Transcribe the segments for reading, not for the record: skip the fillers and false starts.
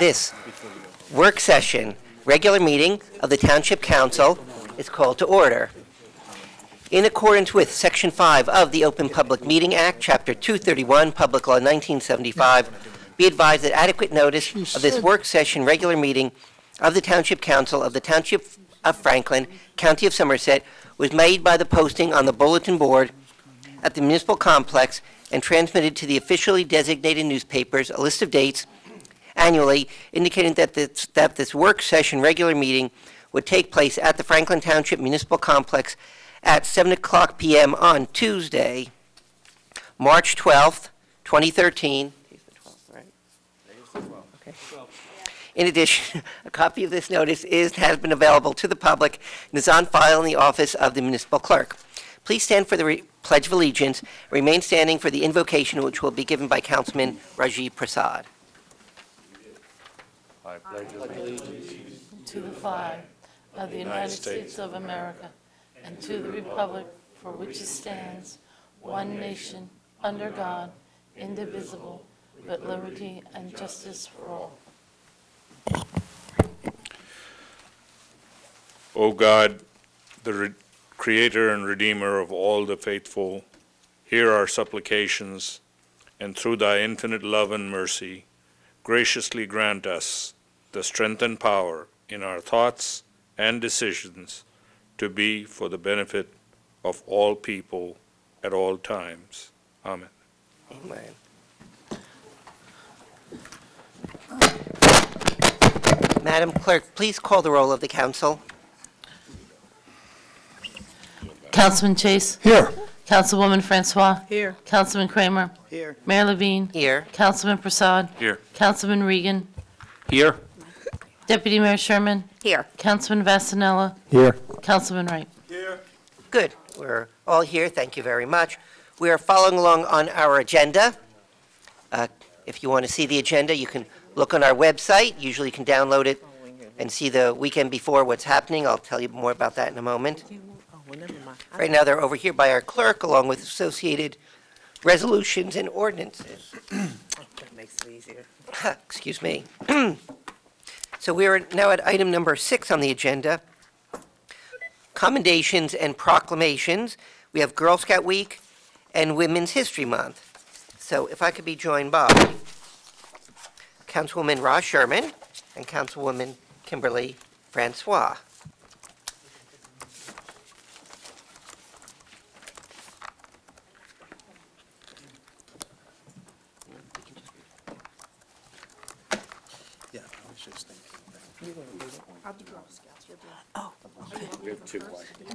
This work session, regular meeting of the Township Council is called to order. In accordance with Section 5 of the Open Public Meeting Act, Chapter 231, Public Law 1975, be advised that adequate notice of this work session, regular meeting of the Township Council of the Township of Franklin, County of Somerset, was made by the posting on the bulletin board at the municipal complex and transmitted to the officially designated newspapers a list of dates annually indicating that this work session regular meeting would take place at the Franklin Township Municipal Complex at 7:00 p.m. on Tuesday, March 12th, 2013. Okay. In addition, a copy of this notice has been available to the public and is on file in the office of the municipal clerk. Please stand for the Pledge of Allegiance. Remain standing for the invocation, which will be given by Councilman Rajiv Prasad. I pledge allegiance to the flag of the United States of America and to the republic for which it stands, one nation, under God, indivisible, with liberty and justice for all. O God, the Creator and Redeemer of all the faithful, hear our supplications, and through thy infinite love and mercy, graciously grant us the strength and power in our thoughts and decisions to be for the benefit of all people at all times. Amen. Amen. Madam Clerk, please call the roll of the council. Councilman Chase. Here. Councilwoman Francois. Here. Councilman Kramer. Here. Mayor Levine. Here. Councilman Prasad. Here. Councilman Regan. Here. Deputy Mayor Sherman. Here. Councilman Vasanella. Here. Councilman Wright. Good. We're all here. Thank you very much. We are following along on our agenda. If you want to see the agenda, you can look on our website. Usually you can download it and see the weekend before what's happening. I'll tell you more about that in a moment. Right now, they're over here by our clerk, along with associated resolutions and ordinances. That makes it easier. Excuse me. So we are now at item number 6 on the agenda, commendations and proclamations. We have Girl Scout Week and Women's History Month. So if I could be joined by Councilwoman Roz Sherman and Councilwoman Kimberly Francois. Yeah, I was just thinking. I'll do Girl Scouts. You'll do it. Oh, okay. We have two.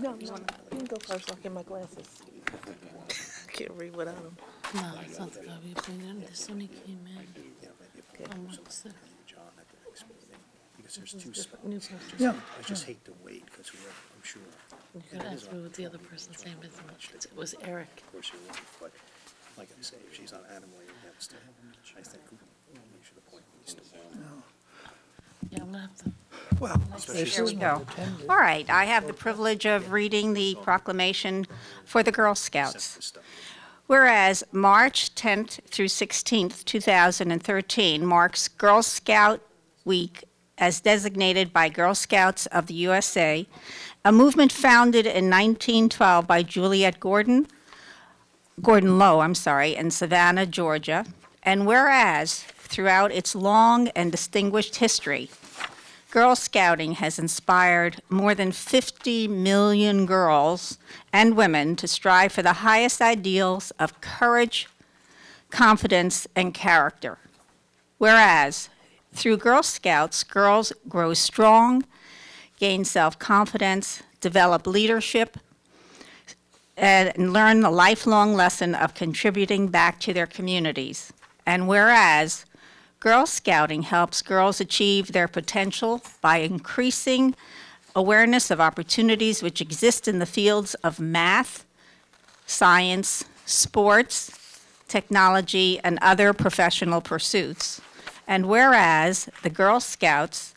No, you can go first. I'll get my glasses. Can't read without them. No, it's not the copy appointed. This only came in. Yeah, maybe On March 6th. John at the next meeting, because there's two spots. New posters. Yeah. I just hate to wait, because I'm sure, You could ask me what the other person's name is. It was Eric. of course you will, but like I say, if she's on animal against it, I think we should appoint these two. Yeah, I'm gonna have to. Well, Here we go. All right, I have the privilege of reading the proclamation for the Girl Scouts. Whereas March 10th through 16th, 2013 marks Girl Scout Week as designated by Girl Scouts of the USA, a movement founded in 1912 by Juliette Gordon Lowe, in Savannah, Georgia. And whereas throughout its long and distinguished history, Girl Scouting has inspired more than 50 million girls and women to strive for the highest ideals of courage, confidence, and character. Whereas, through Girl Scouts, girls grow strong, gain self-confidence, develop leadership, and learn the lifelong lesson of contributing back to their communities. And whereas, Girl Scouting helps girls achieve their potential by increasing awareness of opportunities which exist in the fields of math, science, sports, technology, and other professional pursuits. And whereas the Girl Scouts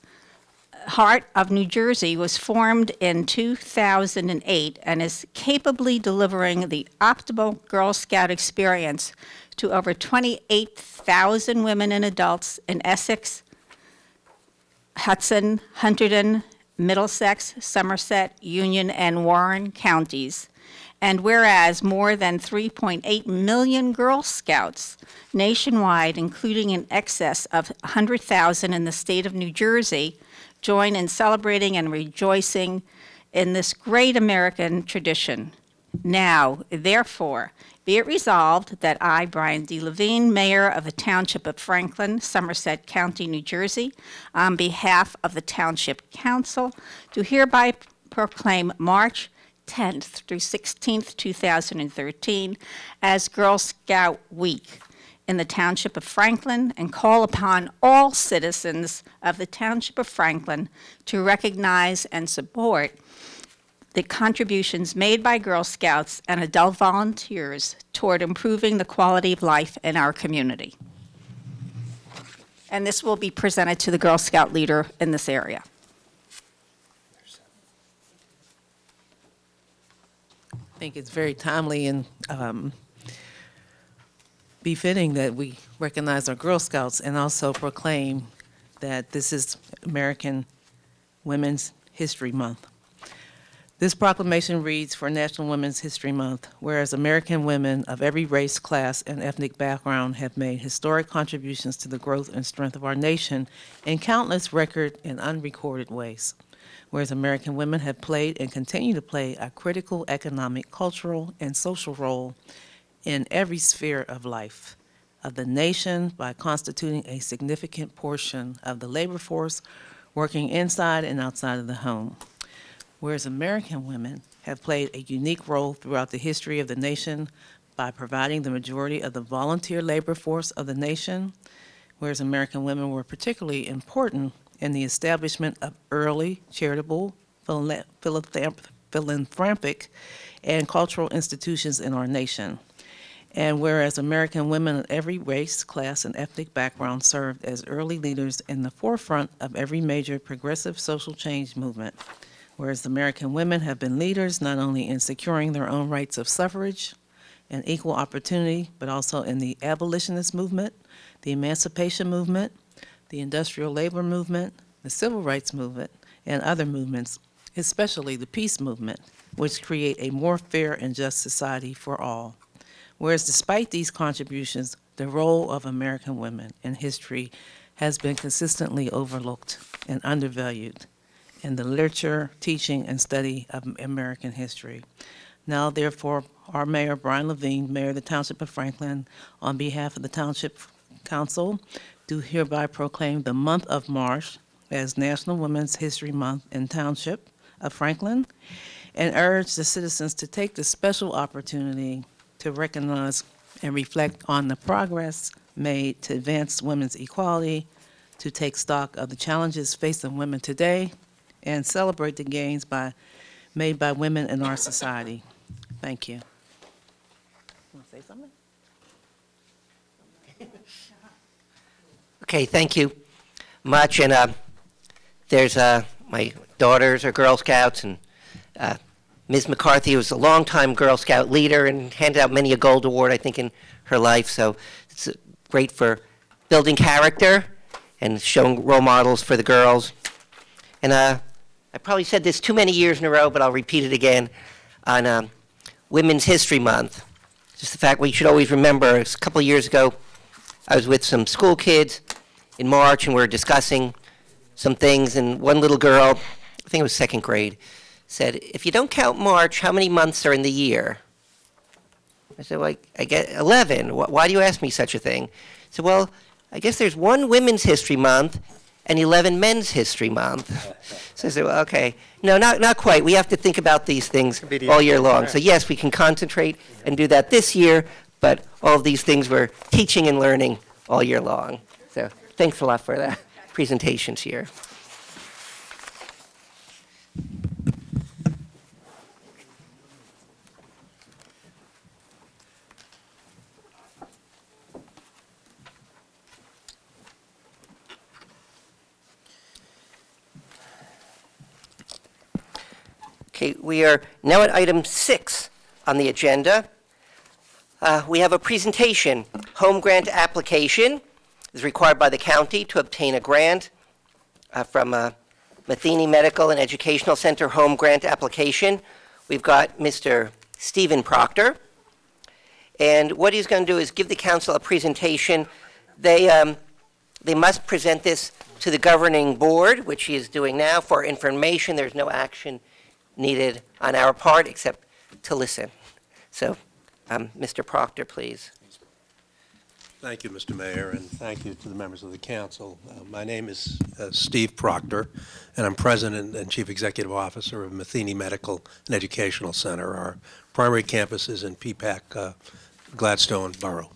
Heart of New Jersey was formed in 2008 and is capably delivering the optimal Girl Scout experience to over 28,000 women and adults in Essex, Hudson, Hunterdon, Middlesex, Somerset, Union, and Warren counties. And whereas more than 3.8 million Girl Scouts nationwide, including in excess of 100,000 in the state of New Jersey, join in celebrating and rejoicing in this great American tradition. Now, therefore, be it resolved that I, Brian D. Levine, Mayor of the Township of Franklin, Somerset County, New Jersey, on behalf of the Township Council, do hereby proclaim March 10th through 16th, 2013, as Girl Scout Week in the Township of Franklin, and call upon all citizens of the Township of Franklin to recognize and support the contributions made by Girl Scouts and adult volunteers toward improving the quality of life in our community. And this will be presented to the Girl Scout leader in this area. I think it's very timely and befitting that we recognize our Girl Scouts and also proclaim that this is American Women's History Month. This proclamation reads for National Women's History Month, whereas American women of every race, class, and ethnic background have made historic contributions to the growth and strength of our nation in countless record and unrecorded ways. Whereas American women have played and continue to play a critical economic, cultural, and social role in every sphere of life of the nation by constituting a significant portion of the labor force working inside and outside of the home. Whereas American women have played a unique role throughout the history of the nation by providing the majority of the volunteer labor force of the nation, whereas American women were particularly important in the establishment of early charitable, philanthropic, and cultural institutions in our nation. And whereas American women of every race, class, and ethnic background served as early leaders in the forefront of every major progressive social change movement. Whereas American women have been leaders not only in securing their own rights of suffrage and equal opportunity, but also in the abolitionist movement, the emancipation movement, the industrial labor movement, the civil rights movement, and other movements, especially the peace movement, which create a more fair and just society for all. Whereas despite these contributions, the role of American women in history has been consistently overlooked and undervalued in the literature, teaching, and study of American history. Now, therefore, our Mayor, Brian Levine, Mayor of the Township of Franklin, on behalf of the Township Council, do hereby proclaim the month of March as National Women's History Month in Township of Franklin, and urge the citizens to take this special opportunity to recognize and reflect on the progress made to advance women's equality, to take stock of the challenges facing women today, and celebrate the gains made by women in our society. Thank you. Want to say something? Okay, thank you much. And there's my daughters are Girl Scouts, and Ms. McCarthy was a longtime Girl Scout leader and handed out many a gold award, I think, in her life. So it's great for building character and showing role models for the girls. And I probably said this too many years in a row, but I'll repeat it again on Women's History Month. Just the fact we should always remember, a couple of years ago, I was with some school kids in March, and we were discussing some things, and one little girl, I think it was second grade, said, if you don't count March, how many months are in the year? I said, well, I get 11. Why do you ask me such a thing? He said, well, I guess there's one Women's History Month and 11 Men's History Month. So I said, well, okay. No, not quite. We have to think about these things all year long. So yes, we can concentrate and do that this year, but all of these things we're teaching and learning all year long. So thanks a lot for the presentations here. Okay, we are now at item 6 on the agenda. We have a presentation. Home grant application is required by the county to obtain a grant from Matheny Medical and Educational Center Home Grant Application. We've got Mr. Stephen Proctor. And what he's going to do is give the council a presentation. They must present this to the governing board, which he is doing now, for information. There's no action needed on our part except to listen. So, Mr. Proctor, please. Thank you, Mr. Mayor, and thank you to the members of the council. My name is Steve Proctor, and I'm President and Chief Executive Officer of Matheny Medical and Educational Center. Our primary campus is in Peapack, Gladstone Borough.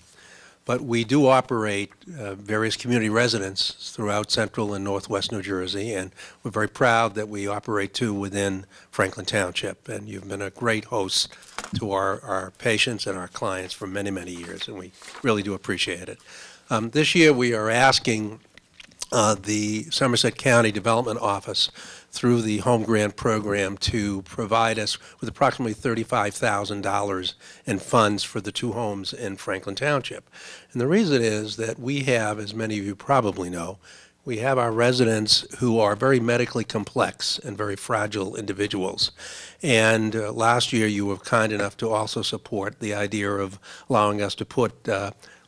But we do operate various community residences throughout central and northwest New Jersey, and we're very proud that we operate two within Franklin Township. And you've been a great host to our patients and our clients for many, many years, and we really do appreciate it. This year we are asking the Somerset County Development Office through the Home Grant Program to provide us with approximately $35,000 in funds for the two homes in Franklin Township. And the reason is that we have, as many of you probably know, we have our residents who are very medically complex and very fragile individuals. And last year you were kind enough to also support the idea of allowing us to put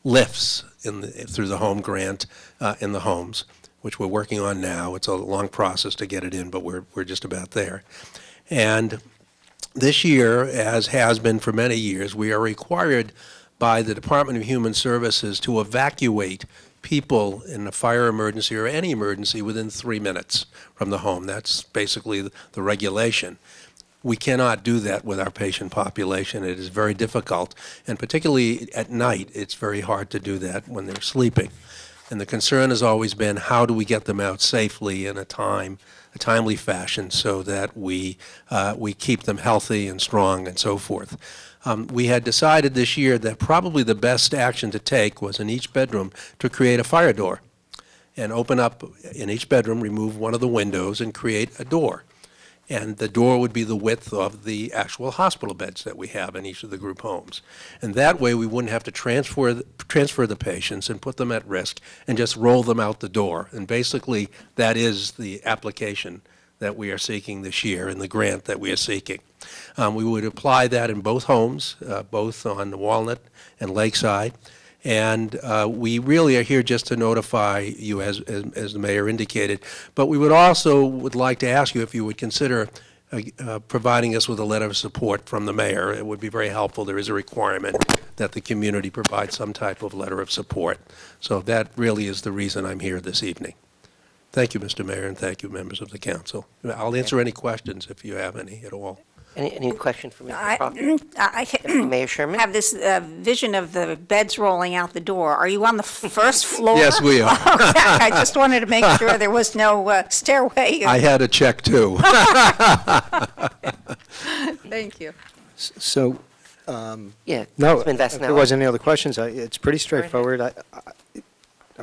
lifts through the home grant in the homes, which we're working on now. It's a long process to get it in, but we're just about there. And this year, as has been for many years, we are required by the Department of Human Services to evacuate people in a fire emergency or any emergency within 3 minutes from the home. That's basically the regulation. We cannot do that with our patient population. It is very difficult, and particularly at night, it's very hard to do that when they're sleeping. And the concern has always been, how do we get them out safely in a timely fashion so that we keep them healthy and strong and so forth. We had decided this year that probably the best action to take was in each bedroom to create a fire door and open up in each bedroom, remove one of the windows and create a door. And the door would be the width of the actual hospital beds that we have in each of the group homes. And that way we wouldn't have to transfer the patients and put them at risk and just roll them out the door. And basically that is the application that we are seeking this year and the grant that we are seeking. We would apply that in both homes, both on Walnut and Lakeside. And we really are here just to notify you, as the mayor indicated. But we would also like to ask you if you would consider providing us with a letter of support from the mayor. It would be very helpful. There is a requirement that the community provide some type of letter of support. So that really is the reason I'm here this evening. Thank you, Mr. Mayor, and thank you, members of the council. I'll answer any questions if you have any at all. Any question for Mr. Proctor? Mayor Sherman? I have this vision of the beds rolling out the door. Are you on the first floor? Yes, we are. Okay, I just wanted to make sure there was no stairway. I had a check, too. Thank you. So, Yeah, no, Councilman if there Vasanelli. wasn't any other questions, it's pretty straightforward. I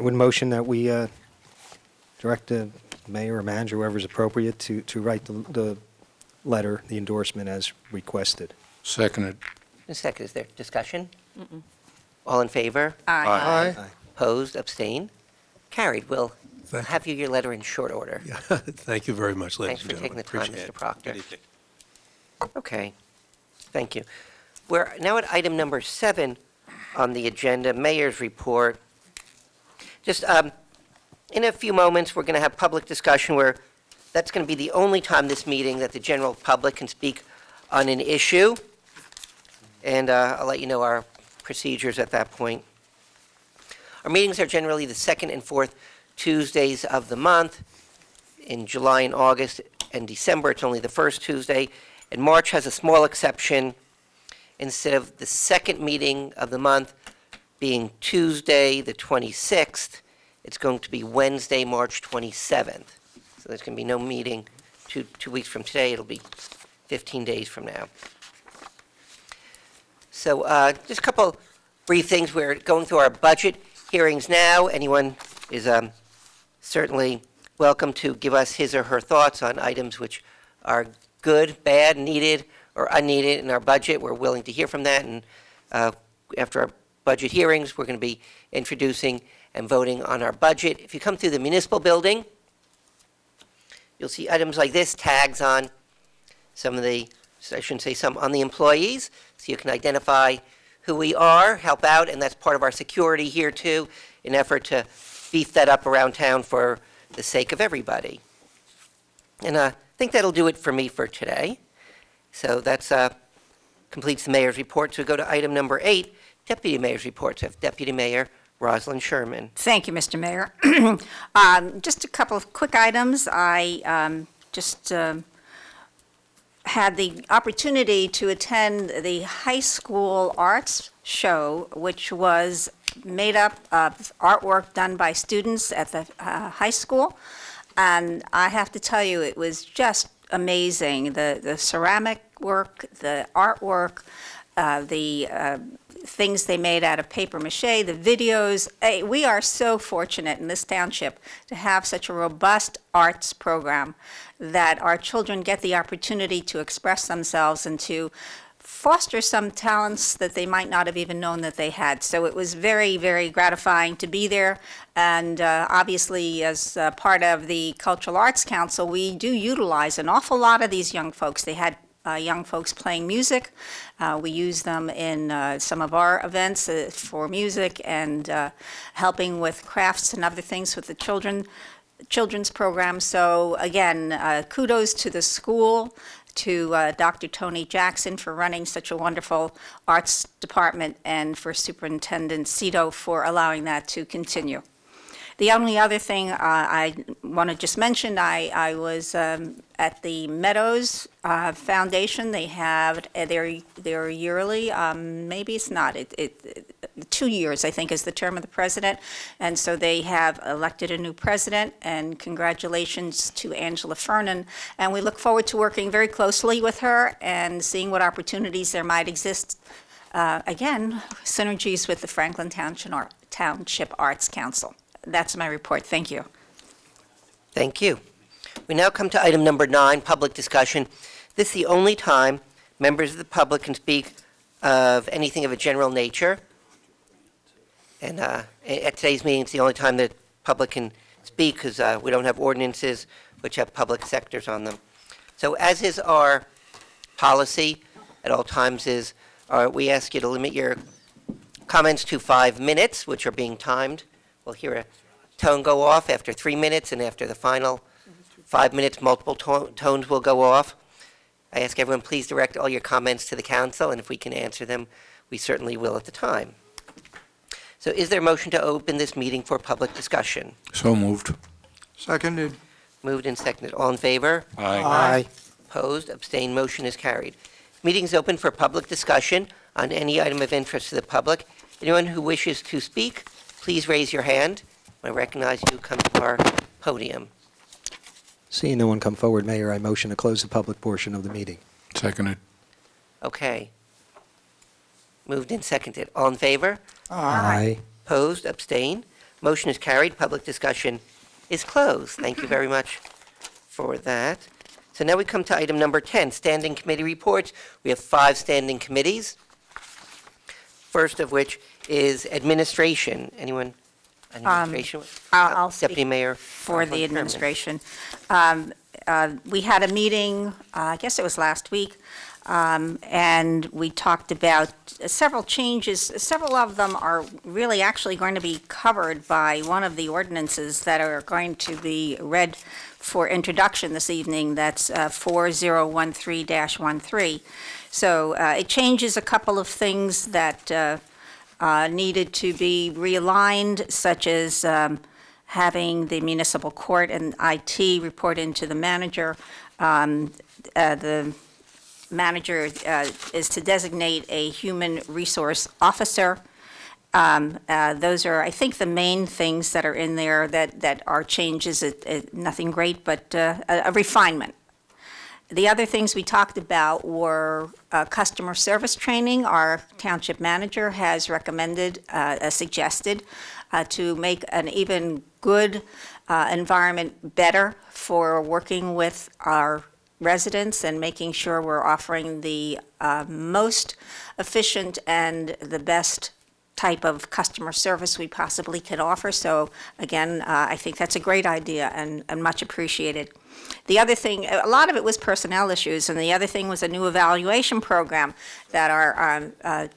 would motion that we direct the mayor or manager, whoever's appropriate, to write the letter, the endorsement as requested. Seconded. A second, is there discussion? All in favor? Aye. Opposed, abstained? Carried. We'll Thank you. have you your letter in short order. Thank you very much, ladies Thanks and for taking gentlemen. the time, Appreciate Mr. it. Proctor. Good evening. Okay, thank you. We're now at item number 7 on the agenda, Mayor's Report. Just in a few moments, we're going to have public discussion where that's going to be the only time this meeting that the general public can speak on an issue. And I'll let you know our procedures at that point. Our meetings are generally the second and fourth Tuesdays of the month. In July and August and December, it's only the first Tuesday. And March has a small exception. Instead of the second meeting of the month being Tuesday, the 26th, it's going to be Wednesday, March 27th. So there's going to be no meeting 2 weeks from today. It'll be 15 days from now. So just a couple brief things. We're going through our budget hearings now. Anyone is certainly welcome to give us his or her thoughts on items which are good, bad, needed, or unneeded in our budget. We're willing to hear from that. And after our budget hearings, we're going to be introducing and voting on our budget. If you come through the municipal building, you'll see items like this, tags on some of the, I shouldn't say some, on the employees, so you can identify who we are, help out, and that's part of our security here too, in effort to beef that up around town for the sake of everybody. And I think that'll do it for me for today. So that's completes the mayor's report. So we go to item number 8, deputy mayor's reports. I have Deputy Mayor Rosalind Sherman. Thank you, Mr. Mayor. Just a couple of quick items. I had the opportunity to attend the high school arts show, which was made up of artwork done by students at the high school. And I have to tell you, it was just amazing. The ceramic work, the artwork, the things they made out of paper mache, the videos. We are so fortunate in this township to have such a robust arts program that our children get the opportunity to express themselves and to foster some talents that they might not have even known that they had. So it was very, very gratifying to be there. And obviously, as part of the Cultural Arts Council, we do utilize an awful lot of these young folks. They had young folks playing music. We use them in some of our events for music and helping with crafts and other things with the children's program. So again, kudos to the school, to Dr. Tony Jackson for running such a wonderful arts department, and for Superintendent Cito for allowing that to continue. The only other thing I want to just mention, I was at the Meadows Foundation. They have their yearly, maybe it's not, 2 years, I think, is the term of the president. And so they have elected a new president, and congratulations to Angela Fernan. And we look forward to working very closely with her and seeing what opportunities there might exist. Again, synergies with the Franklin Township Arts Council. That's my report. Thank you. Thank you. We now come to item number 9, public discussion. This is the only time members of the public can speak of anything of a general nature. And at today's meeting, it's the only time the public can speak because we don't have ordinances which have public sectors on them. So as is our policy at all times we ask you to limit your comments to 5 minutes, which are being timed. We'll hear a tone go off after 3 minutes, and after the final 5 minutes, multiple tones will go off. I ask everyone, please direct all your comments to the council, and if we can answer them, we certainly will at the time. So is there a motion to open this meeting for public discussion? So moved. Seconded. Moved and seconded. All in favor? Aye. Opposed? Abstained? Motion is carried. Meeting is open for public discussion on any item of interest to the public. Anyone who wishes to speak, please raise your hand. When I recognize you, come to our podium. Seeing no one come forward, Mayor, I motion to close the public portion of the meeting. Seconded. Okay. Moved and seconded. All in favor? Aye. Opposed? Abstained? Motion is carried. Public discussion is closed. Thank you very much for that. So now we come to item number 10, standing committee reports. We have 5 standing committees. First of which is administration. Anyone? Administration? I'll Deputy speak Mayor for the Sherman. administration. We had a meeting, I guess it was last week, and we talked about several changes. Several of them are really actually going to be covered by one of the ordinances that are going to be read for introduction this evening. That's 4013-13. So it changes a couple of things that needed to be realigned, such as having the municipal court and IT report into the manager. The manager is to designate a human resource officer. Those are, I think, the main things that are in there that are changes. Nothing great, but a refinement. The other things we talked about were customer service training. Our township manager has recommended, suggested, to make an even good environment better for working with our residents and making sure we're offering the most efficient and the best type of customer service we possibly could offer. So again, I think that's a great idea and much appreciated. The other thing, a lot of it was personnel issues, and the other thing was a new evaluation program that our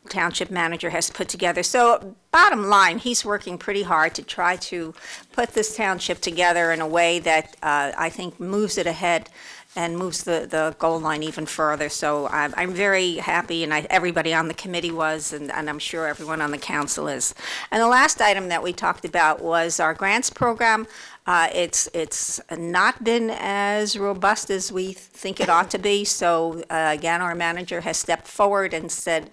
township manager has put together. So bottom line, he's working pretty hard to try to put this township together in a way that I think moves it ahead and moves the goal line even further. So I'm very happy, and everybody on the committee was, and I'm sure everyone on the council is. And the last item that we talked about was our grants program. It's not been as robust as we think it ought to be. So again, our manager has stepped forward and said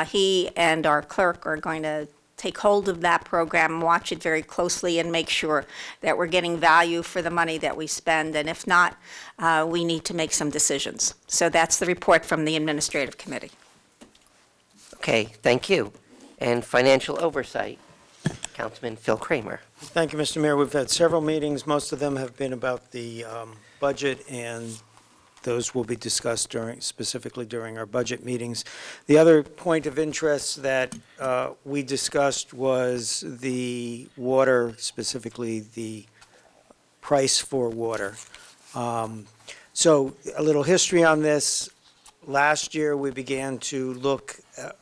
he and our clerk are going to take hold of that program, watch it very closely, and make sure that we're getting value for the money that we spend. And if not, we need to make some decisions. So that's the report from the Administrative Committee. Okay, thank you. And financial oversight, Councilman Phil Kramer. Thank you, Mr. Mayor. We've had several meetings. Most of them have been about the budget, and those will be discussed specifically during our budget meetings. The other point of interest that we discussed was the water, specifically the price for water. So a little history on this. Last year, we began to look,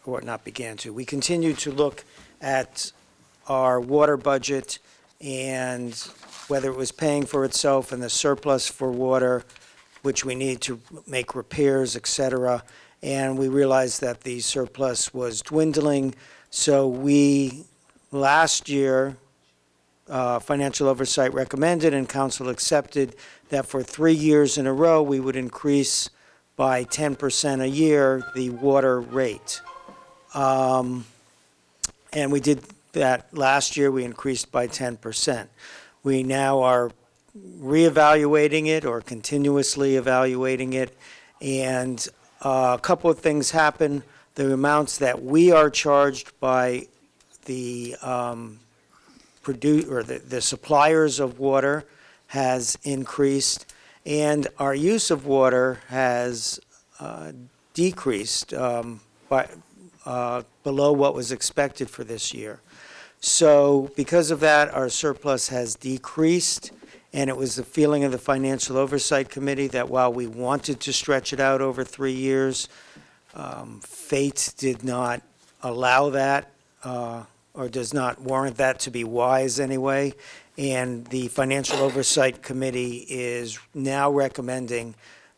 we continued to look at our water budget and whether it was paying for itself and the surplus for water, which we need to make repairs, et cetera. And we realized that the surplus was dwindling. So we, last year, Financial Oversight recommended and Council accepted that for 3 years in a row, we would increase by 10% a year the water rate. And we did that last year. We increased by 10%. We now are reevaluating it or continuously evaluating it, and a couple of things happen. The amounts that we are charged by the the suppliers of water has increased, and our use of water has decreased by below what was expected for this year. So because of that, our surplus has decreased. And it was the feeling of the Financial Oversight Committee that while we wanted to stretch it out over 3 years, fate did not allow that or does not warrant that to be wise anyway. And the Financial Oversight Committee is now recommending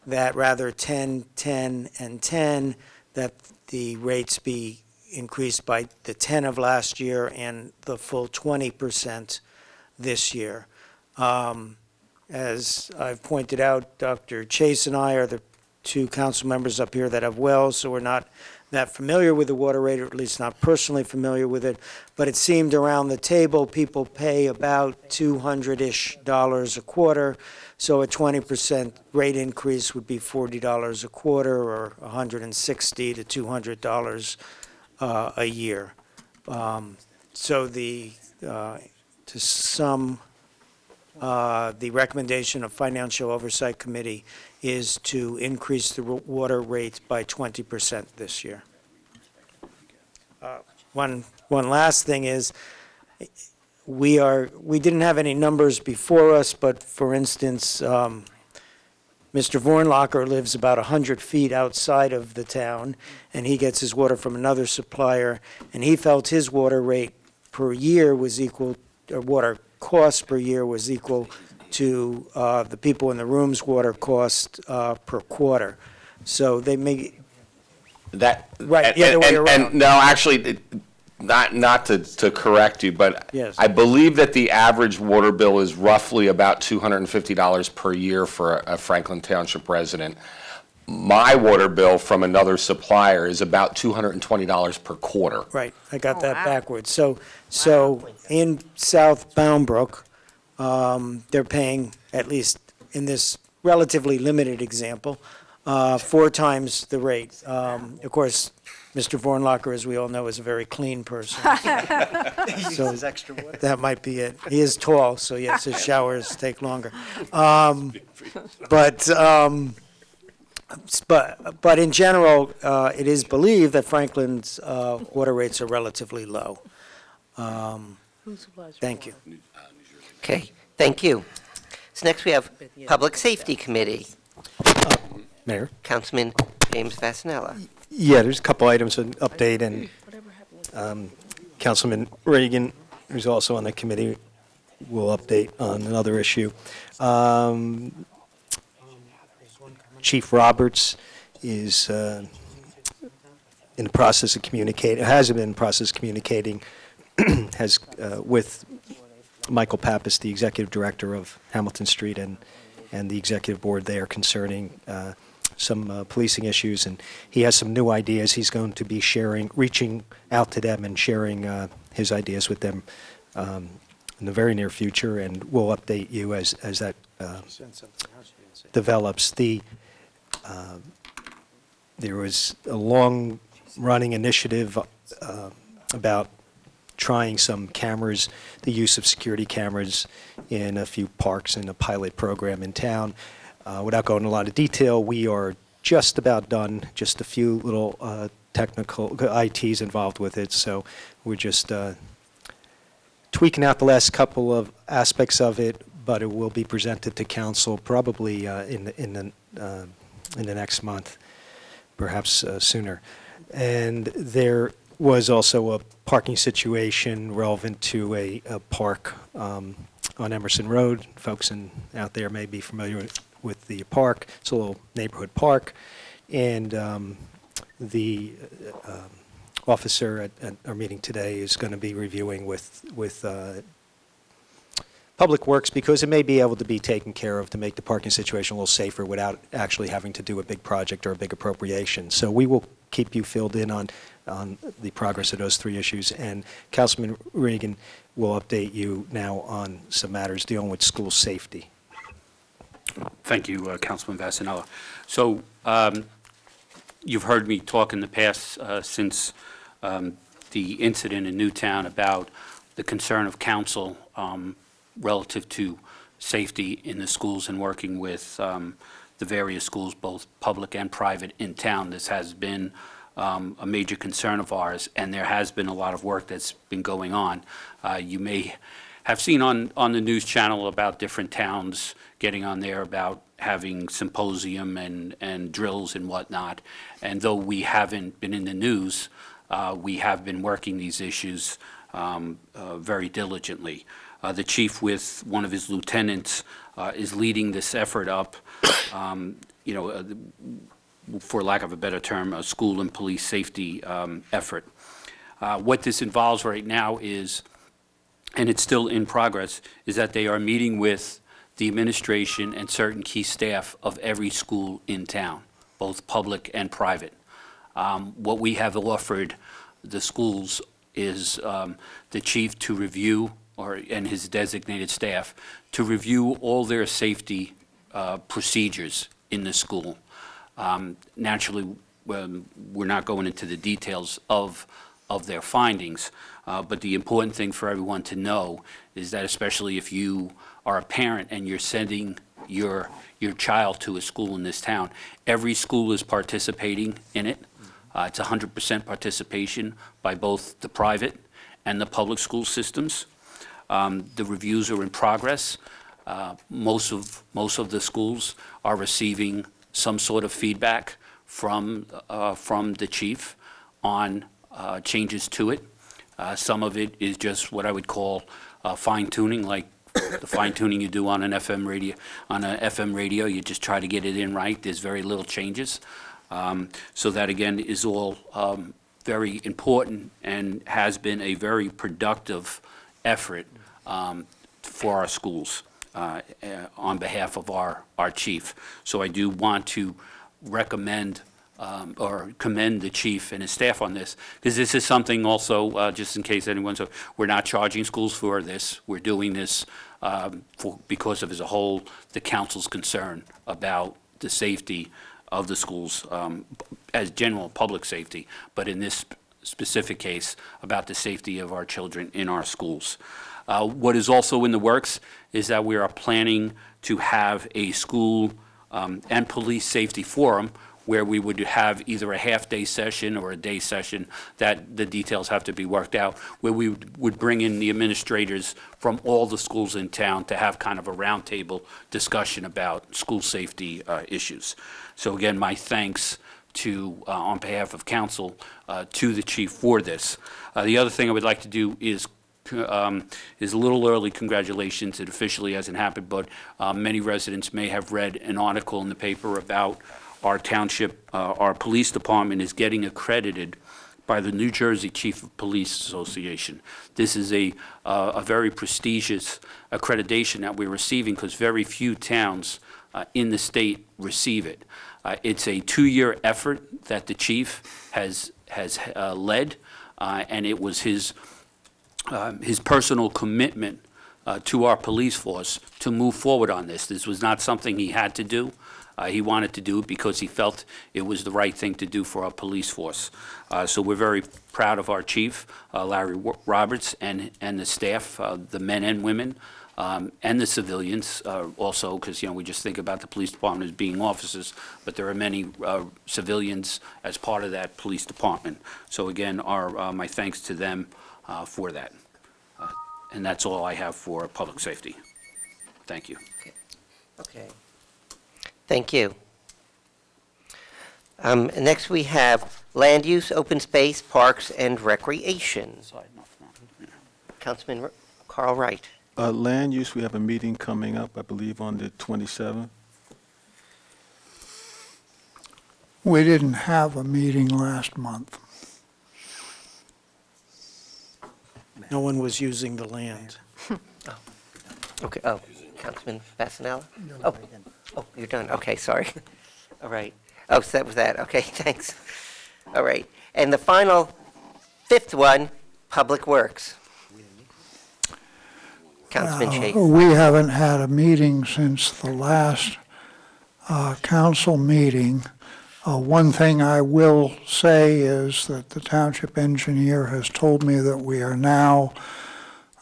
that rather 10, 10, and 10, that the rates be increased by the 10 of last year and the full 20% this year. As I've pointed out, Dr. Chase and I are the two council members up here that have wells, so we're not that familiar with the water rate, or at least not personally familiar with it. But it seemed around the table people pay about $200-ish a quarter, so a 20% rate increase would be $40 a quarter, or $160 to $200 a year. So to sum, the recommendation of Financial Oversight Committee is to increase the water rate by 20% this year. One last thing is, we didn't have any numbers before us, but for instance, Mr. Vornlacher lives about 100 feet outside of the town, and he gets his water from another supplier, and he felt his water rate per year was equal, or water cost per year was equal to the people in the room's water cost per quarter. So they may... That, Right, the other way around. And no, actually, not to correct you, but Yes. I believe that the average water bill is roughly about $250 per year for a Franklin Township resident. My water bill from another supplier is about $220 per quarter. Right, I got Oh, that wow. backwards. So in South Bound Brook, they're paying, at least in this relatively limited example, 4 times the rate. Of course, Mr. Vornlacher, as we all know, is a very clean person. So extra water. that might be it. He is tall, so yes, his showers take longer. But But in general, it is believed that Franklin's water rates are relatively low. Thank you. Okay, thank you. So next we have Public Safety Committee. Mayor? Councilman James Vasanella. Yeah, there's a couple items, an update, and Councilman Reagan, who's also on the committee, will update on another issue. Chief Roberts is in the process of communicating, has been in the process of communicating with Michael Pappas, the executive director of Hamilton Street, and the executive board there concerning some policing issues, and he has some new ideas. He's going to be reaching out to them and sharing his ideas with them in the very near future, and we'll update you as that develops. There was a long-running initiative about trying some cameras, the use of security cameras in a few parks in a pilot program in town. Without going into a lot of detail, we are just about done, just a few little technical ITs involved with it, so we're just tweaking out the last couple of aspects of it, but it will be presented to council probably in the next month, perhaps sooner. And there was also a parking situation relevant to a park on Emerson Road. Folks out there may be familiar with the park. It's a little neighborhood park, and the officer at our meeting today is going to be reviewing with Public Works, because it may be able to be taken care of to make the parking situation a little safer without actually having to do a big project or a big appropriation. So we will keep you filled in on the progress of those three issues, and Councilman Reagan will update you now on some matters dealing with school safety. Thank you, Councilman Vasanella. So you've heard me talk in the past since the incident in Newtown about the concern of council relative to safety in the schools and working with the various schools, both public and private, in town. This has been a major concern of ours, and there has been a lot of work that's been going on. You may have seen on the news channel about different towns getting on there about having symposium and drills and whatnot. And though we haven't been in the news, we have been working these issues very diligently. The chief, with one of his lieutenants, is leading this effort up, for lack of a better term, a school and police safety effort. What this involves right now is, and it's still in progress, is that they are meeting with the administration and certain key staff of every school in town, both public and private. What we have offered the schools is the chief to review, and his designated staff, to review all their safety procedures in the school. Naturally, we're not going into the details of their findings, but the important thing for everyone to know is that, especially if you are a parent and you're sending your child to a school in this town, every school is participating in it. It's 100% participation by both the private and the public school systems. The reviews are in progress. Most of the schools are receiving some sort of feedback from the chief on changes to it. Some of it is just what I would call fine-tuning, like the fine-tuning you do on an FM radio. On an FM radio, you just try to get it in right. There's very little changes. So that, again, is all very important and has been a very productive effort for our schools on behalf of our chief. So I do want to recommend or commend the chief and his staff on this, because this is something also, just in case anyone's, we're not charging schools for this. We're doing this because of, as a whole, the council's concern about the safety of the schools as general public safety, but in this specific case, about the safety of our children in our schools. What is also in the works is that we are planning to have a school and Police Safety Forum, where we would have either a half-day session or a day session, that the details have to be worked out, where we would bring in the administrators from all the schools in town to have kind of a roundtable discussion about school safety issues. So again, my thanks to, on behalf of council, to the chief for this. The other thing I would like to do is a little early congratulations. It officially hasn't happened, but many residents may have read an article in the paper about our township, our police department is getting accredited by the New Jersey Chief of Police Association. This is a very prestigious accreditation that we're receiving because very few towns in the state receive it. It's a 2-year effort that the chief has led, and it was his personal commitment to our police force to move forward on this. This was not something he had to do. He wanted to do it because he felt it was the right thing to do for our police force. So we're very proud of our chief, Larry Roberts, and the staff, the men and women, and the civilians also, because, we just think about the police department as being officers, but there are many civilians as part of that police department. So again, my thanks to them for that. And that's all I have for public safety. Thank you. Okay. Thank you. Next, we have Land Use, Open Space, Parks, and Recreation. Councilman Carl Wright. Land use, we have a meeting coming up, I believe, on the 27th. We didn't have a meeting last month. No one was using the land. Okay, Councilman Fasanella? Oh, you're done, okay, sorry. All right. Oh, so that was that, okay, thanks. All right, and the final, 5th one, Public Works. Councilman Chase. We haven't had a meeting since the last council meeting. One thing I will say is that the township engineer has told me that we are now,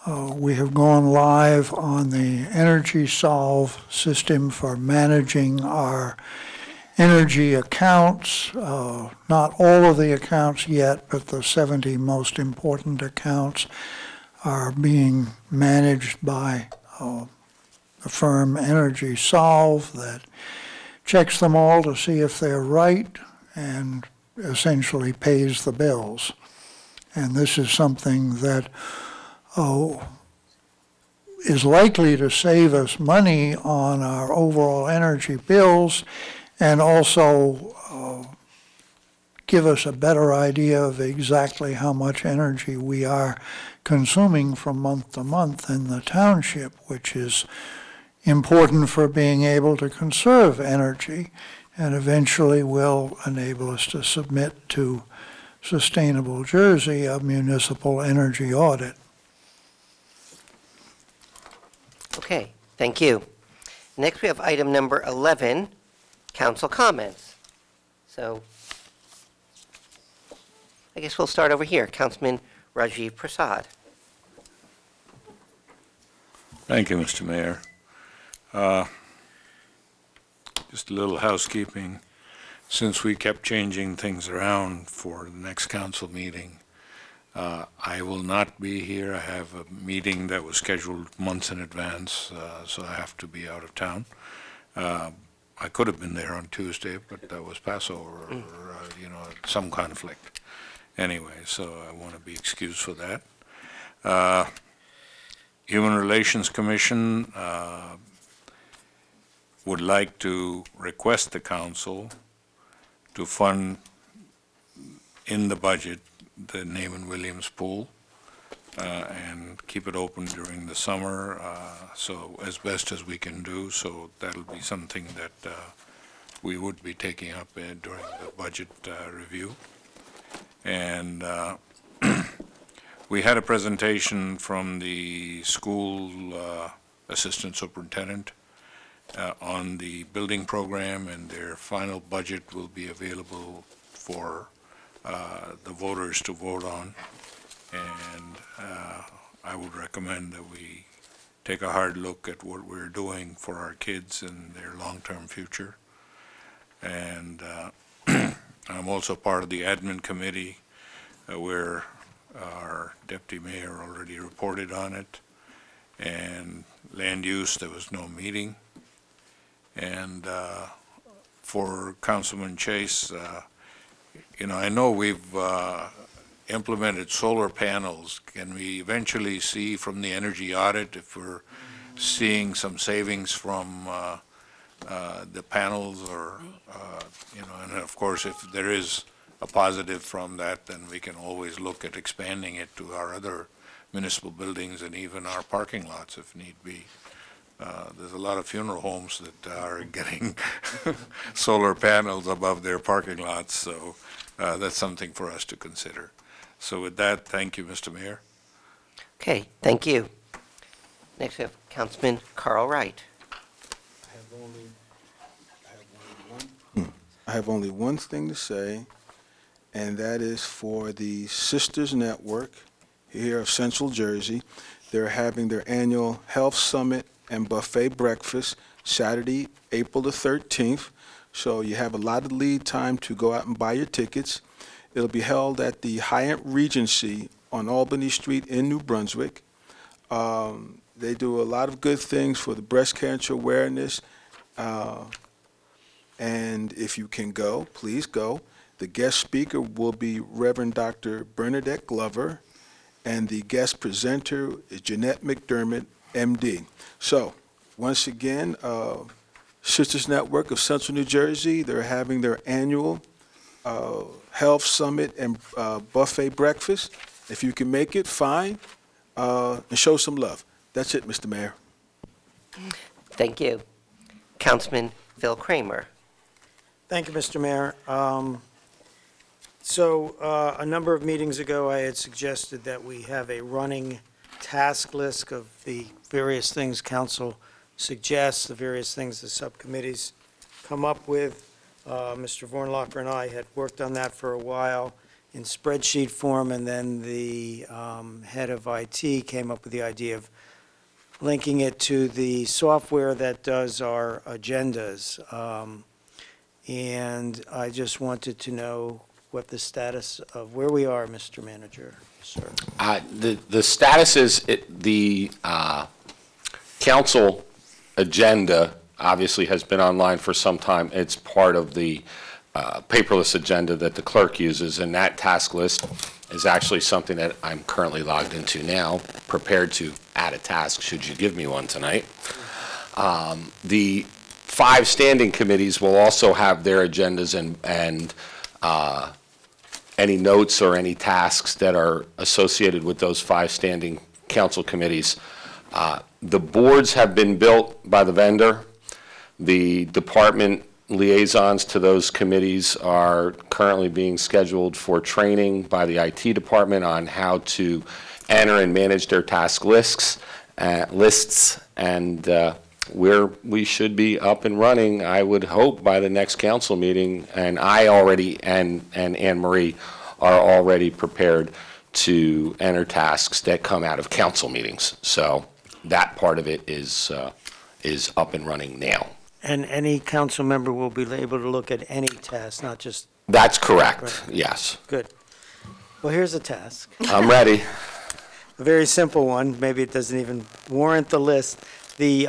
we have gone live on the Energy Solve system for managing our energy accounts. Not all of the accounts yet, but the 70 most important accounts are being managed by the firm Energy Solve that checks them all to see if they're right and essentially pays the bills. And this is something that is likely to save us money on our overall energy bills and also give us a better idea of exactly how much energy we are consuming from month to month in the township, which is important for being able to conserve energy and eventually will enable us to submit to Sustainable Jersey a municipal energy audit. Okay, thank you. Next, we have item number 11, council comments. So I guess we'll start over here. Councilman Rajiv Prasad. Thank you, Mr. Mayor. Just a little housekeeping. Since we kept changing things around for the next council meeting, I will not be here. I have a meeting that was scheduled months in advance, so I have to be out of town. I could have been there on Tuesday, but that was Passover or, some conflict. Anyway, so I want to be excused for that. Human Relations Commission would like to request the council to fund in the budget the Naaman Williams pool and keep it open during the summer, so as best as we can do. So that'll be something that we would be taking up during the budget review. And we had a presentation from the school assistant superintendent on the building program, and their final budget will be available for the voters to vote on. And I would recommend that we take a hard look at what we're doing for our kids and their long-term future. And I'm also part of the admin committee where our deputy mayor already reported on it. And land use, there was no meeting. And for Councilman Chase, I know we've implemented solar panels. Can we eventually see from the energy audit if we're seeing some savings from the panels or, and of course, if there is a positive from that, then we can always look at expanding it to our other municipal buildings and even our parking lots if need be. There's a lot of funeral homes that are getting solar panels above their parking lots, so that's something for us to consider. So with that, thank you, Mr. Mayor. Okay, thank you. Next we have Councilman Carl Wright. I have only one thing to say, and that is for the Sisters Network here of Central Jersey. They're having their annual Health Summit and Buffet Breakfast Saturday, April the 13th. So you have a lot of lead time to go out and buy your tickets. It'll be held at the Hyatt Regency on Albany Street in New Brunswick. They do a lot of good things for the breast cancer awareness. And if you can go, please go. The guest speaker will be Reverend Dr. Bernadette Glover, and the guest presenter is Jeanette McDermott, MD. So, once again, Sisters Network of Central New Jersey, they're having their annual Health Summit and Buffet Breakfast. If you can make it, fine, and show some love. That's it, Mr. Mayor. Thank you. Councilman Phil Kramer. Thank you, Mr. Mayor. A number of meetings ago, I had suggested that we have a running task list of the various things council suggests, the various things the subcommittees come up with. Mr. Vornlocker and I had worked on that for a while in spreadsheet form, and then the head of IT came up with the idea of linking it to the software that does our agendas. And I just wanted to know what the status of where we are, Mr. Manager, sir. The status is the council agenda obviously has been online for some time. It's part of the paperless agenda that the clerk uses, and that task list is actually something that I'm currently logged into now, prepared to add a task should you give me one tonight. The 5 standing committees will also have their agendas and any notes or any tasks that are associated with those 5 standing council committees. The boards have been built by the vendor. The department liaisons to those committees are currently being scheduled for training by the IT department on how to enter and manage their task lists, and we should be up and running, I would hope, by the next council meeting, and I already, and Anne Marie are already prepared to enter tasks that come out of council meetings. So that part of it is up and running now. And any council member will be able to look at any task, not just... That's correct, yes. Good. Well, here's a task. I'm ready. A very simple one. Maybe it doesn't even warrant the list. The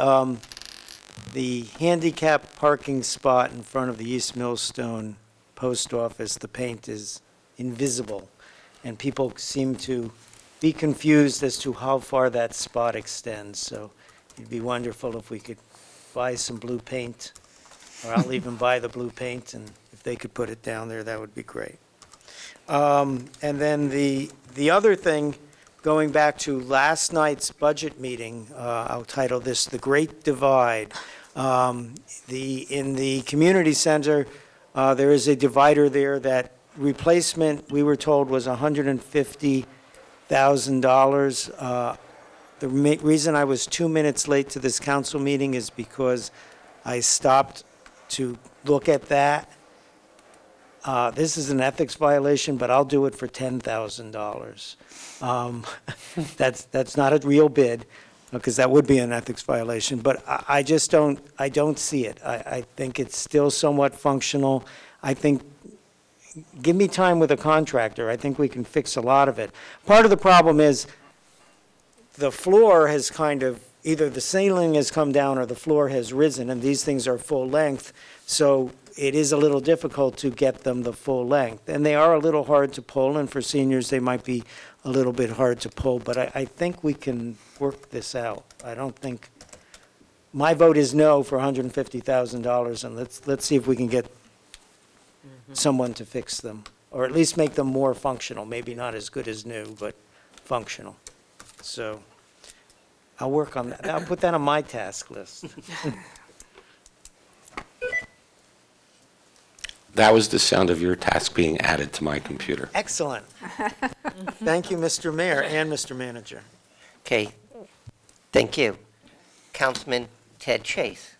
handicap parking spot in front of the East Millstone Post Office, the paint is invisible, and people seem to be confused as to how far that spot extends. So it'd be wonderful if we could buy some blue paint, or I'll even buy the blue paint, and if they could put it down there, that would be great. And then the other thing, going back to last night's budget meeting, I'll title this "The Great Divide." In the community center, there is a divider there that replacement, we were told, was $150,000. The reason I was 2 minutes late to this council meeting is because I stopped to look at that. This is an ethics violation, but I'll do it for $10,000. That's not a real bid. because that would be an ethics violation, but I just I don't see it. I think it's still somewhat functional. I think, give me time with a contractor, I think we can fix a lot of it. Part of the problem is the floor has kind of, either the ceiling has come down or the floor has risen, and these things are full length, so it is a little difficult to get them the full length. And they are a little hard to pull, and for seniors, they might be a little bit hard to pull, but I think we can work this out. I don't think, my vote is no for $150,000, and let's see if we can get someone to fix them, or at least make them more functional, maybe not as good as new, but functional. So I'll work on that. I'll put that on my task list. That was the sound of your task being added to my computer. Excellent. Thank you, Mr. Mayor and Mr. Manager. Okay, thank you. Councilman Ted Chase.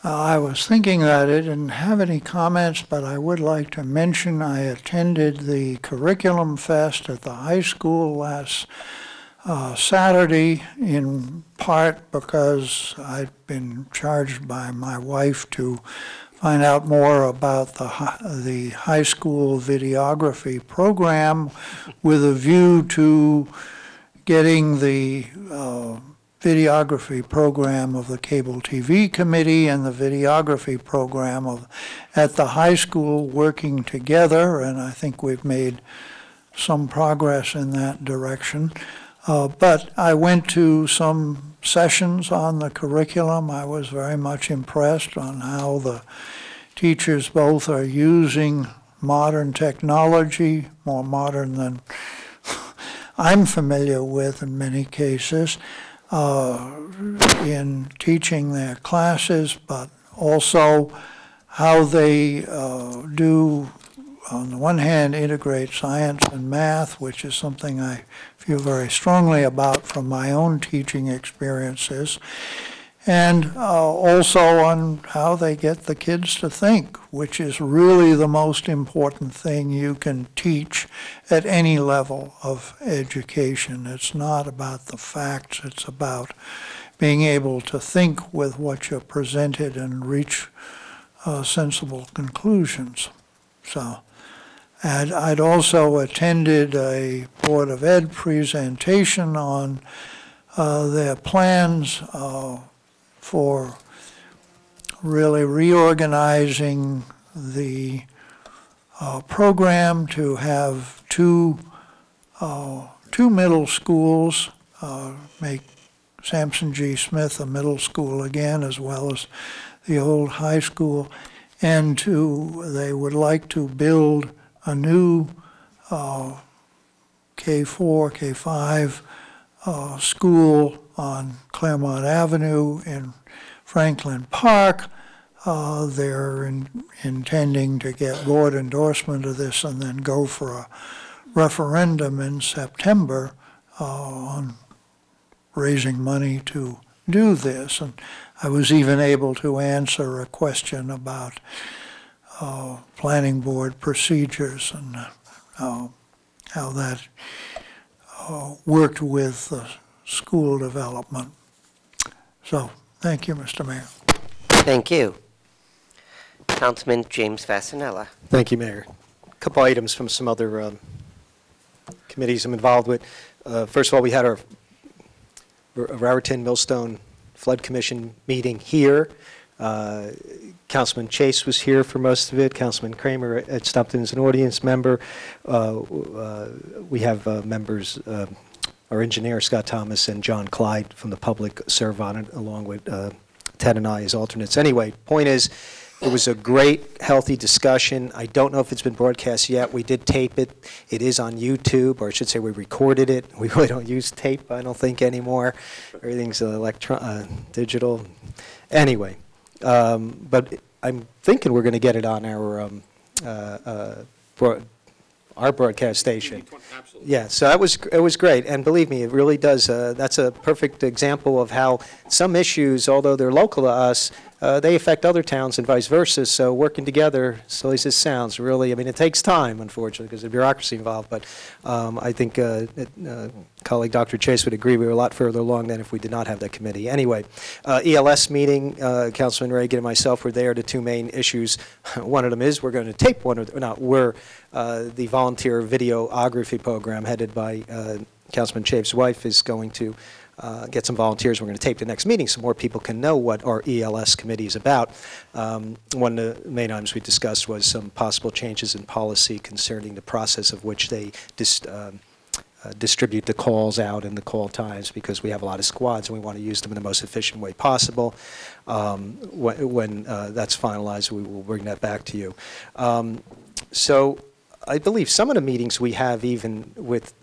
I was thinking that I didn't have any comments, but I would like to mention I attended the Curriculum Fest at the high school last Saturday, in part because I'd been charged by my wife to find out more about the high school videography program with a view to getting the videography program of the Cable TV Committee and the videography program at the high school working together, and I think we've made some progress in that direction. But I went to some sessions on the curriculum. I was very much impressed on how the teachers both are using modern technology, more modern than I'm familiar with in many cases, in teaching their classes, but also how they do, on the one hand, integrate science and math, which is something I feel very strongly about from my own teaching experiences, and also on how they get the kids to think, which is really the most important thing you can teach at any level of education. It's not about the facts, it's about being able to think with what you're presented and reach sensible conclusions. So, and I'd also attended a Board of Ed presentation on their plans for really reorganizing the program to have two middle schools, make Sampson G. Smith a middle school again, as well as the old high school, and they would like to build a new K4, K5 school on Claremont Avenue in Franklin Park. They're intending to get board endorsement of this and then go for a referendum in September on raising money to do this. And I was even able to answer a question about planning board procedures and how that worked with school development. So, thank you, Mr. Mayor. Thank you. Councilman James Fasanella. Thank you, Mayor. A couple items from some other committees I'm involved with. First of all, we had our Raritan Millstone Flood Commission meeting here. Councilman Chase was here for most of it. Councilman Kramer at Stumpton is an audience member. We have members, our engineer, Scott Thomas, and John Clyde from the public serve on it, along with Ted and I as alternates. Anyway, point is, it was a great, healthy discussion. I don't know if it's been broadcast yet. We did tape it. It is on YouTube, or I should say we recorded it. We really don't use tape, I don't think, anymore. Everything's digital. Anyway, but I'm thinking we're going to get it on our broadcast station. Absolutely. Yeah, so it was great, and believe me, it really does. That's a perfect example of how some issues, although they're local to us, they affect other towns and vice versa. So working together, silly as this sounds, really, I mean, it takes time, unfortunately, because there's bureaucracy involved. But I think colleague Dr. Chase would agree we were a lot further along than if we did not have that committee. Anyway, ELS meeting, Councilman Reagan and myself were there. The two main issues, one of them is we're going to tape one of the volunteer videography program headed by Councilman Chaffe's wife is going to get some volunteers. We're going to tape the next meeting so more people can know what our ELS committee is about. One of the main items we discussed was some possible changes in policy concerning the process of which they distribute the calls out and the call times, because we have a lot of squads and we want to use them in the most efficient way possible. When that's finalized, we will bring that back to you. So I believe some of the meetings we have, even with,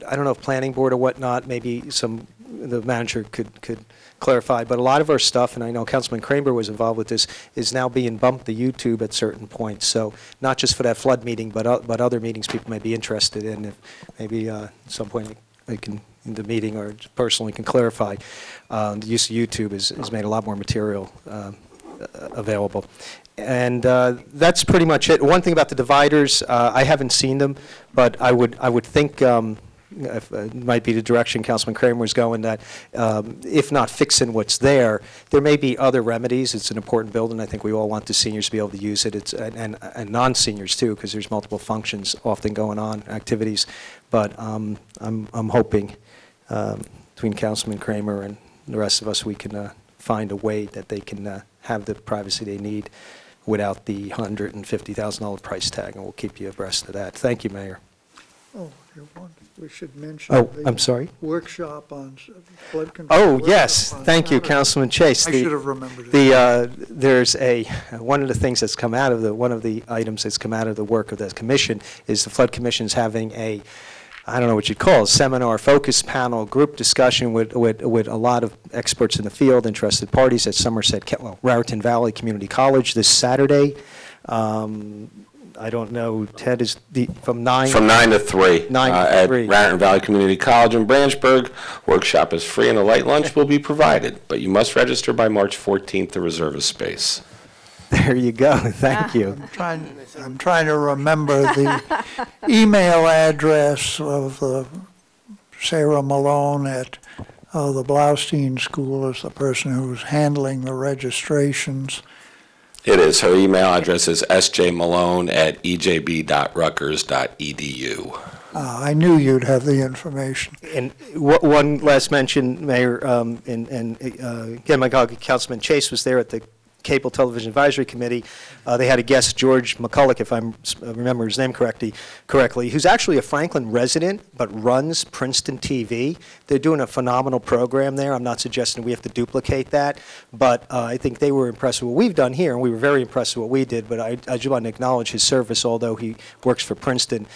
I don't know if planning board or whatnot, maybe the manager could clarify, but a lot of our stuff, and I know Councilman Kramer was involved with this, is now being bumped to YouTube at certain points. So not just for that flood meeting, but other meetings people may be interested in. If maybe at some point they can, in the meeting or personally can clarify, the use of YouTube has made a lot more material available. And that's pretty much it. One thing about the dividers, I haven't seen them, but I would think it might be the direction Councilman Kramer was going, that if not fixing what's there, there may be other remedies. It's an important building. I think we all want the seniors to be able to use it, and non-seniors too, because there's multiple functions often going on, activities. But I'm hoping between Councilman Kramer and the rest of us, we can find a way that they can have the privacy they need without the $150,000 price tag, and we'll keep you abreast of that. Thank you, Mayor. Oh, we should mention Oh, I'm sorry? workshop on flood control. Oh, yes, thank you, Councilman Chase. I should have remembered it. There's one of the things that's come out of one of the items that's come out of the work of the commission is the Flood Commission's having I don't know what you'd call it, seminar, focus panel, group discussion with a lot of experts in the field, interested parties at Raritan Valley Community College this Saturday. I don't know, Ted, is from 9? From 9 to 3. 9 to 3. At Raritan Valley Community College in Branchburg. Workshop is free and a light lunch will be provided, but you must register by March 14th to reserve a space. There you go. Thank you. I'm trying to remember the email address of Sarah Malone at the Blaustein School is the person who's handling the registrations. It is. Her email address is sjmalone@ejb.rutgers.edu. I knew you'd have the information. And one last mention, Mayor, and again, my colleague Councilman Chase was there at the Cable Television Advisory Committee. They had a guest, George McCulloch, if I remember his name correctly, who's actually a Franklin resident but runs Princeton TV. They're doing a phenomenal program there. I'm not suggesting we have to duplicate that, but I think they were impressed with what we've done here, and we were very impressed with what we did. But I just want to acknowledge his service. Although he works for Princeton,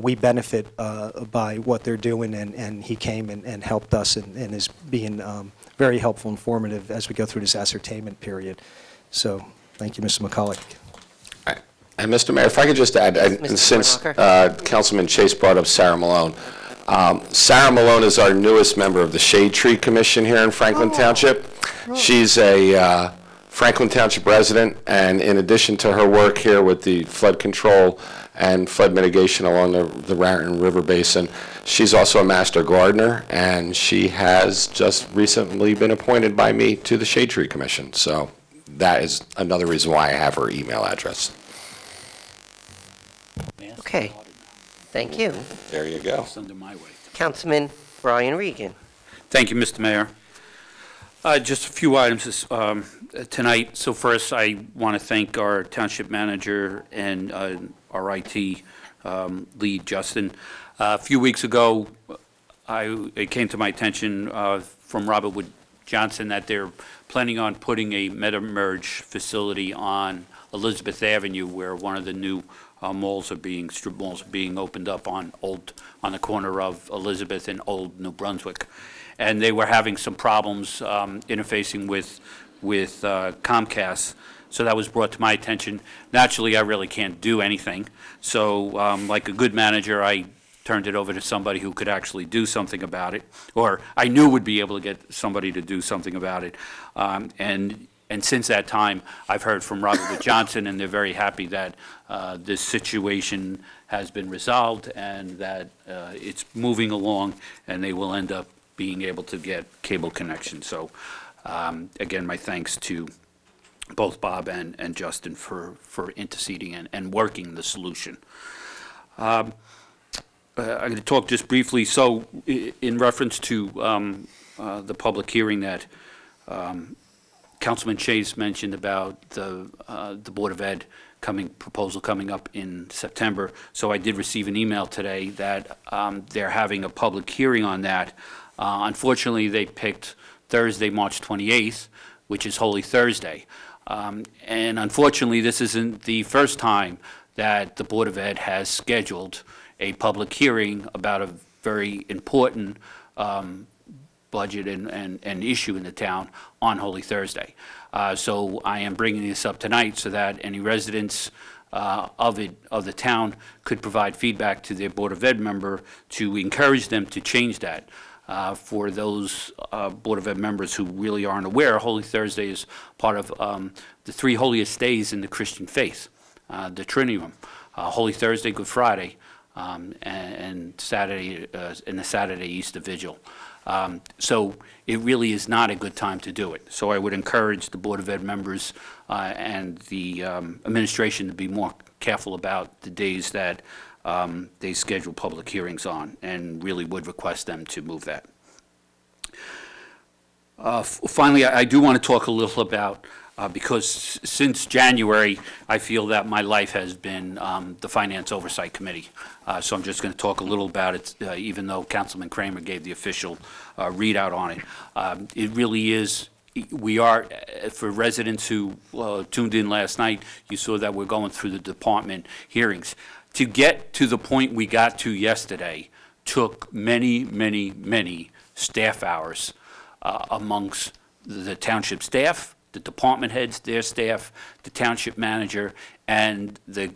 we benefit by what they're doing, and he came and helped us and is being very helpful, informative as we go through this ascertainment period. So, thank you, Mr. McCulloch. And Mr. Mayor, if I could just add, and since Councilman Chase brought up Sarah Malone, Sarah Malone is our newest member of the Shade Tree Commission here in Franklin Township. She's a Franklin Township resident, and in addition to her work here with the flood control and flood mitigation along the Raritan River Basin, she's also a master gardener, and she has just recently been appointed by me to the Shade Tree Commission. So that is another reason why I have her email address. Okay, thank you. There you go. Send them my way. Councilman Brian Regan. Thank you, Mr. Mayor. Just a few items tonight. So first, I want to thank our township manager and our IT lead, Justin. A few weeks ago, it came to my attention from Robert Wood Johnson that they're planning on putting a meta-merge facility on Elizabeth Avenue, where one of the new strip malls are being opened up on the corner of Elizabeth and Old New Brunswick. And they were having some problems interfacing with Comcast. So that was brought to my attention. Naturally, I really can't do anything. So like a good manager, I turned it over to somebody who could actually do something about it, or I knew would be able to get somebody to do something about it. And And since that time, I've heard from Robert Wood Johnson, and they're very happy that this situation has been resolved and that it's moving along, and they will end up being able to get cable connection. So, again, my thanks to both Bob and Justin for interceding and working the solution. I'm going to talk just briefly. So, in reference to the public hearing that Councilman Chase mentioned about the Board of Ed proposal coming up in September. So I did receive an email today that they're having a public hearing on that. Unfortunately, they picked Thursday, March 28th, which is Holy Thursday. And unfortunately, this isn't the first time that the Board of Ed has scheduled a public hearing about a very important budget and issue in the town on Holy Thursday. So I am bringing this up tonight so that any residents of the town could provide feedback to their Board of Ed member to encourage them to change that. For those Board of Ed members who really aren't aware, Holy Thursday is part of the three holiest days in the Christian faith, the Triduum, Holy Thursday, Good Friday, and Saturday, and the Saturday Easter Vigil. So it really is not a good time to do it. So I would encourage the Board of Ed members and the administration to be more careful about the days that they schedule public hearings on, and really would request them to move that. Finally, I do want to talk a little about, because since January, I feel that my life has been the Finance Oversight Committee. So I'm just going to talk a little about it, even though Councilman Kramer gave the official readout on it. It really is, we are, for residents who tuned in last night, you saw that we're going through the department hearings. To get to the point we got to yesterday took many, many, many staff hours amongst the township staff, the department heads, their staff, the township manager, and the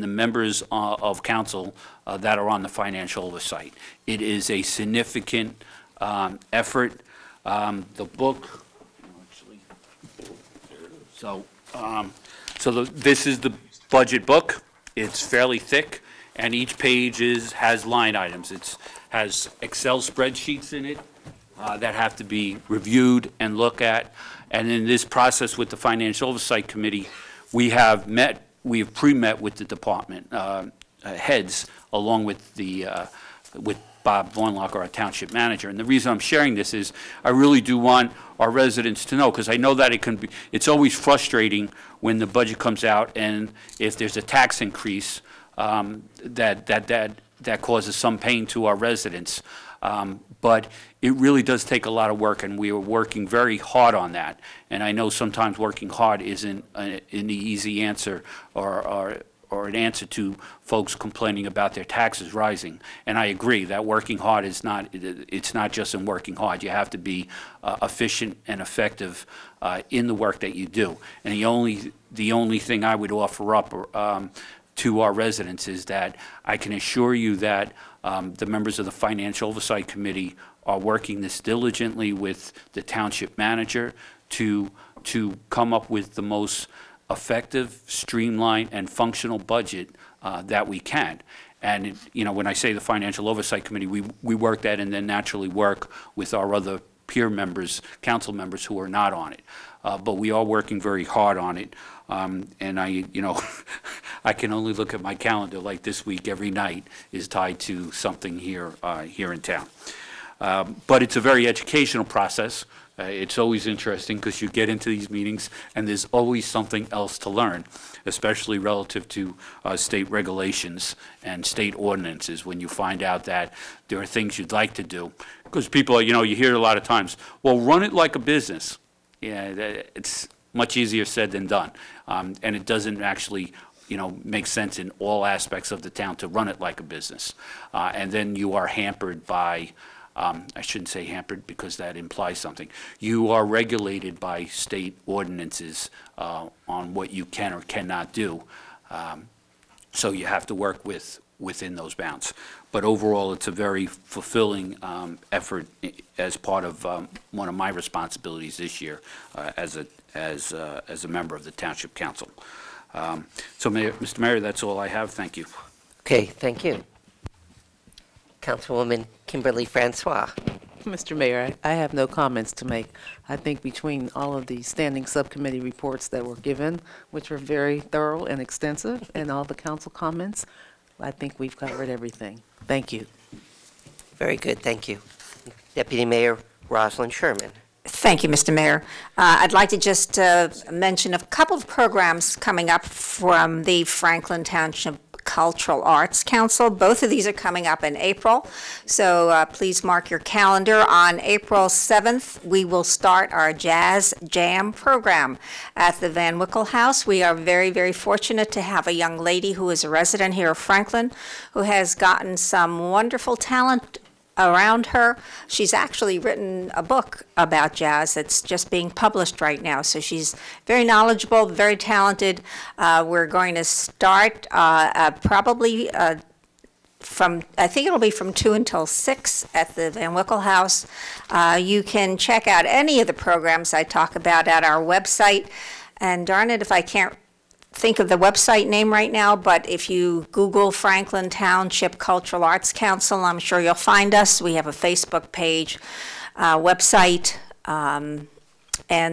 members of council that are on the financial oversight. It is a significant effort. The book, actually, this is the budget book. It's fairly thick, and each page has line items. It has Excel spreadsheets in it that have to be reviewed and looked at. And in this process with the Financial Oversight Committee, we have pre-met with the department heads, along with with Bob Vornlock, our township manager. And the reason I'm sharing this is I really do want our residents to know, because I know that it's always frustrating when the budget comes out, and if there's a tax increase, that causes some pain to our residents. But it really does take a lot of work, and we are working very hard on that. And I know sometimes working hard isn't an easy answer or an answer to folks complaining about their taxes rising. And I agree that working hard is it's not just in working hard. You have to be efficient and effective in the work that you do. And the only thing I would offer up to our residents is that I can assure you that the members of the Financial Oversight Committee are working this diligently with the township manager to come up with the most effective, streamlined, and functional budget that we can. And when I say the Financial Oversight Committee, we work that and then naturally work with our other peer members, council members who are not on it. But we are working very hard on it. And I can only look at my calendar like this week every night is tied to something here in town. But it's a very educational process. It's always interesting because you get into these meetings and there's always something else to learn, especially relative to state regulations and state ordinances, when you find out that there are things you'd like to do. Because people, you hear a lot of times, well, run it like a business. Yeah, it's much easier said than done. And it doesn't actually make sense in all aspects of the town to run it like a business. And then you are hampered by, I shouldn't say hampered because that implies something. You are regulated by state ordinances on what you can or cannot do. So you have to work with within those bounds. But overall, it's a very fulfilling effort as part of one of my responsibilities this year as a member of the Township Council. So, Mr. Mayor, that's all I have. Thank you. Okay, thank you. Councilwoman Kimberly Francois. Mr. Mayor, I have no comments to make. I think between all of the standing subcommittee reports that were given, which were very thorough and extensive, and all the council comments, I think we've covered everything. Thank you. Very good, thank you. Deputy Mayor Rosalind Sherman. Thank you, Mr. Mayor. I'd like to just mention a couple of programs coming up from the Franklin Township Cultural Arts Council. Both of these are coming up in April, so please mark your calendar. On April 7th, we will start our Jazz Jam program at the Van Wickle House. We are very, very fortunate to have a young lady who is a resident here of Franklin who has gotten some wonderful talent around her. She's actually written a book about jazz that's just being published right now. So she's very knowledgeable, very talented. We're going to start probably from, I think it'll be from 2 until 6 at the Van Wickle House. You can check out any of the programs I talk about at our website. And darn it if I can't think of the website name right now, but if you Google Franklin Township Cultural Arts Council, I'm sure you'll find us. We have a Facebook page, website, and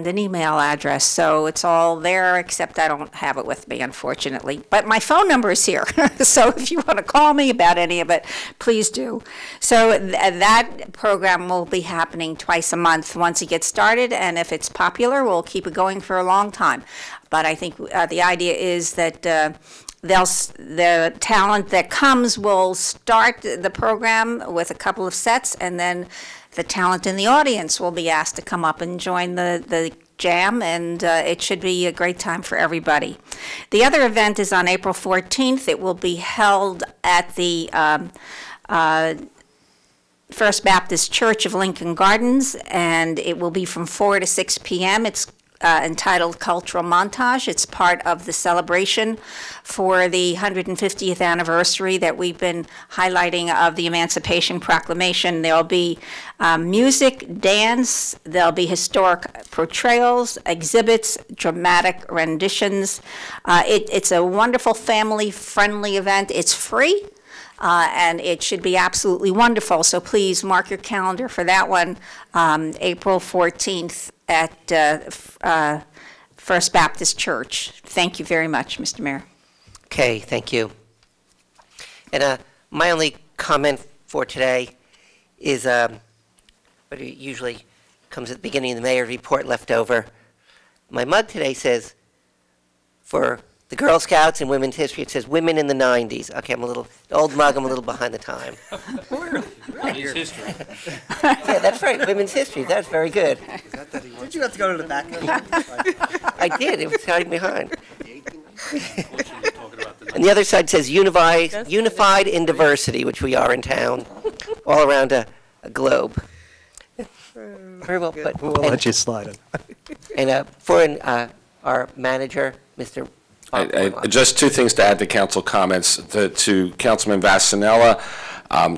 an email address. So it's all there, except I don't have it with me, unfortunately. But my phone number is here. So if you want to call me about any of it, please do. So that program will be happening twice a month once it gets started. And if it's popular, we'll keep it going for a long time. But I think the idea is that the talent that comes will start the program with a couple of sets, and then the talent in the audience will be asked to come up and join the jam, and it should be a great time for everybody. The other event is on April 14th. It will be held at the First Baptist Church of Lincoln Gardens, and it will be from 4 to 6 p.m. It's entitled Cultural Montage. It's part of the celebration for the 150th anniversary that we've been highlighting of the Emancipation Proclamation. There'll be music, dance, there'll be historic portrayals, exhibits, dramatic renditions. It's a wonderful family-friendly event. It's free. And it should be absolutely wonderful. So please mark your calendar for that one, April 14th at First Baptist Church. Thank you very much, Mr. Mayor. Okay, thank you. And my only comment for today is what usually comes at the beginning of the mayor's report left over. My mug today says, for the Girl Scouts and Women's History, it says Women in the 90s. Okay, I'm a little, old mug, I'm a little behind the time. Women's history. Yeah, that's right, Women's History, that's very good. Did you have to go to the back? I did, it was hiding behind. And the other side says unified in diversity, which we are in town, all around a globe. Very well put. We'll let you slide it. And for our manager, Mr. Just two things to add to council comments. To Councilman Vassanella,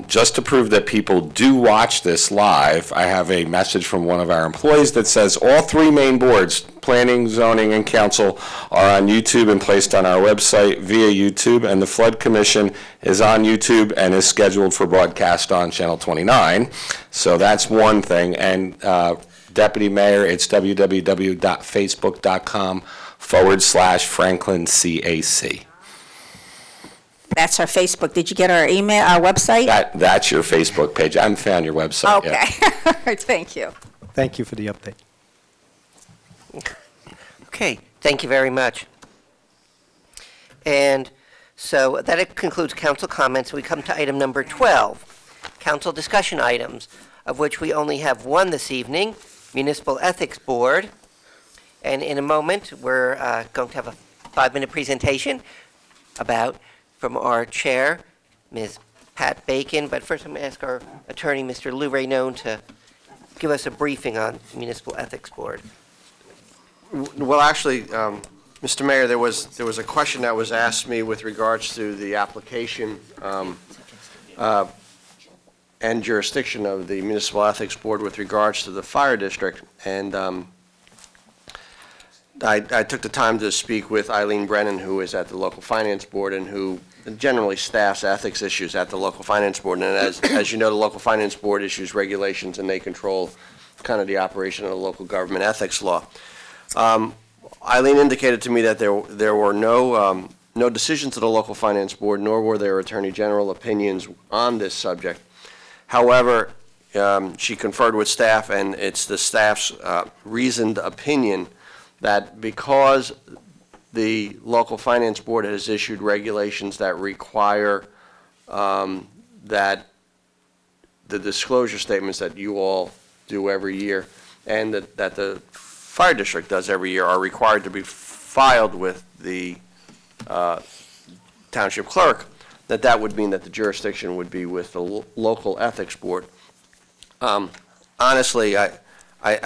just to prove that people do watch this live, I have a message from one of our employees that says all three main boards, planning, zoning, and council, are on YouTube and placed on our website via YouTube, and the Flood Commission is on YouTube and is scheduled for broadcast on Channel 29. So that's one thing. And Deputy Mayor, it's www.facebook.com/Franklin CAC. That's our Facebook. Did you get our email, our website? That's your Facebook page. I haven't found your website yet. Okay. Thank you. Thank you for the update. Okay, thank you very much. And so that concludes council comments. We come to item number 12, council discussion items, of which we only have one this evening, Municipal Ethics Board. And in a moment, we're going to have a 5-minute presentation from our chair, Ms. Pat Bacon. But first, I'm going to ask our attorney, Mr. Lou Raynon, to give us a briefing on Municipal Ethics Board. Well, actually, Mr. Mayor, there was a question that was asked me with regards to the application and jurisdiction of the Municipal Ethics Board with regards to the fire district. And I took the time to speak with Eileen Brennan, who is at the local finance board and who generally staffs ethics issues at the local finance board. And as you know, the local finance board issues regulations and they control kind of the operation of the local government ethics law. Eileen indicated to me that there were no decisions of the local finance board, nor were there attorney general opinions on this subject. However, she conferred with staff, and it's the staff's reasoned opinion that because the local finance board has issued regulations that require that the disclosure statements that you all do every year and that the fire district does every year are required to be filed with the township clerk, that would mean that the jurisdiction would be with the local ethics board. Honestly, I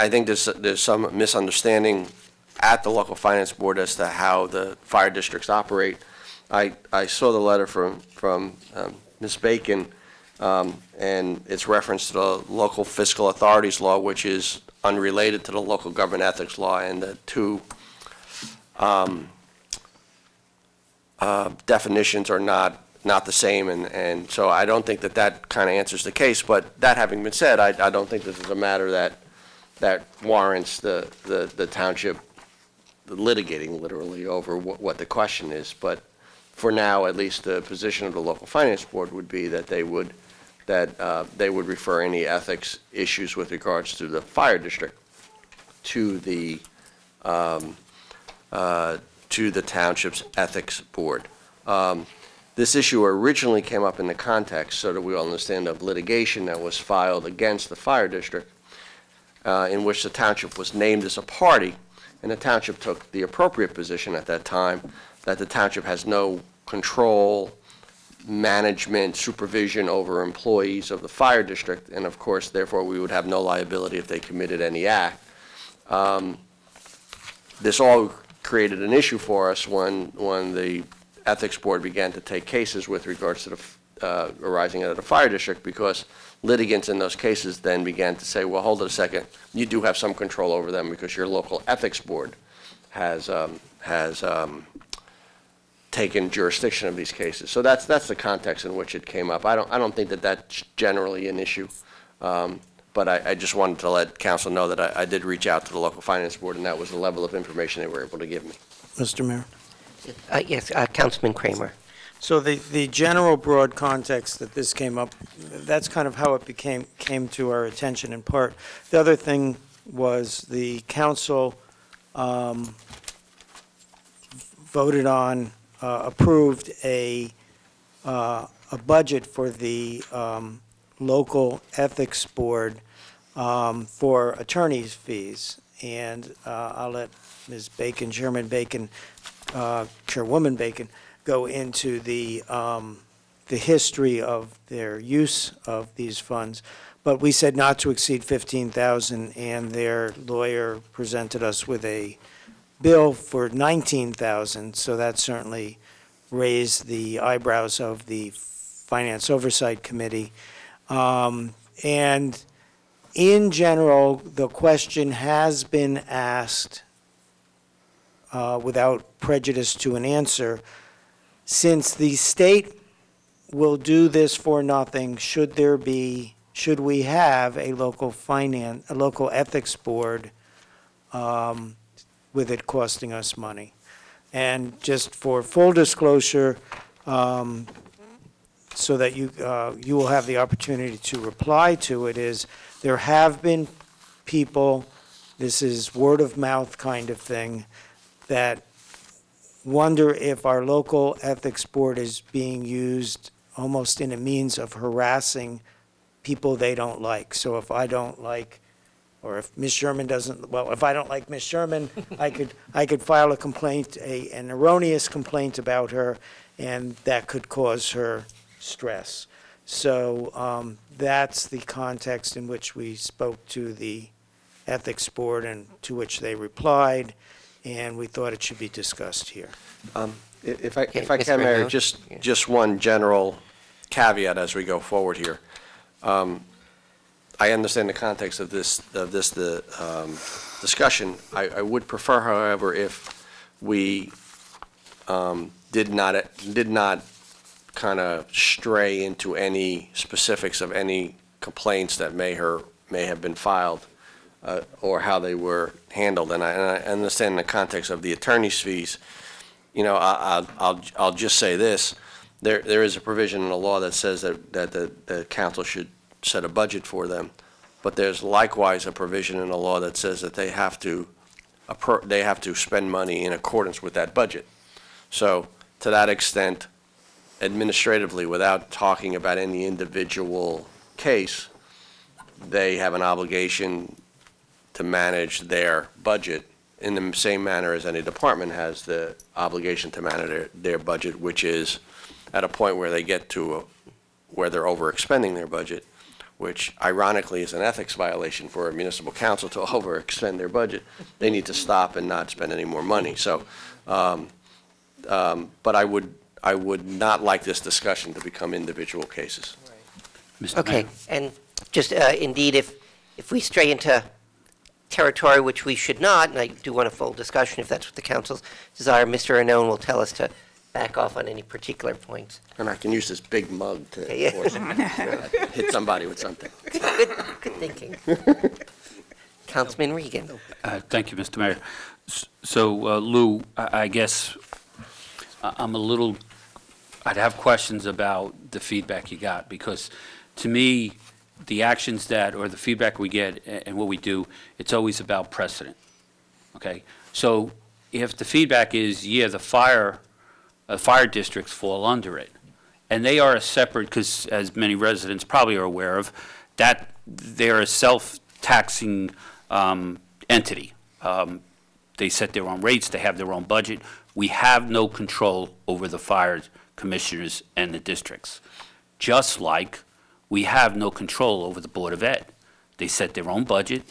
think there's some misunderstanding at the local finance board as to how the fire districts operate. I saw the letter from Ms. Bacon, and it's reference to the local fiscal authorities law, which is unrelated to the local government ethics law, and the two definitions are not the same, and so I don't think that kind of answers the case. But that having been said, I don't think this is a matter that warrants the township litigating literally over what the question is. But for now, at least the position of the local finance board would be that they would refer any ethics issues with regards to the fire district to the township's ethics board. This issue originally came up in the context, so that we all understand, of litigation that was filed against the fire district, in which the township was named as a party, and the township took the appropriate position at that time that the township has no control, management, supervision over employees of the fire district, and of course, therefore, we would have no liability if they committed any act. This all created an issue for us when the ethics board began to take cases with regards to the arising out of the fire district, because litigants in those cases then began to say, well, hold it a second, you do have some control over them because your local ethics board has taken jurisdiction of these cases. So that's the context in which it came up. I don't think that's generally an issue, but I just wanted to let council know that I did reach out to the local finance board, and that was the level of information they were able to give me. Mr. Mayor? Yes, Councilman Kramer. So the general broad context that this came up, that's kind of how it came to our attention in part. The other thing was the council voted on, approved a budget for the local ethics board for attorney's fees. And I'll let Ms. Bacon, Chairwoman Bacon, go into the history of their use of these funds. But we said not to exceed $15,000, and their lawyer presented us with a bill for $19,000. So that certainly raised the eyebrows of the Finance Oversight Committee. And in general, the question has been asked without prejudice to an answer. Since the state will do this for nothing, should we have a local ethics board with it costing us money? And just for full disclosure, so that you will have the opportunity to reply to it, is there have been people, this is word of mouth kind of thing, that wonder if our local ethics board is being used almost in a means of harassing people they don't like. So if I don't like, or if Ms. Sherman doesn't, well, if I don't like Ms. Sherman, I could file a complaint, an erroneous complaint about her, and that could cause her stress. So that's the context in which we spoke to the ethics board and to which they replied. and we thought it should be discussed here. If I Mr. can, Mayor, Arnone? just one general caveat as we go forward here. I understand the context of this discussion. I would prefer, however, if we did not kind of stray into any specifics of any complaints that may have been filed or how they were handled. And I understand the context of the attorney's fees. You know, I'll just say this. There is a provision in the law that says that the council should set a budget for them. But there's likewise a provision in the law that says that they have to spend money in accordance with that budget. So to that extent, administratively, without talking about any individual case, they have an obligation to manage their budget in the same manner as any department has the obligation to manage their budget, which is at a point where they get to where they're overexpending their budget, which ironically is an ethics violation for a municipal council to overextend their budget. They need to stop and not spend any more money. So, but I would not like this discussion to become individual cases. Mr. Okay, Mayor. and just indeed, if we stray into territory which we should not, and I do want a full discussion if that's what the council's desire, Mr. Arnone will tell us to back off on any particular points. And I can use this big mug to Okay, yeah. force it, hit somebody with something. Good thinking. Councilman Regan. Thank you, Mr. Mayor. So, Lou, I guess I'd have questions about the feedback you got, because to me, the actions or the feedback we get and what we do, it's always about precedent, okay? So if the feedback is, yeah, the fire districts fall under it, and they are a separate, because as many residents probably are aware of, that they're a self-taxing entity. They set their own rates, they have their own budget. We have no control over the fire commissioners and the districts, just like we have no control over the Board of Ed. They set their own budget,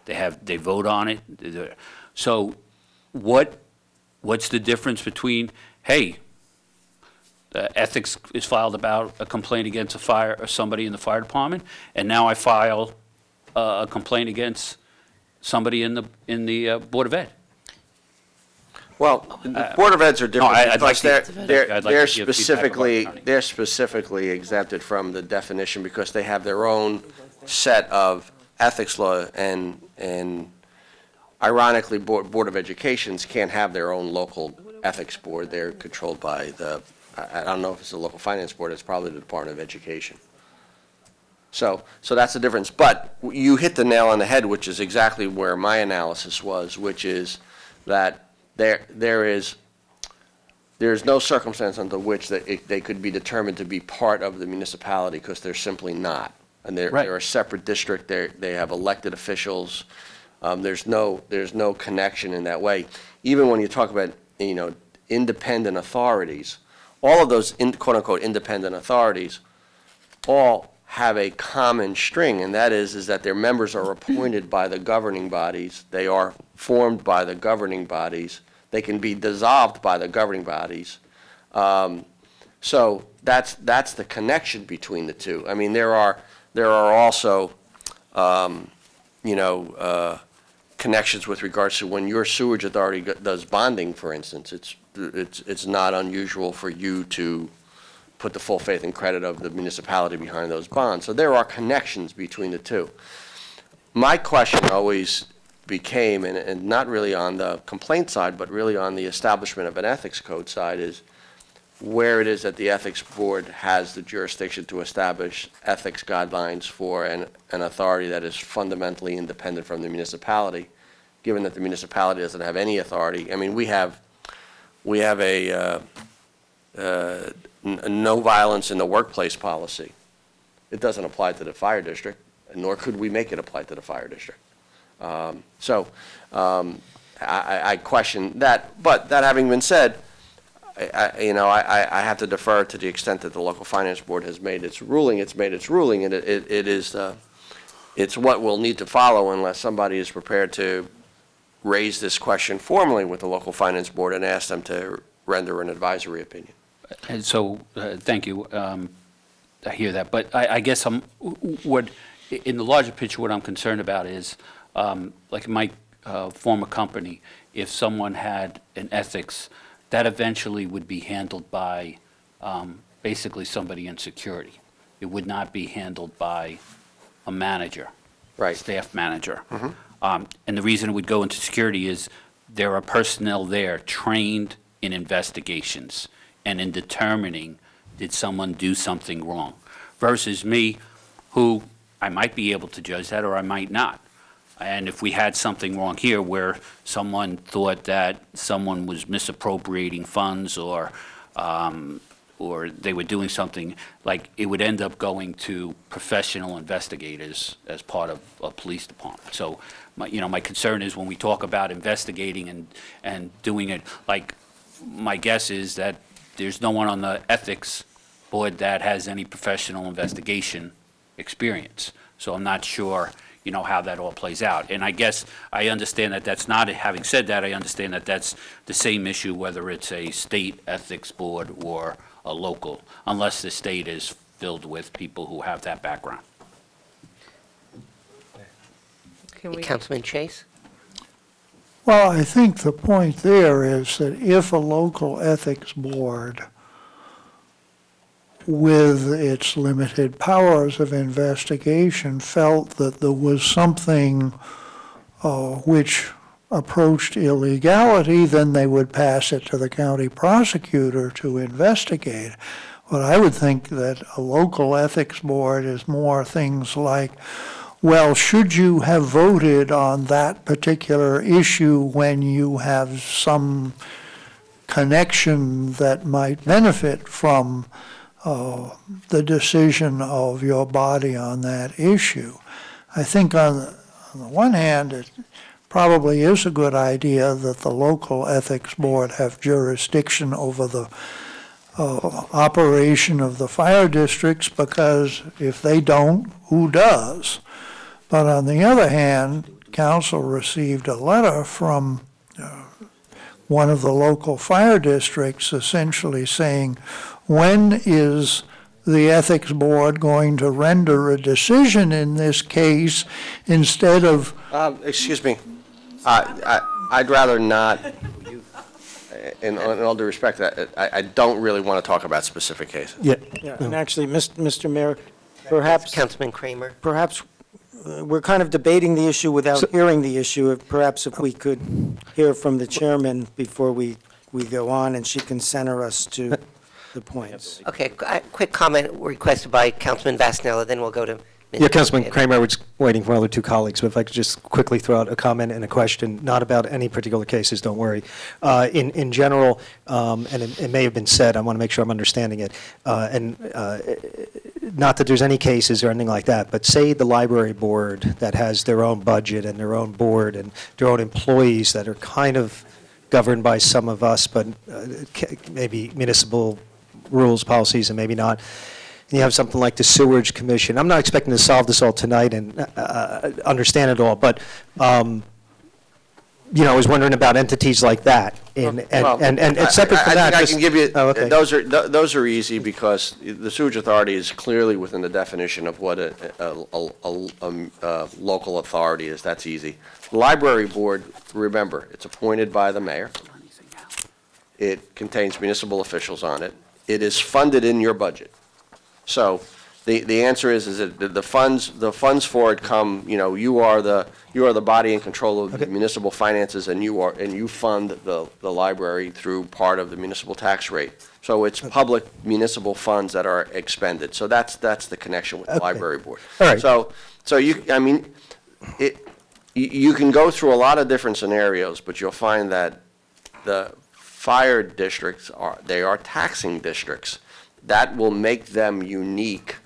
they vote on it. So what's the difference between, hey, ethics is filed about a complaint against somebody in the fire department, and now I file a complaint against somebody in the Board of Ed? Well, the Board of Eds are different I'd like because to- they're I'd like to give feedback about attorney. they're specifically exempted from the definition because they have their own set of ethics law, and ironically, Board of Educations can't have their own local ethics board. They're controlled by I don't know if it's the local finance board, it's probably the Department of Education. So that's the difference. But you hit the nail on the head, which is exactly where my analysis was, which is that there's no circumstance under which they could be determined to be part of the municipality, because they're simply not. And they're a separate district. They have elected officials. There's no connection in that way. Even when you talk about, independent authorities, all of those quote-unquote independent authorities all have a common string, and that is that their members are appointed by the governing bodies. They are formed by the governing bodies. They can be dissolved by the governing bodies. So that's the connection between the two. I mean, there are also, connections with regards to when your sewage authority does bonding, for instance. It's not unusual for you to put the full faith and credit of the municipality behind those bonds. So there are connections between the two. My question always became, and not really on the complaint side, but really on the establishment of an ethics code side, is where it is that the ethics board has the jurisdiction to establish ethics guidelines for an authority that is fundamentally independent from the municipality, given that the municipality doesn't have any authority. I mean, we have a no violence in the workplace policy. It doesn't apply to the fire district, nor could we make it apply to the fire district. I question that. But that having been said, I have to defer to the extent that the local finance board has made its ruling. It's made its ruling, and it's what we'll need to follow unless somebody is prepared to raised this question formally with the local finance board and asked them to render an advisory opinion. And so, thank you. I hear that, but I guess in the larger picture, what I'm concerned about is, like my former company, if someone had an ethics, that eventually would be handled by basically somebody in security. It would not be handled by a manager, Right. staff manager. Mhm. And the reason it would go into security is there are personnel there trained in investigations and in determining did someone do something wrong, versus me, who I might be able to judge that or I might not. And if we had something wrong here where someone thought that someone was misappropriating funds or they were doing something, like, it would end up going to professional investigators as part of a police department. So, my concern is when we talk about investigating and doing it, like, my guess is that there's no one on the ethics board that has any professional investigation experience. So I'm not sure, how that all plays out. And I guess I understand that that's not, having said that, I understand that that's the same issue whether it's a state ethics board or a local, unless the state is filled with people who have that background. Councilman Chase? Well, I think the point there is that if a local ethics board with its limited powers of investigation felt that there was something which approached illegality, then they would pass it to the county prosecutor to investigate. But I would think that a local ethics board is more things like, well, should you have voted on that particular issue when you have some connection that might benefit from the decision of your body on that issue? I think on the one hand, it probably is a good idea that the local ethics board have jurisdiction over the operation of the fire districts, because if they don't, who does? But on the other hand, council received a letter from one of the local fire districts essentially saying, when is the ethics board going to render a decision in this case instead of... Excuse me. I'd rather not, in all due respect, I don't really want to talk about specific cases. Yeah, and actually, Mr. Mayor, perhaps... Councilman Kramer? Perhaps we're kind of debating the issue without hearing the issue. Perhaps if we could hear from the chairman before we go on, and she can center us to the points. Okay, quick comment requested by Councilman Vasanella, then we'll go to... Yeah, Councilman Kramer, I was waiting for my other two colleagues, but if I could just quickly throw out a comment and a question, not about any particular cases, don't worry. In general, and it may have been said, I want to make sure I'm understanding it, not that there's any cases or anything like that, but say the library board that has their own budget and their own board and their own employees that are kind of governed by some of us, but maybe municipal rules, policies, and maybe not. You have something like the Sewerage Commission. I'm not expecting to solve this all tonight and understand it all, but I was wondering about entities like that. And separate from that, I can give you. Oh, okay. Those are easy because the Sewage Authority is clearly within the definition of what a local authority is. That's easy. The Library Board, remember, it's appointed by the mayor. It contains municipal officials on it. It is funded in your budget. So the answer is that the funds for it come, you are the body in control of the municipal finances, and you fund the library through part of the municipal tax rate. So it's public municipal funds that are expended. So that's the connection with the library board. All right. So you can go through a lot of different scenarios, but you'll find that the fire districts are taxing districts. That will make them unique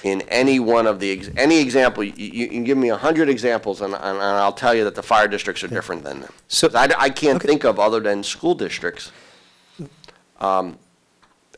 in any one of any example. You can give me 100 examples, and I'll tell you that the fire districts are different than them. So I can't think of, other than school districts,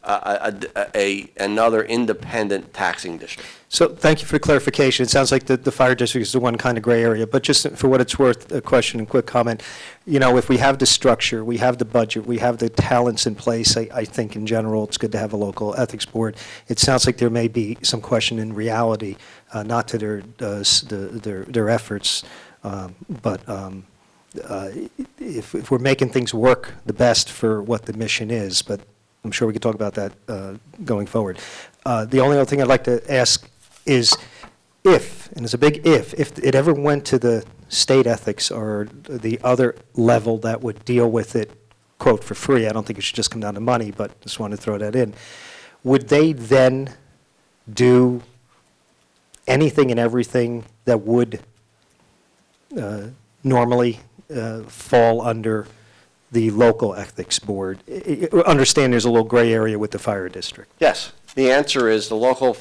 another independent taxing district. So thank you for the clarification. It sounds like the fire district is the one kind of gray area, but just for what it's worth, a question and quick comment. You know, if we have the structure, we have the budget, we have the talents in place, I think in general it's good to have a local ethics board. It sounds like there may be some question in reality, not to their efforts, but if we're making things work the best for what the mission is, but I'm sure we could talk about that going forward. The only other thing I'd like to ask is if, and it's a big if it ever went to the state ethics or the other level that would deal with it, quote, for free, I don't think it should just come down to money, but just wanted to throw that in, would they then do anything and everything that would normally fall under the local ethics board? Understand there's a little gray area with the fire district. Yes. The answer is the local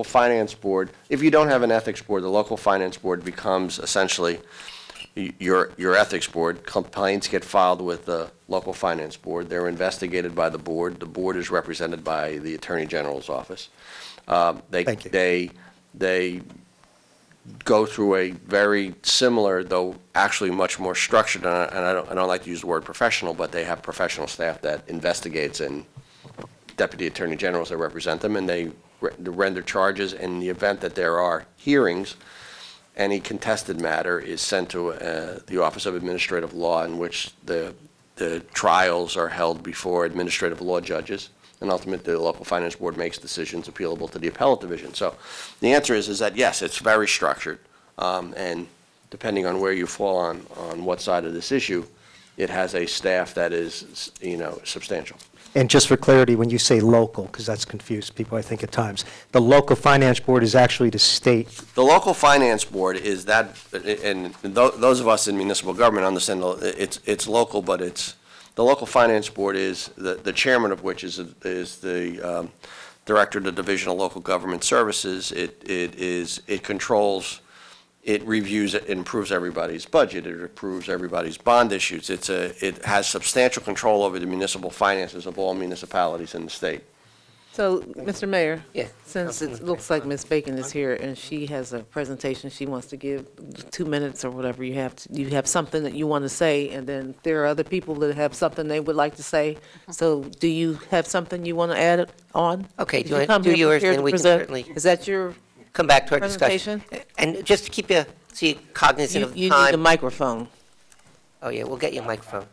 finance board. If you don't have an ethics board, the local finance board becomes essentially your ethics board. Complaints get filed with the local finance board. They're investigated by the board. The board is represented by the Attorney General's office. Thank you. They go through a very similar, though actually much more structured, and I don't like to use the word professional, but they have professional staff that investigates and deputy attorney generals that represent them, and they render charges. In the event that there are hearings, any contested matter is sent to the Office of Administrative Law, in which the trials are held before administrative law judges, and ultimately the local finance board makes decisions appealable to the appellate division. So the answer is that yes, it's very structured, and depending on where you fall on what side of this issue, it has a staff that is, substantial. And just for clarity, when you say local, because that's confused people, I think, at times, the local finance board is actually the state. The local finance board is that, and those of us in municipal government understand it's local, but the local finance board is the chairman of which is the director of the Division of Local Government Services. It controls. It reviews it, improves everybody's budget, it approves everybody's bond issues. It has substantial control over the municipal finances of all municipalities in the state. So, Mr. Mayor, Yeah. since it looks like Ms. Bacon is here and she has a presentation she wants to give, 2 minutes or whatever, you have something that you want to say, and then there are other people that have something they would like to say. So do you have something you want to add on? Okay, Did do you want come to do here yours, prepared and to we can present? certainly Is that your come back to our discussion. presentation? And just to keep you cognizant of the You time. need a microphone. Oh, yeah, we'll get you a microphone.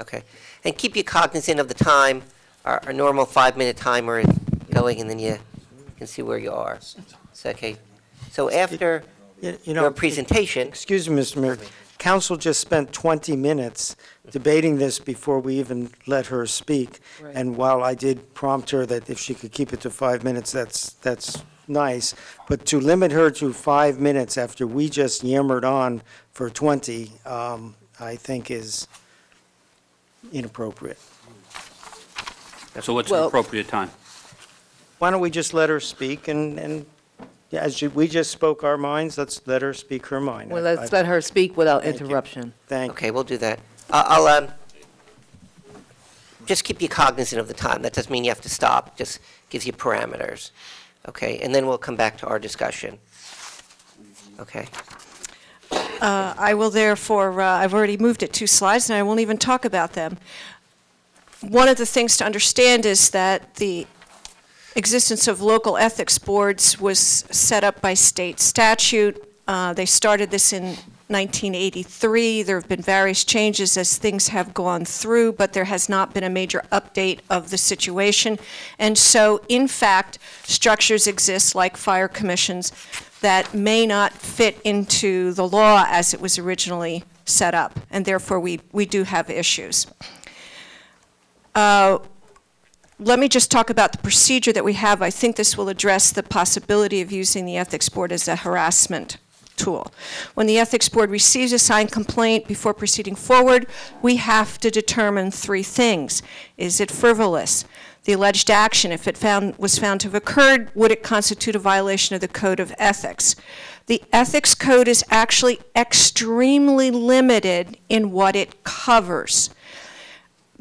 Okay. And keep you cognizant of the time. Our normal 5-minute timer is going, and then you can see where you are. Is that okay? So after your presentation. Excuse me, Mr. Mayor. Council just spent 20 minutes debating this before we even let her speak. Right. And while I did prompt her that if she could keep it to 5 minutes, that's nice. But to limit her to 5 minutes after we just yammered on for 20, I think is inappropriate. So what's an appropriate time? Why don't we just let her speak, and yeah, we just spoke our minds, let's let her speak her mind. Well, let's let her speak without Thank you. interruption. Thank you. Okay, we'll do that. I'll just keep you cognizant of the time. That doesn't mean you have to stop, just gives you parameters. Okay, and then we'll come back to our discussion. Okay. I will therefore, I've already moved it 2 slides, and I won't even talk about them. One of the things to understand is that the existence of local ethics boards was set up by state statute. They started this in 1983. There have been various changes as things have gone through, but there has not been a major update of the situation. And so, in fact, structures exist like fire commissions that may not fit into the law as it was originally set up, and therefore we do have issues. Let me just talk about the procedure that we have. I think this will address the possibility of using the ethics board as a harassment tool. When the ethics board receives a signed complaint before proceeding forward, we have to determine 3 things. Is it frivolous? The alleged action, if it was found to have occurred, would it constitute a violation of the Code of Ethics? The Ethics Code is actually extremely limited in what it covers.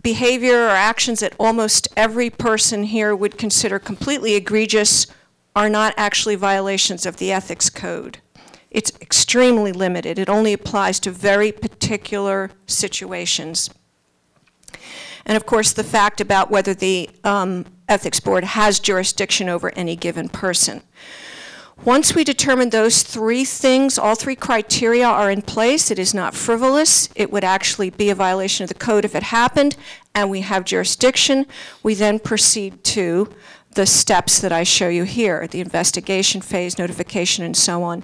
behavior or actions that almost every person here would consider completely egregious are not actually violations of the ethics code. It's extremely limited. It only applies to very particular situations. And of course, the fact about whether the ethics board has jurisdiction over any given person. Once we determine those three things, all three criteria are in place, it is not frivolous, it would actually be a violation of the code if it happened, and we have jurisdiction, we then proceed to the steps that I show you here, the investigation phase, notification, and so on.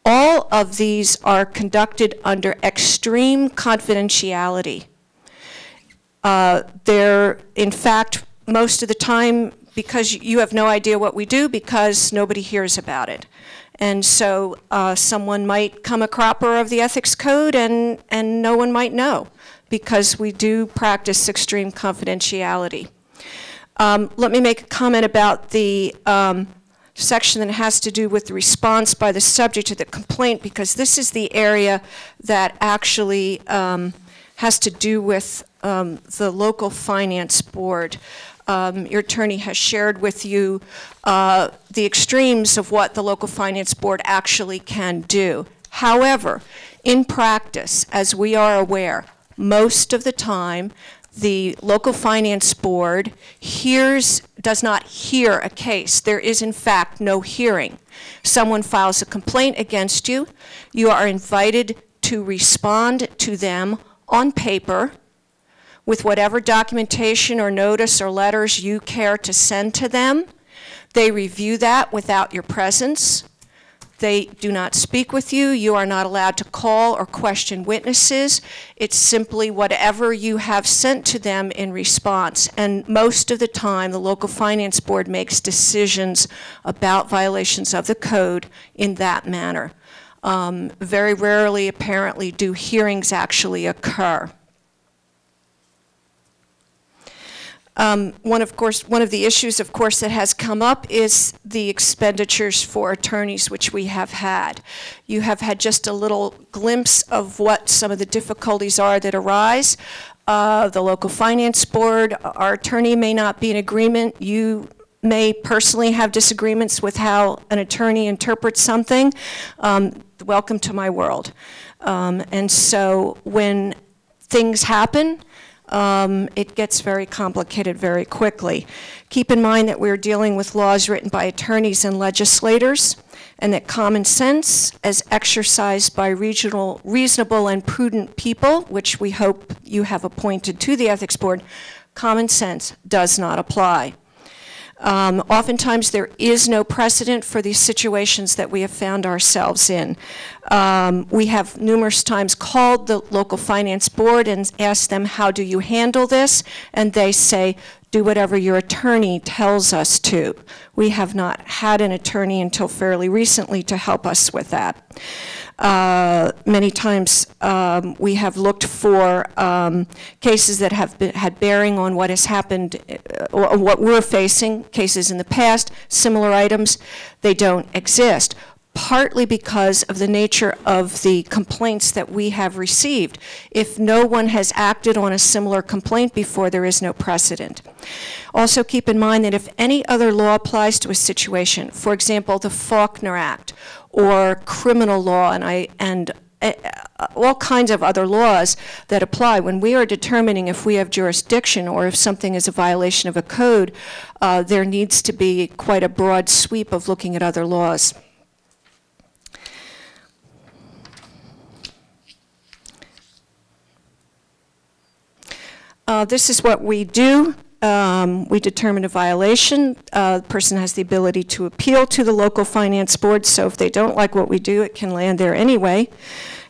All of these are conducted under extreme confidentiality. They're, in fact, most of the time, because you have no idea what we do, because nobody hears about it. And so someone might come a cropper of the ethics code and no one might know, because we do practice extreme confidentiality. Let me make a comment about the section that has to do with the response by the subject to the complaint, because this is the area that actually has to do with the local finance board. Your attorney has shared with you the extremes of what the local finance board actually can do. However, in practice, as we are aware, most of the time, the local finance board does not hear a case. There is, in fact, no hearing. Someone files a complaint against you. You are invited to respond to them on paper with whatever documentation or notice or letters you care to send to them. They review that without your presence. They do not speak with you. You are not allowed to call or question witnesses. It's simply whatever you have sent to them in response. And most of the time, the local finance board makes decisions about violations of the code in that manner. Very rarely, apparently, do hearings actually occur. One of the issues, of course, that has come up is the expenditures for attorneys, which we have had. You have had just a little glimpse of what some of the difficulties are that arise. The local finance board, our attorney may not be in agreement. You may personally have disagreements with how an attorney interprets something. Welcome to my world. And so when things happen, it gets very complicated very quickly. Keep in mind that we're dealing with laws written by attorneys and legislators, and that common sense, as exercised by reasonable and prudent people, which we hope you have appointed to the Ethics Board, common sense does not apply. Oftentimes there is no precedent for these situations that we have found ourselves in. We have numerous times called the local finance board and asked them, how do you handle this? And they say, do whatever your attorney tells us to. We have not had an attorney until fairly recently to help us with that. Many times we have looked for cases that have had bearing on what has happened, or what we're facing, cases in the past, similar items, they don't exist. Partly because of the nature of the complaints that we have received. If no one has acted on a similar complaint before, there is no precedent. Also keep in mind that if any other law applies to a situation, for example, the Faulkner Act, or criminal law, and all kinds of other laws that apply, when we are determining if we have jurisdiction or if something is a violation of a code, there needs to be quite a broad sweep of looking at other laws. This is what we do. We determine a violation. The person has the ability to appeal to the local finance board, so if they don't like what we do, it can land there anyway.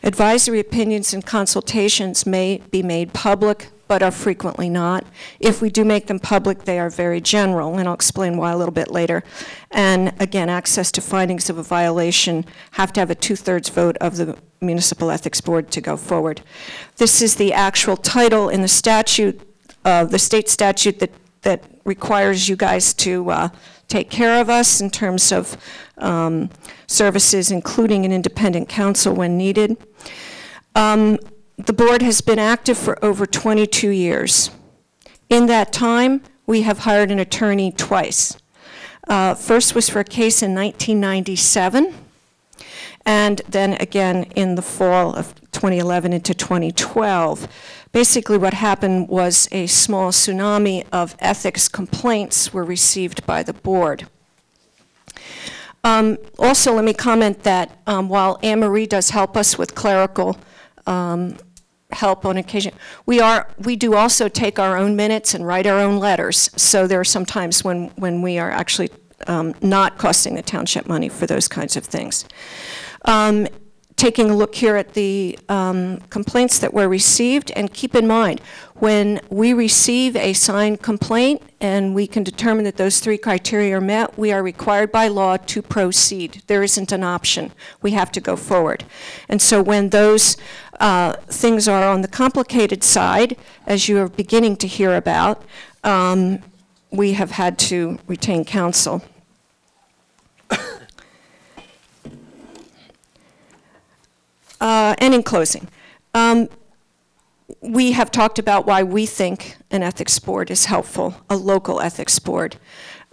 Advisory opinions and consultations may be made public, but are frequently not. If we do make them public, they are very general, and I'll explain why a little bit later. And again, access to findings of a violation have to have a 2/3 vote of the Municipal Ethics Board to go forward. This is the actual title in the statute, the state statute that requires you guys to take care of us in terms of services, including an independent counsel when needed. The board has been active for over 22 years. In that time, we have hired an attorney twice. First was for a case in 1997, and then again in the fall of 2011 into 2012. Basically what happened was a small tsunami of ethics complaints were received by the board. Also, let me comment that while Anne Marie does help us with clerical help on occasion, we do also take our own minutes and write our own letters. So there are some times when we are actually not costing the township money for those kinds of things. Taking a look here at the complaints that were received, and keep in mind, when we receive a signed complaint and we can determine that those 3 criteria are met, we are required by law to proceed. There isn't an option. We have to go forward. And so when those things are on the complicated side, as you are beginning to hear about, we have had to retain counsel. And in closing, we have talked about why we think an ethics board is helpful, a local ethics board.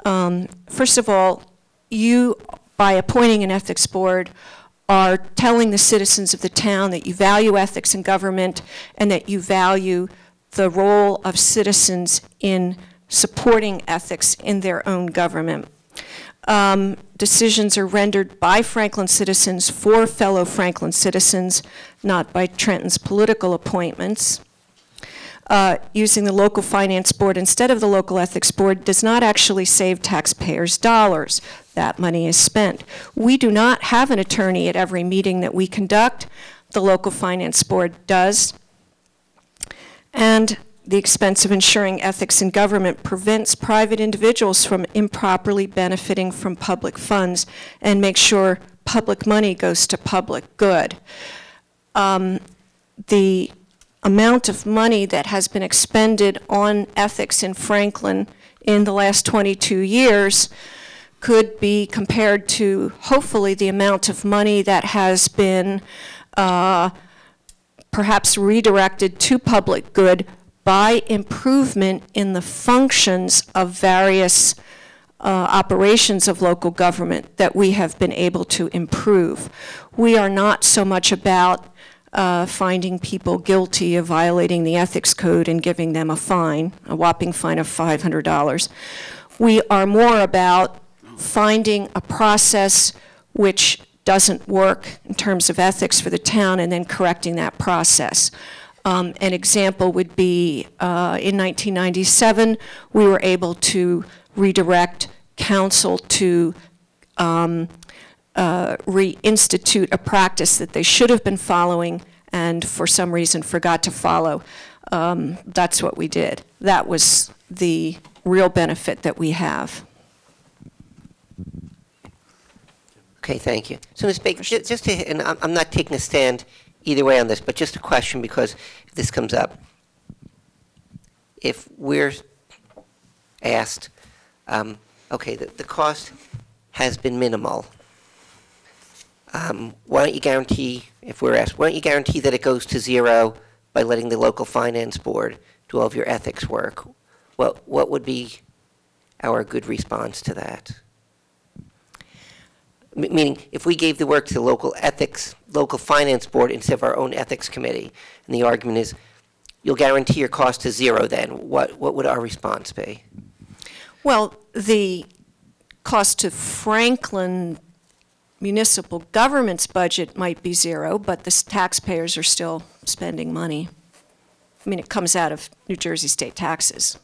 First of all, you, by appointing an ethics board, are telling the citizens of the town that you value ethics in government and that you value the role of citizens in supporting ethics in their own government. Decisions are rendered by Franklin citizens for fellow Franklin citizens, not by Trenton's political appointments. Using the local finance board instead of the local ethics board does not actually save taxpayers' dollars. That money is spent. We do not have an attorney at every meeting that we conduct. The local finance board does. And the expense of ensuring ethics in government prevents private individuals from improperly benefiting from public funds and makes sure public money goes to public good. The amount of money that has been expended on ethics in Franklin in the last 22 years could be compared to, hopefully, the amount of money that has been perhaps redirected to public good by improvement in the functions of various operations of local government that we have been able to improve. We are not so much about finding people guilty of violating the ethics code and giving them a fine, a whopping fine of $500. We are more about finding a process which doesn't work in terms of ethics for the town and then correcting that process. An example would be in 1997, we were able to redirect council to reinstitute a practice that they should have been following and for some reason forgot to follow. That's what we did. That was the real benefit that we have. Okay, thank you. So, Ms. Baker, just to, and I'm not taking a stand either way on this, but just a question because if this comes up. If we're asked, okay, the cost has been minimal, why don't you guarantee, if we're asked, why don't you guarantee that it goes to zero by letting the local finance board do all of your ethics work? What would be our good response to that? Meaning, if we gave the work to the local finance board instead of our own ethics committee, and the argument is, you'll guarantee your cost to zero then, what would our response be? Well, the cost to Franklin municipal government's budget might be zero, but the taxpayers are still spending money. I mean, it comes out of New Jersey state taxes.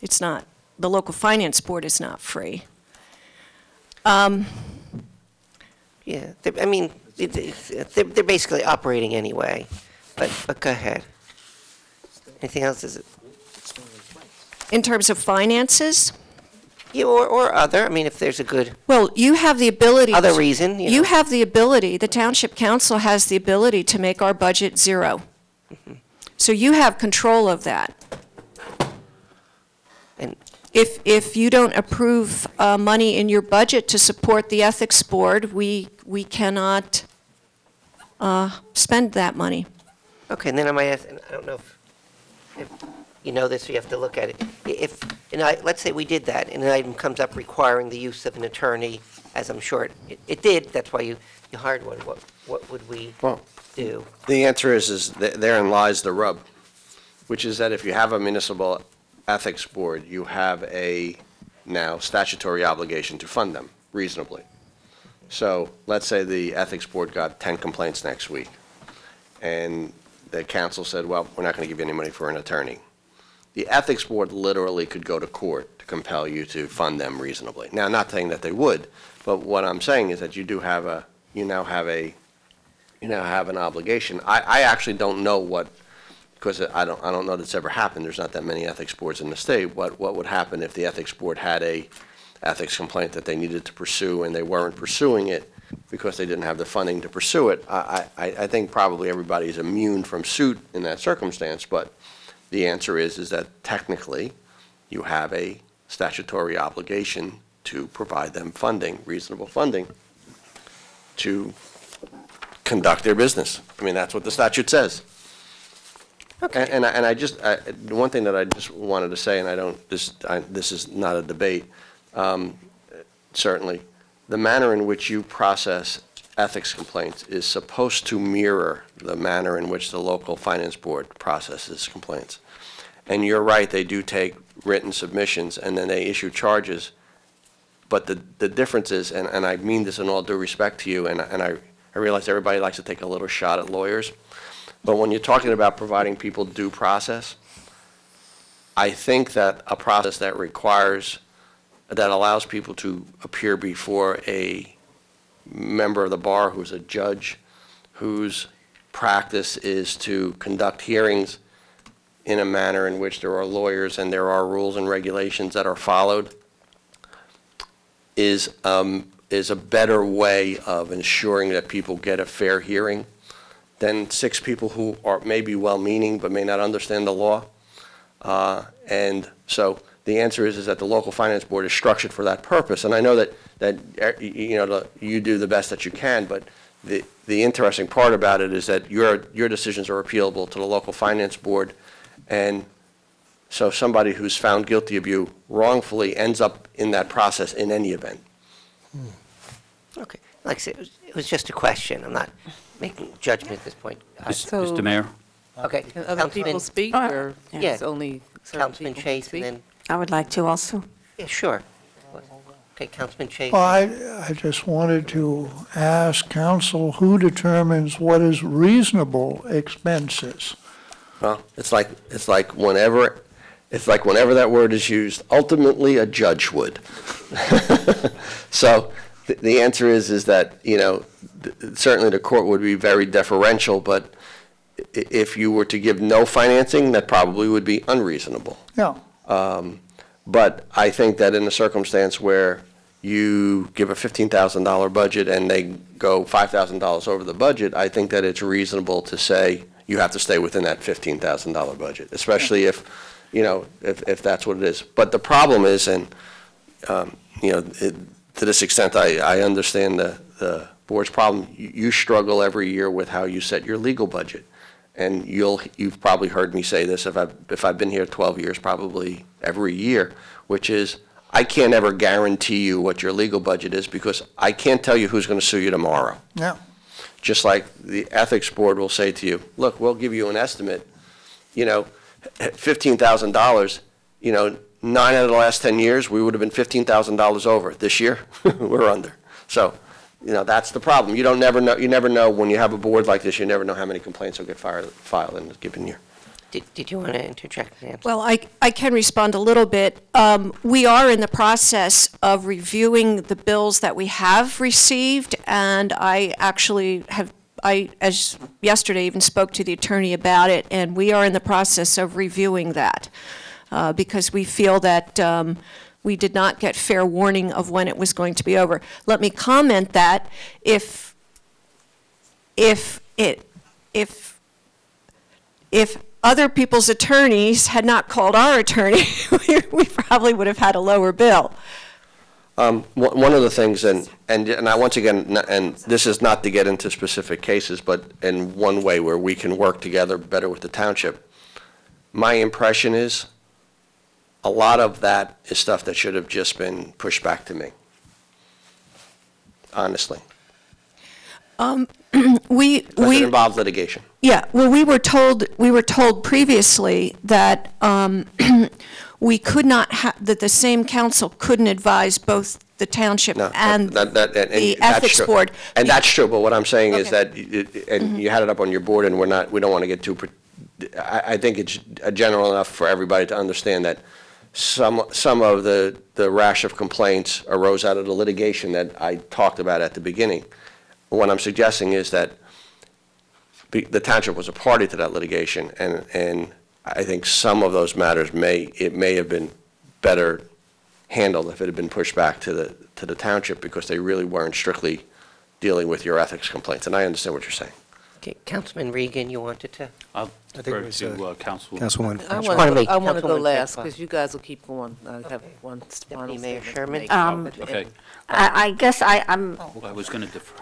It's not, the local finance board is not free. Yeah, I mean, they're basically operating anyway, but go ahead. Anything else? Is it? In terms of finances? Yeah, or other, I mean, if there's a good. Well, you have the ability. Other reason. You have the ability, the Township Council has the ability to make our budget zero. Mm-hmm. So you have control of that. And if you don't approve money in your budget to support the ethics board, we cannot spend that money. Okay, and then I might ask, and I don't know if you know this, so you have to look at it. If, let's say we did that, and an item comes up requiring the use of an attorney, as I'm sure it did, that's why you hired one, what would we do? The answer is therein lies the rub, which is that if you have a municipal ethics board, you have a now statutory obligation to fund them reasonably. So let's say the ethics board got 10 complaints next week, and the council said, well, we're not going to give you any money for an attorney. The ethics board literally could go to court to compel you to fund them reasonably. Now, not saying that they would, but what I'm saying is that you now have an obligation. I actually don't know what, because I don't know that's ever happened. There's not that many ethics boards in the state. What would happen if the ethics board had a ethics complaint that they needed to pursue and they weren't pursuing it because they didn't have the funding to pursue it? I think probably everybody is immune from suit in that circumstance, but the answer is that technically you have a statutory obligation to provide them funding, reasonable funding, to conduct their business. I mean, that's what the statute says. Okay. And one thing that I just wanted to say, and this is not a debate, certainly, the manner in which you process ethics complaints is supposed to mirror the manner in which the local finance board processes complaints. And you're right, they do take written submissions and then they issue charges. But the difference is, and I mean this in all due respect to you, and I realize everybody likes to take a little shot at lawyers, but when you're talking about providing people due process, I think that a process that allows people to appear before a member of the bar who's a judge, whose practice is to conduct hearings in a manner in which there are lawyers and there are rules and regulations that are followed, is a better way of ensuring that people get a fair hearing than 6 people who are maybe well-meaning but may not understand the law. And so the answer is that the local finance board is structured for that purpose. And I know that you do the best that you can, but the interesting part about it is that your decisions are appealable to the local finance board. And so somebody who's found guilty of you wrongfully ends up in that process in any event. Okay. Like I said, it was just a question. I'm not making judgment at this point. Mr. Mayor? Okay. Can other people speak, or Yeah. it's only certain Councilman people can Chase, speak? and then, I would like to also. yeah, sure. Okay, Councilman Chase. Well, I just wanted to ask council who determines what is reasonable expenses? Well, it's like whenever that word is used, ultimately a judge would. So the answer is that, certainly the court would be very deferential, but if you were to give no financing, that probably would be unreasonable. Yeah. But I think that in a circumstance where you give a $15,000 budget and they go $5,000 over the budget, I think that it's reasonable to say you have to stay within that $15,000 budget, especially if that's what it is. But the problem is, and to this extent, I understand the board's problem. You struggle every year with how you set your legal budget, and you've probably heard me say this if I've been here 12 years, probably every year, which is I can't ever guarantee you what your legal budget is because I can't tell you who's going to sue you tomorrow. Yeah. Just like the ethics board will say to you, look, we'll give you an estimate, $15,000, 9 out of the last 10 years, we would have been $15,000 over. This year, we're under. So, that's the problem. You never know when you have a board like this, you never know how many complaints will get filed in a given year. Did you want to interject, Nancy? Well, I can respond a little bit. We are in the process of reviewing the bills that we have received, and I actually as yesterday, even spoke to the attorney about it, and we are in the process of reviewing that because we feel that we did not get fair warning of when it was going to be over. Let me comment that if other people's attorneys had not called our attorney, we probably would have had a lower bill. One of the things, and I once again, and this is not to get into specific cases, but in one way where we can work together better with the township, my impression is a lot of that is stuff that should have just been pushed back to me, honestly. Because it involves litigation. Yeah, well, we were told previously that we could not that the same council couldn't advise both the township and the ethics board. And that's true, but what I'm saying is that, and you had it up on your board, and we don't want to get too, I think it's general enough for everybody to understand that some of the rash of complaints arose out of the litigation that I talked about at the beginning. What I'm suggesting is that the township was a party to that litigation, and I think some of those matters may have been better handled if it had been pushed back to the township, because they really weren't strictly dealing with your ethics complaints, and I understand what you're saying. Okay, Councilman Regan, you wanted to? I'll defer to Councilwoman. I want to go last, because you guys will keep going. I have one final Mayor statement to Sherman? make. Okay. I guess I'm, I was going to defer.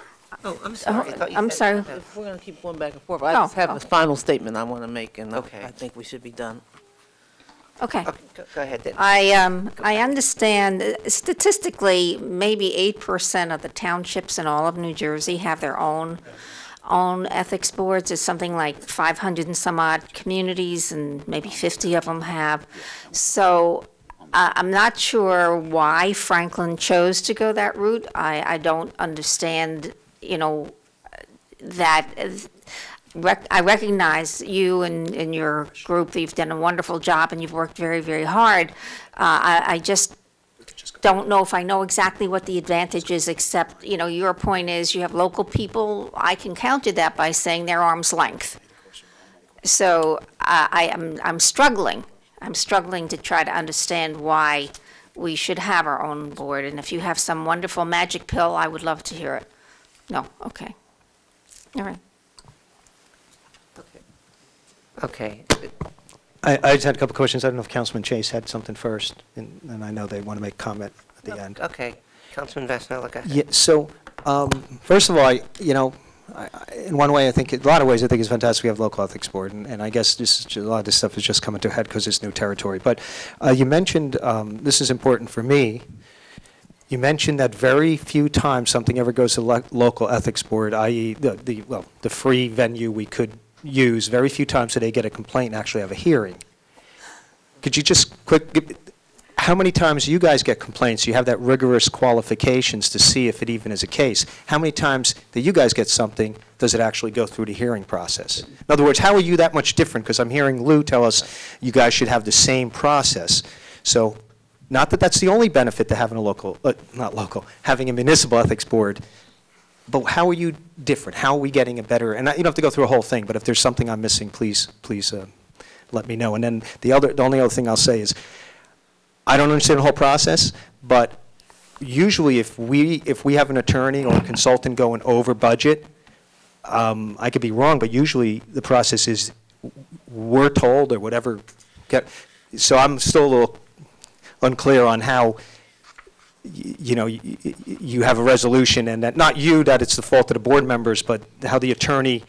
Oh, I'm sorry. I thought you I'm said- sorry. If we're going to keep going back and forth, I just have a final statement I want to make, and Okay. I think we should be done. Okay. Okay, go ahead then. I understand statistically, maybe 8% of the townships in all of New Jersey have their own ethics boards. It's something like 500 and some odd communities, and maybe 50 of them have. So I'm not sure why Franklin chose to go that route. I don't understand, that. I recognize you and your group, that you've done a wonderful job and you've worked very, very hard. I just don't know if I know exactly what the advantage is, except, your point is you have local people. I can counter that by saying they're arm's length. So I'm struggling. I'm struggling to try to understand why we should have our own board. And if you have some wonderful magic pill, I would love to hear it. No? Okay. All right. Okay. I just had a couple questions. I don't know if Councilman Chase had something first, and I know they want to make comment at the end. Okay. Councilman Vasnella, go ahead. Yeah, so, first of all, in one way, I think, a lot of ways, I think it's fantastic we have local ethics board, and I guess a lot of this stuff is just coming to a head because it's new territory. But you mentioned, this is important for me, you mentioned that very few times something ever goes to local ethics board, i.e. the free venue we could use, very few times do they get a complaint and actually have a hearing. Could you just how many times do you guys get complaints? You have that rigorous qualifications to see if it even is a case. How many times that you guys get something, does it actually go through the hearing process? In other words, how are you that much different? Because I'm hearing Lou tell us you guys should have the same process. So, not that that's the only benefit to having having a municipal ethics board, but how are you different? How are we getting a better, and you don't have to go through a whole thing, but if there's something I'm missing, please let me know. And then the only other thing I'll say is, I don't understand the whole process, but usually if we have an attorney or a consultant going over budget, I could be wrong, but usually the process is we're told or whatever. So I'm still a little unclear on how you have a resolution, and that not you, that it's the fault of the board members, but how the attorney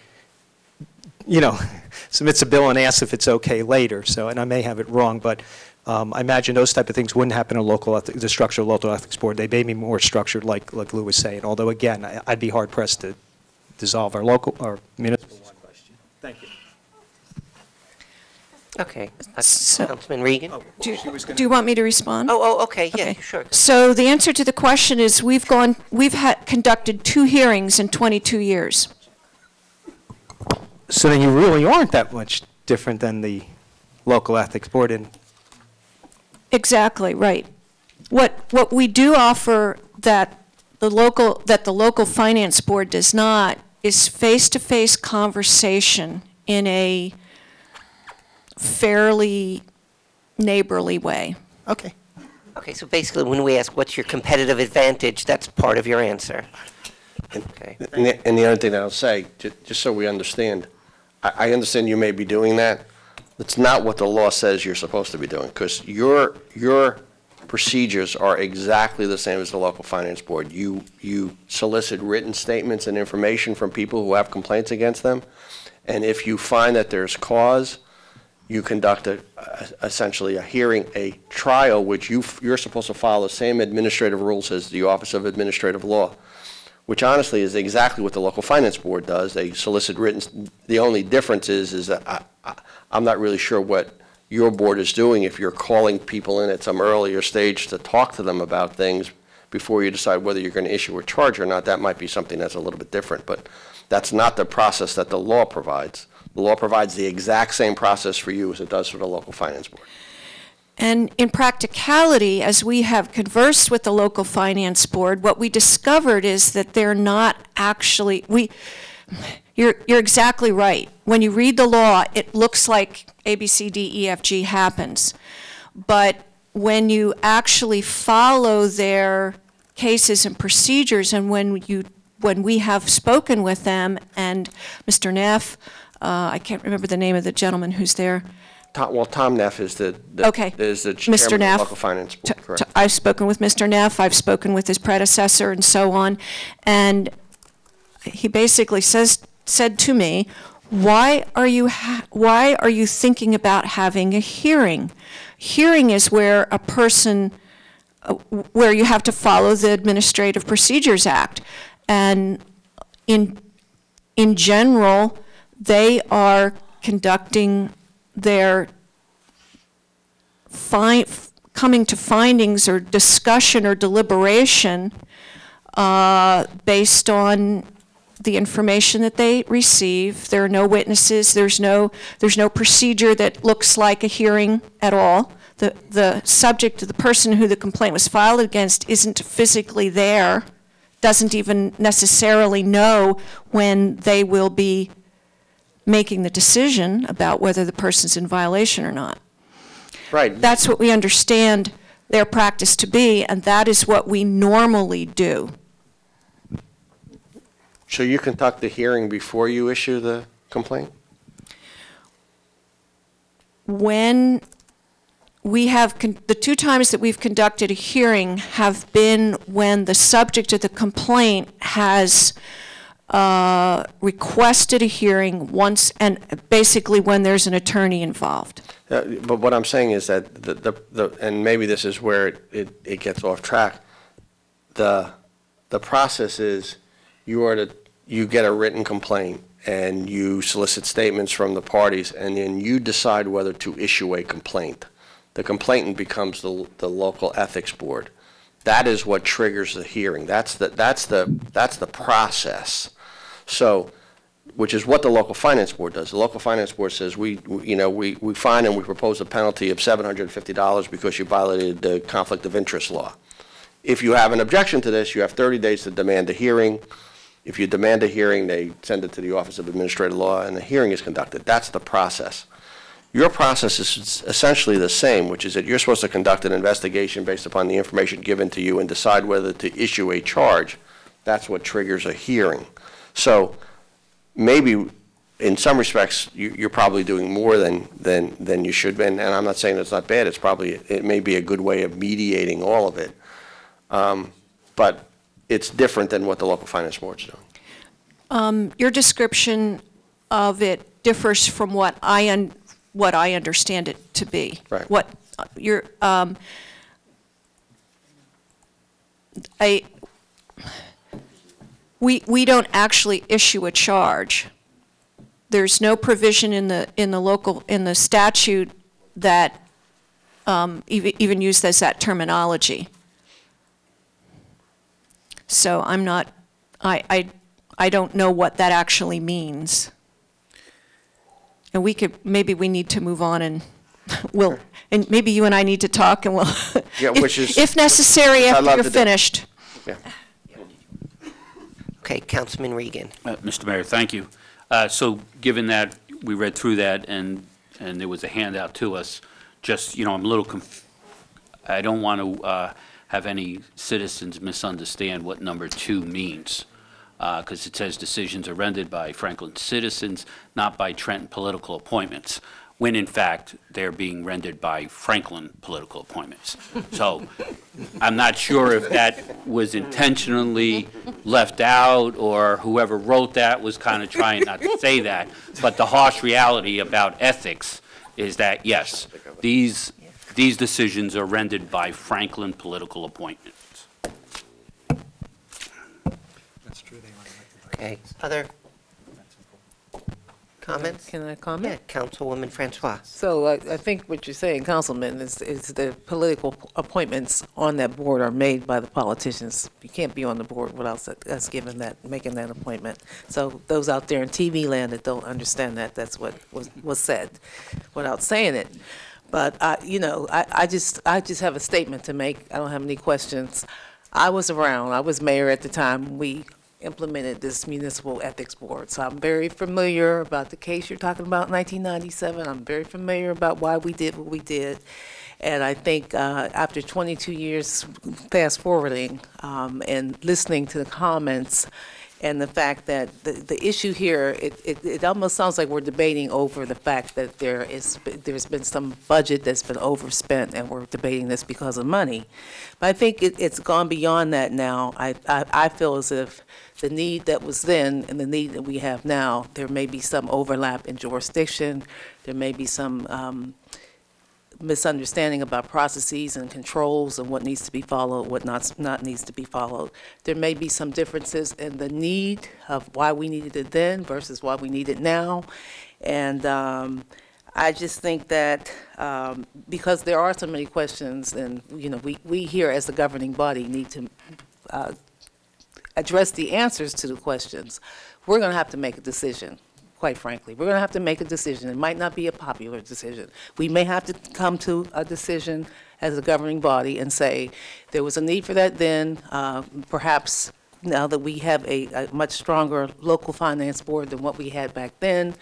submits a bill and asks if it's okay later. So, and I may have it wrong, but I imagine those type of things wouldn't happen in the structure of local ethics board. They may be more structured, like Lou was saying. Although again, I'd be hard pressed to dissolve our municipal one. Thank you. Okay. Councilman Regan? Do you want me to respond? Okay, yeah, sure. So the answer to the question is we've conducted 2 hearings in 22 years. So then you really aren't that much different than the local ethics board. Exactly, right. What we do offer that the local finance board does not is face-to-face conversation in a fairly neighborly way. Okay. Okay, so basically when we ask what's your competitive advantage, that's part of your answer. Okay. And the other thing that I'll say, just so we understand, I understand you may be doing that. That's not what the law says you're supposed to be doing, because your procedures are exactly the same as the local finance board. You solicit written statements and information from people who have complaints against them, and if you find that there's cause, you conduct essentially a hearing, a trial, which you're supposed to follow the same administrative rules as the Office of Administrative Law, which honestly is exactly what the local finance board does. They solicit written. The only difference is that I'm not really sure what your board is doing if you're calling people in at some earlier stage to talk to them about things before you decide whether you're going to issue a charge or not. That might be something that's a little bit different, but that's not the process that the law provides. The law provides the exact same process for you as it does for the local finance board. And in practicality, as we have conversed with the local finance board, what we discovered is that they're not actually, you're exactly right. When you read the law, it looks like A, B, C, D, E, F, G happens. But when you actually follow their cases and procedures, and when we have spoken with them, and Mr. Neff, I can't remember the name of the gentleman who's there. Tom Neff is the chairman of the local finance board, correct? I've spoken with Mr. Neff, I've spoken with his predecessor and so on, and he basically said to me, why are you thinking about having a hearing? Hearing is where a person, where you have to follow the Administrative Procedures Act, and in general, they are conducting their coming to findings or discussion or deliberation based on the information that they receive. There are no witnesses. There's no procedure that looks like a hearing at all. The subject, the person who the complaint was filed against, isn't physically there, doesn't even necessarily know when they will be making the decision about whether the person's in violation or not. Right. That's what we understand their practice to be, and that is what we normally do. So you conduct the hearing before you issue the complaint? When we have, the two times that we've conducted a hearing have been when the subject of the complaint has requested a hearing once, and basically when there's an attorney involved. But what I'm saying is that and maybe this is where it gets off track. The process is you get a written complaint and you solicit statements from the parties, and then you decide whether to issue a complaint. The complainant becomes the local ethics board. That is what triggers the hearing. That's the process. So, which is what the local finance board does. The local finance board says we find and we propose a penalty of $750 because you violated the conflict of interest law. If you have an objection to this, you have 30 days to demand a hearing. If you demand a hearing, they send it to the Office of Administrative Law, and the hearing is conducted. That's the process. Your process is essentially the same, which is that you're supposed to conduct an investigation based upon the information given to you and decide whether to issue a charge. That's what triggers a hearing. So maybe in some respects you're probably doing more than you should be, and I'm not saying it's not bad. It may be a good way of mediating all of it, but it's different than what the local finance board's doing. Your description of it differs from what I understand it to be. Right. What you're we don't actually issue a charge. There's no provision in the statute that even uses that terminology. So I'm not, I don't know what that actually means. And maybe we need to move on, and and maybe you and I need to talk, and we'll, yeah, if necessary, after you're finished. Yeah. Okay, Councilman Regan. Mr. Mayor, thank you. So given that we read through that and there was a handout to us, just, I'm a little I don't want to have any citizens misunderstand what number 2 means, because it says decisions are rendered by Franklin citizens, not by Trenton political appointments, when in fact they're being rendered by Franklin political appointments. So I'm not sure if that was intentionally left out or whoever wrote that was kind of trying not to say that, but the harsh reality about ethics is that, yes, these decisions are rendered by Franklin political appointments. Okay, other comments? Can I Yeah, comment? Councilwoman Francois. So I think what you're saying, Councilman, is the political appointments on that board are made by the politicians. You can't be on the board without us giving that, making that appointment. So those out there in TV land that don't understand that, that's what was said, without saying it. But, I just have a statement to make. I don't have any questions. I was around. I was mayor at the time. We implemented this municipal ethics board. So I'm very familiar about the case you're talking about, 1997. I'm very familiar about why we did what we did. And I think after 22 years fast forwarding and listening to the comments and the fact that the issue here, it almost sounds like we're debating over the fact that there's been some budget that's been overspent and we're debating this because of money. But I think it's gone beyond that now. I feel as if the need that was then and the need that we have now, there may be some overlap in jurisdiction. There may be some misunderstanding about processes and controls and what needs to be followed, what not needs to be followed. There may be some differences in the need of why we needed it then versus why we need it now. And I just think that because there are so many questions, and we here as the governing body need to address the answers to the questions, we're going to have to make a decision. Quite frankly, we're going to have to make a decision. It might not be a popular decision. We may have to come to a decision as a governing body and say there was a need for that then. Perhaps now that we have a much stronger local finance board than what we had back then,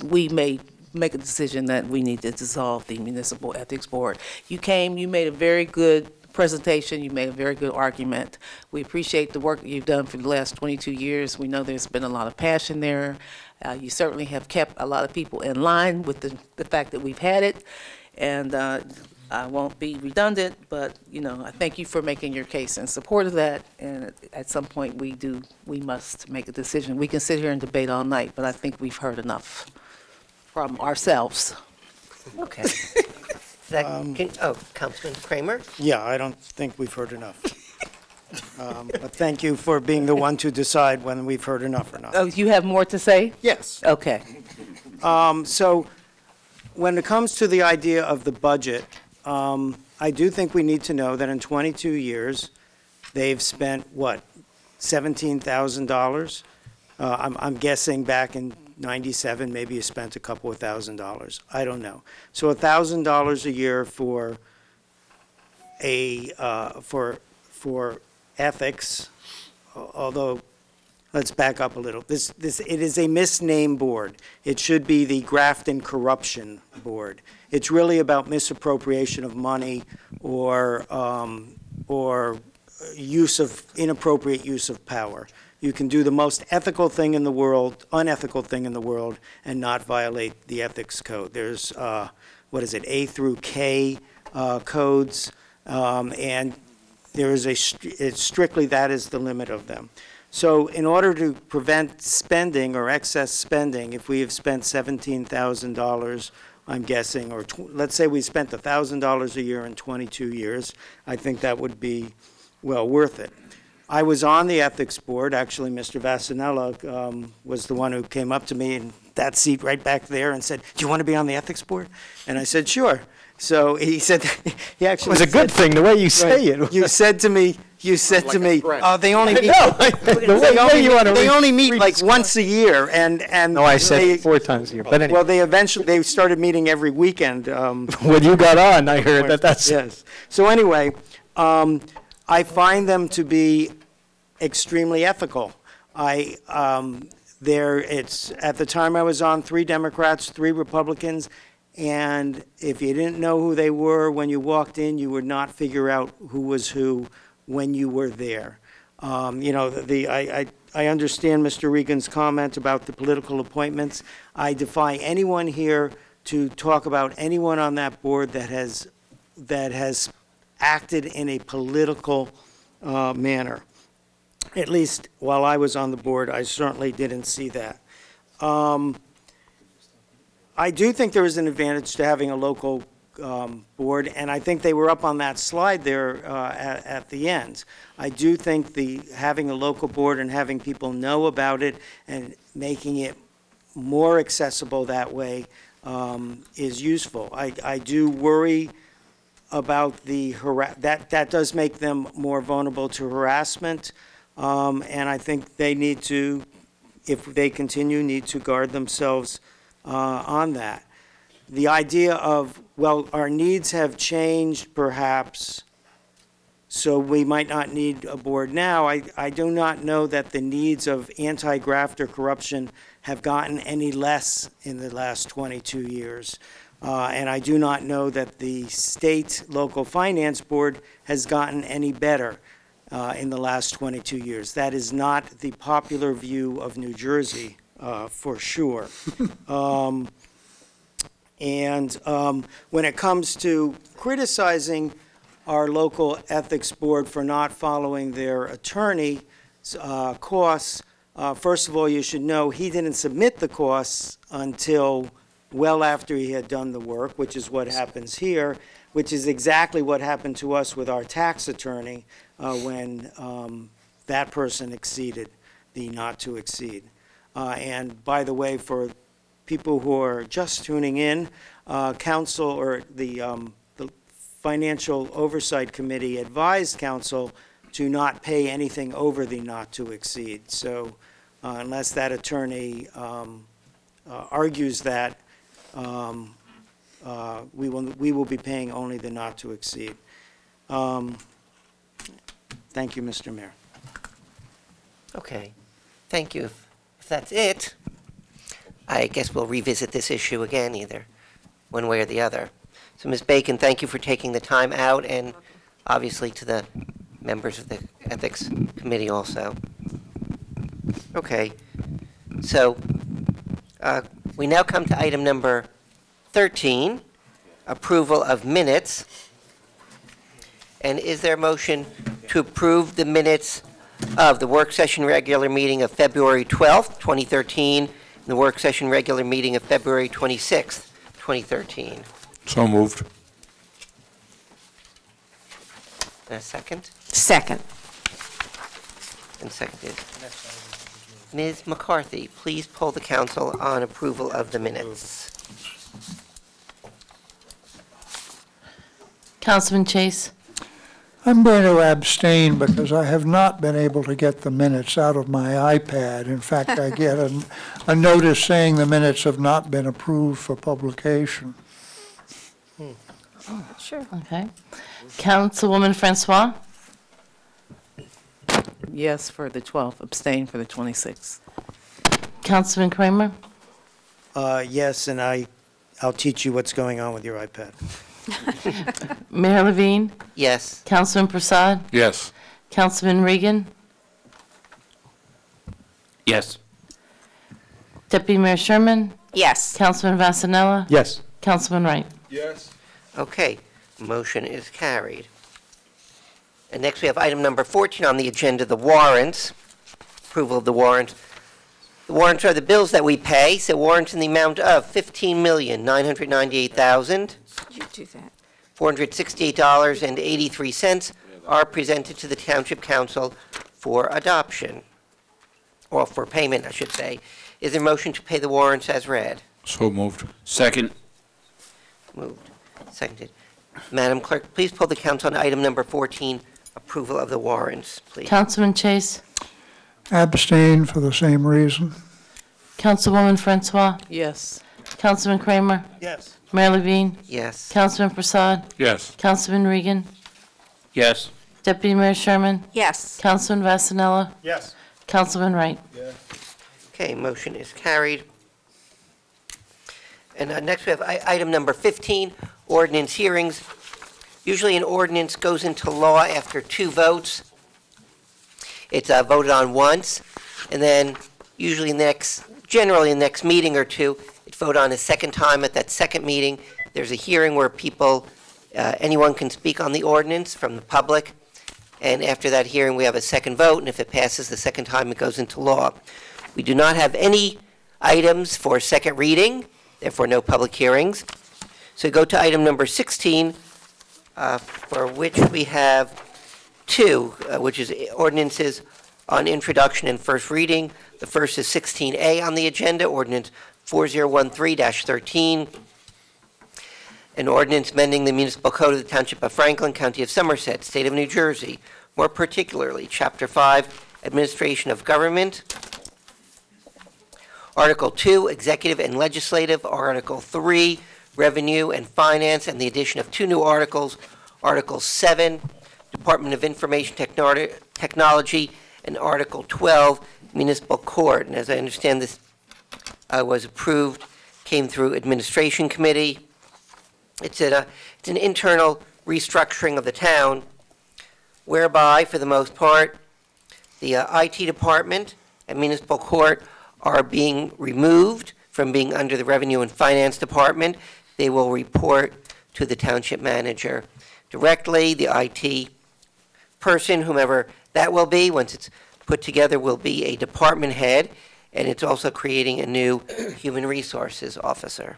we may make a decision that we need to dissolve the municipal ethics board. You came, you made a very good presentation, you made a very good argument. We appreciate the work that you've done for the last 22 years. We know there's been a lot of passion there. You certainly have kept a lot of people in line with the fact that we've had it. And I won't be redundant, but, I thank you for making your case in support of that. And at some point, we must make a decision. We can sit here and debate all night, but I think we've heard enough from ourselves. Okay. Councilman Kramer? Yeah, I don't think we've heard enough. But thank you for being the one to decide when we've heard enough or not. Oh, you have more to say? Yes. Okay. So when it comes to the idea of the budget, I do think we need to know that in 22 years, they've spent, what, $17,000? I'm guessing back in 97, maybe you spent a couple of $1,000s. I don't know. So $1,000 a year for ethics, although, let's back up a little. It is a misnamed board. It should be the Graft and Corruption Board. It's really about misappropriation of money or inappropriate use of power. You can do the most ethical thing in the world, unethical thing in the world, and not violate the ethics code. There's, A through K codes, and there is it's strictly that is the limit of them. So in order to prevent spending or excess spending, if we have spent $17,000, I'm guessing, or let's say we spent $1,000 a year in 22 years, I think that would be well worth it. I was on the ethics board. Actually, Mr. Vassanella was the one who came up to me in that seat right back there and said, "Do you want to be on the ethics board?" And I said, "Sure." So he said, he actually It was a good thing, the way you say it. You said to me, oh, they only meet, No, the way you want to they only meet like once a year, and No, I said 4 times a year, but anyway. well, they started meeting every weekend. When you got on, I heard that's. Yes. So anyway, I find them to be extremely ethical. It's at the time I was on, 3 Democrats, 3 Republicans, and if you didn't know who they were when you walked in, you would not figure out who was who when you were there. I understand Mr. Regan's comment about the political appointments. I defy anyone here to talk about anyone on that board that has acted in a political manner. At least while I was on the board, I certainly didn't see that. I do think there is an advantage to having a local board, and I think they were up on that slide there at the end. I do think having a local board and having people know about it and making it more accessible that way is useful. I do worry about that does make them more vulnerable to harassment, and I think they need to, if they continue, need to guard themselves on that. The idea of, well, our needs have changed perhaps, so we might not need a board now. I do not know that the needs of anti-graft or corruption have gotten any less in the last 22 years. And I do not know that the state local finance board has gotten any better in the last 22 years. That is not the popular view of New Jersey, for sure. And when it comes to criticizing our local ethics board for not following their attorney costs, first of all, you should know he didn't submit the costs until well after he had done the work, which is what happens here, which is exactly what happened to us with our tax attorney when that person exceeded the not to exceed. And by the way, for people who are just tuning in, council or the Financial Oversight Committee advised council to not pay anything over the not to exceed. So unless that attorney argues that, we will be paying only the not to exceed. Thank you, Mr. Mayor. Okay, thank you. If that's it, I guess we'll revisit this issue again, either one way or the other. So, Ms. Bacon, thank you for taking the time out, and obviously to the members of the Ethics Committee also. Okay, so we now come to item number 13, approval of minutes. And is there a motion to approve the minutes of the work session regular meeting of February 12th, 2013, and the work session regular meeting of February 26th, 2013? So moved. And a second? Second. And seconded. Ms. McCarthy, please poll the council on approval of the minutes. Councilman Chase? I'm going to abstain because I have not been able to get the minutes out of my iPad. In fact, I get a notice saying the minutes have not been approved for publication. Sure. Okay. Councilwoman Francois? Yes for the 12th, abstain for the 26th. Councilman Kramer? Yes, and I'll teach you what's going on with your iPad. Mayor Levine? Yes. Councilman Prasad? Yes. Councilman Regan? Yes. Deputy Mayor Sherman? Yes. Councilman Vasanella? Yes. Councilman Wright? Yes. Okay, motion is carried. And next we have item number 14 on the agenda, the warrants. Approval of the warrants. The warrants are the bills that we pay, so warrants in the amount of $15,998,000. You do that. $468.83 are presented to the Township Council for adoption, or for payment, I should say. Is there a motion to pay the warrants as read? So moved. Second. Moved. Seconded. Madam Clerk, please pull the council on item number 14, approval of the warrants, please. Councilman Chase? Abstain for the same reason. Councilwoman Francois? Yes. Councilman Kramer? Yes. Mayor Levine? Yes. Councilman Prasad? Yes. Councilman Regan? Yes. Deputy Mayor Sherman? Yes. Councilman Vasanella? Yes. Councilman Wright? Okay, motion is carried. And next we have item number 15, ordinance hearings. Usually an ordinance goes into law after 2 votes. It's voted on once, and then usually generally the next meeting or 2, it's voted on a second time. At that second meeting, there's a hearing where anyone can speak on the ordinance from the public. And after that hearing, we have a second vote, and if it passes the second time, it goes into law. We do not have any items for second reading, therefore no public hearings. So go to item number 16, for which we have two, which is ordinances on introduction and first reading. The first is 16A on the agenda, ordinance 4013-13, an ordinance amending the municipal code of the Township of Franklin, County of Somerset, State of New Jersey, more particularly Chapter 5, Administration of Government, Article 2, Executive and Legislative, Article 3, Revenue and Finance, and the addition of two new articles, Article 7, Department of Information Technology, and Article 12, Municipal Court. And as I understand, this was approved, came through Administration Committee. It's an internal restructuring of the town, whereby, for the most part, the IT department and municipal court are being removed from being under the Revenue and Finance Department. They will report to the township manager directly. The IT person, whomever that will be, once it's put together, will be a department head, and it's also creating a new human resources officer.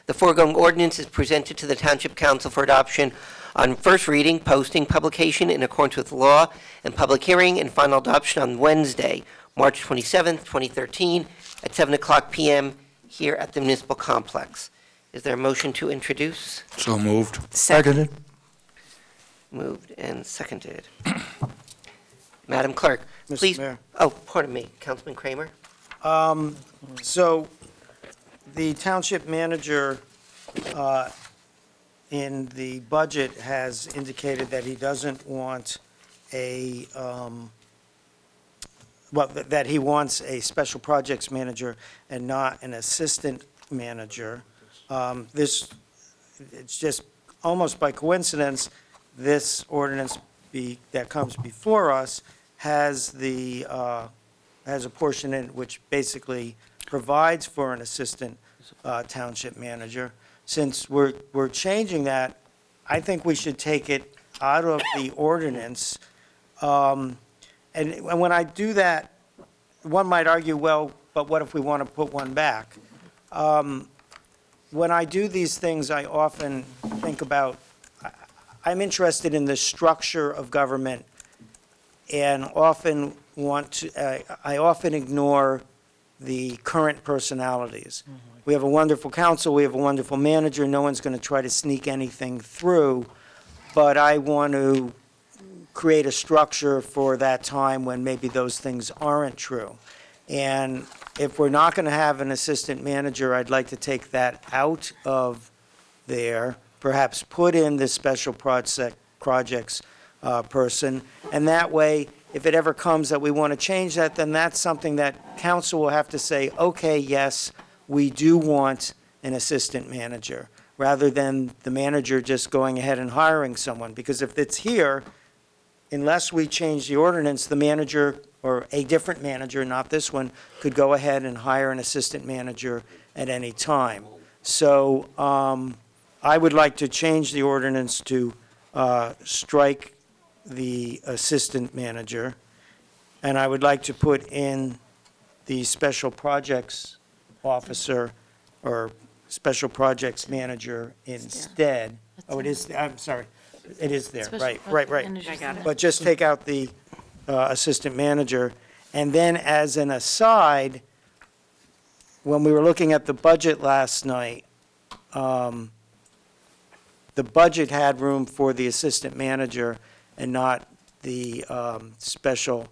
The foregoing ordinance is presented to the Township Council for adoption on first reading, posting, publication in accordance with law, and public hearing and final adoption on Wednesday, March 27th, 2013, at 7 o'clock p.m. here at the Municipal Complex. Is there a motion to introduce? So moved. Seconded. Moved and seconded. Madam Clerk, Mr. please. Mayor. Oh, pardon me, Councilman Kramer. So the township manager in the budget has indicated that he doesn't want a, that he wants a special projects manager and not an assistant manager. It's just almost by coincidence, this ordinance that comes before us has has a portion in which basically provides for an assistant township manager. Since we're changing that, I think we should take it out of the ordinance. And when I do that, one might argue, well, but what if we want to put one back? When I do these things, I often think about, I'm interested in the structure of government and often I often ignore the current personalities. We have a wonderful council, we have a wonderful manager, no one's going to try to sneak anything through, but I want to create a structure for that time when maybe those things aren't true. And if we're not going to have an assistant manager, I'd like to take that out of there, perhaps put in the special projects person, and that way, if it ever comes that we want to change that, then that's something that council will have to say, okay, yes, we do want an assistant manager, rather than the manager just going ahead and hiring someone. Because if it's here, unless we change the ordinance, the manager, or a different manager, not this one, could go ahead and hire an assistant manager at any time. So I would like to change the ordinance to strike the assistant manager, and I would like to put in the special projects officer or special projects manager instead. Oh, it is, I'm sorry, it is there, right. I got it. But just take out the assistant manager. And then as an aside, when we were looking at the budget last night, the budget had room for the assistant manager and not the special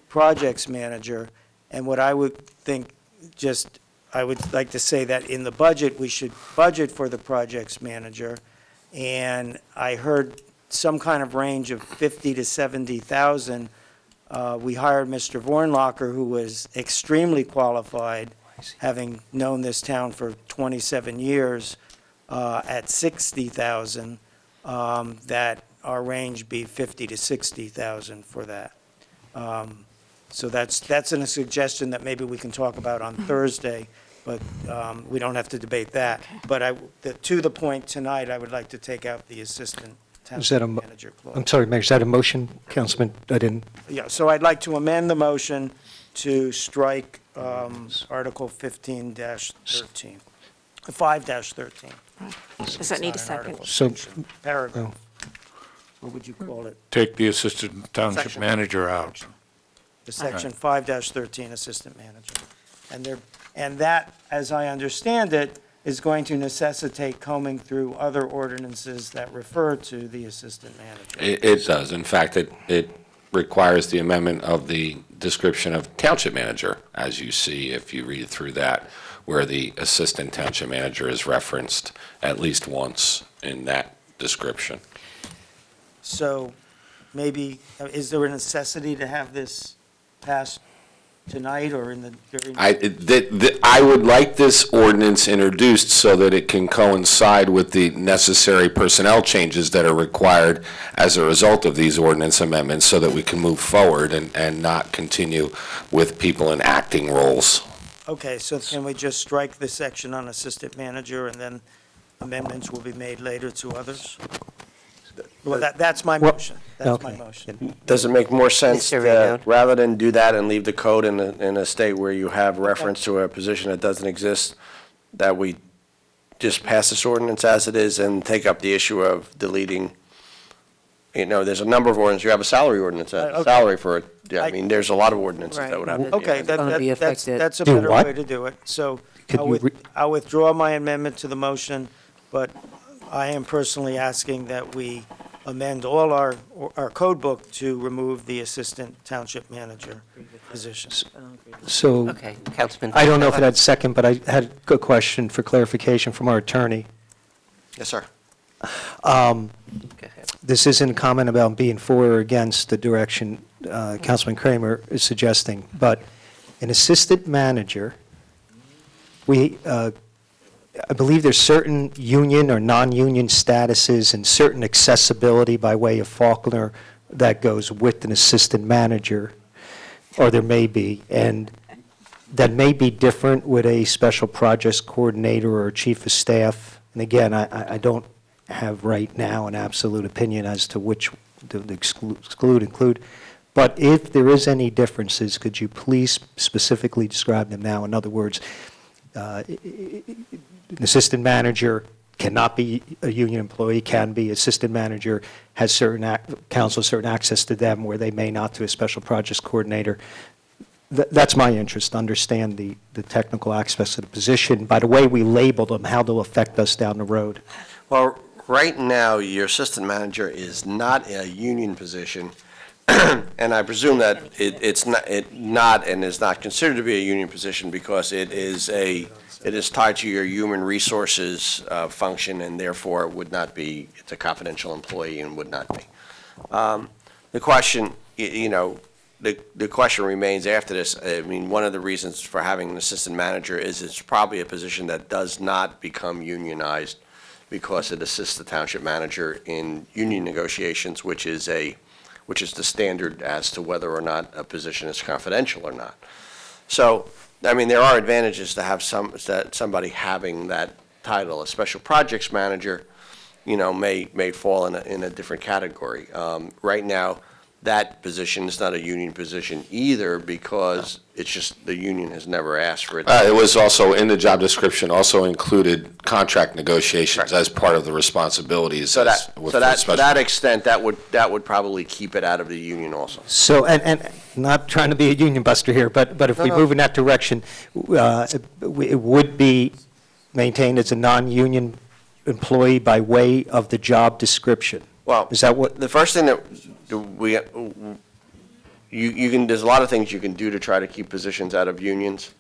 projects manager. And what I would think, I would like to say that in the budget, we should budget for the projects manager. And I heard some kind of range of 50 to 70,000. We hired Mr. Vornlocker, who was extremely qualified, having known this town for 27 years, at 60,000, that our range be 50 to 60,000 for that. So that's a suggestion that maybe we can talk about on Thursday, but we don't have to debate that. But to the point tonight, I would like to take out the assistant Is that township a, manager clause. I'm sorry, Mayor, is that a motion, Councilman? I didn't, Yeah, so I'd like to amend the motion to strike Article 15-13, 5-13. Does that need a second? So, Paragraph. What would you call it? Take the assistant township Section. manager out. The section 5-13, assistant manager. And that, as I understand it, is going to necessitate combing through other ordinances that refer to the assistant manager. It does. In fact, it requires the amendment of the description of township manager, as you see if you read through that, where the assistant township manager is referenced at least once in that description. So maybe, is there a necessity to have this passed tonight or in the, during? I would like this ordinance introduced so that it can coincide with the necessary personnel changes that are required as a result of these ordinance amendments so that we can move forward and not continue with people in acting roles. Okay, so can we just strike the section on assistant manager and then amendments will be made later to others? Well, that's my motion. That's my okay. motion. Does it make more sense Mr. that, Raynaud? rather than do that and leave the code in a state where you have reference to a position that doesn't exist, that we just pass this ordinance as it is and take up the issue of deleting, there's a number of ordinances. You have a salary ordinance, Okay. salary for it. Yeah, I mean, there's a lot of ordinances that would have to be Okay, amended. gonna be that's affected. a Do better what? way to do it. So Could you I'll withdraw my amendment to the motion, but I am personally asking that we amend all our code book to remove the assistant township manager position. So, Okay, Councilman. I don't know if it Varela. had second, but I had a question for clarification from our attorney. Yes, sir. Go ahead. This isn't a comment about being for or against the direction Councilman Kramer is suggesting, but an assistant manager, I believe there's certain union or non-union statuses and certain accessibility by way of Faulkner that goes with an assistant manager, or there may be, and that may be different with a special projects coordinator or chief of staff. And again, I don't have right now an absolute opinion as to which to include. But if there is any differences, could you please specifically describe them now? In other words, an assistant manager cannot be a union employee, can be. Assistant manager has certain access to them where they may not to a special projects coordinator. That's my interest, to understand the technical aspects of the position. By the way we label them, how they'll affect us down the road. Well, right now, your assistant manager is not a union position, and I presume that it's not and is not considered to be a union position because it is tied to your human resources function, and therefore it would not be, it's a confidential employee and would not be. The question, the question remains after this. I mean, one of the reasons for having an assistant manager is it's probably a position that does not become unionized because it assists the township manager in union negotiations, which is the standard as to whether or not a position is confidential or not. So, I mean, there are advantages to have somebody having that title. A special projects manager, may fall in a different category. Right now, that position is not a union position either because it's just the union has never asked for it. It was also in the job description, also included contract negotiations as part of the responsibilities. So with to special- that extent, that would probably keep it out of the union also. So, and not trying to be a union buster here, but if we move in that direction, it would be maintained as a non-union employee by way of the job description. Well, Is that what? the first thing that you can, there's a lot of things you can do to try to keep positions out of unions.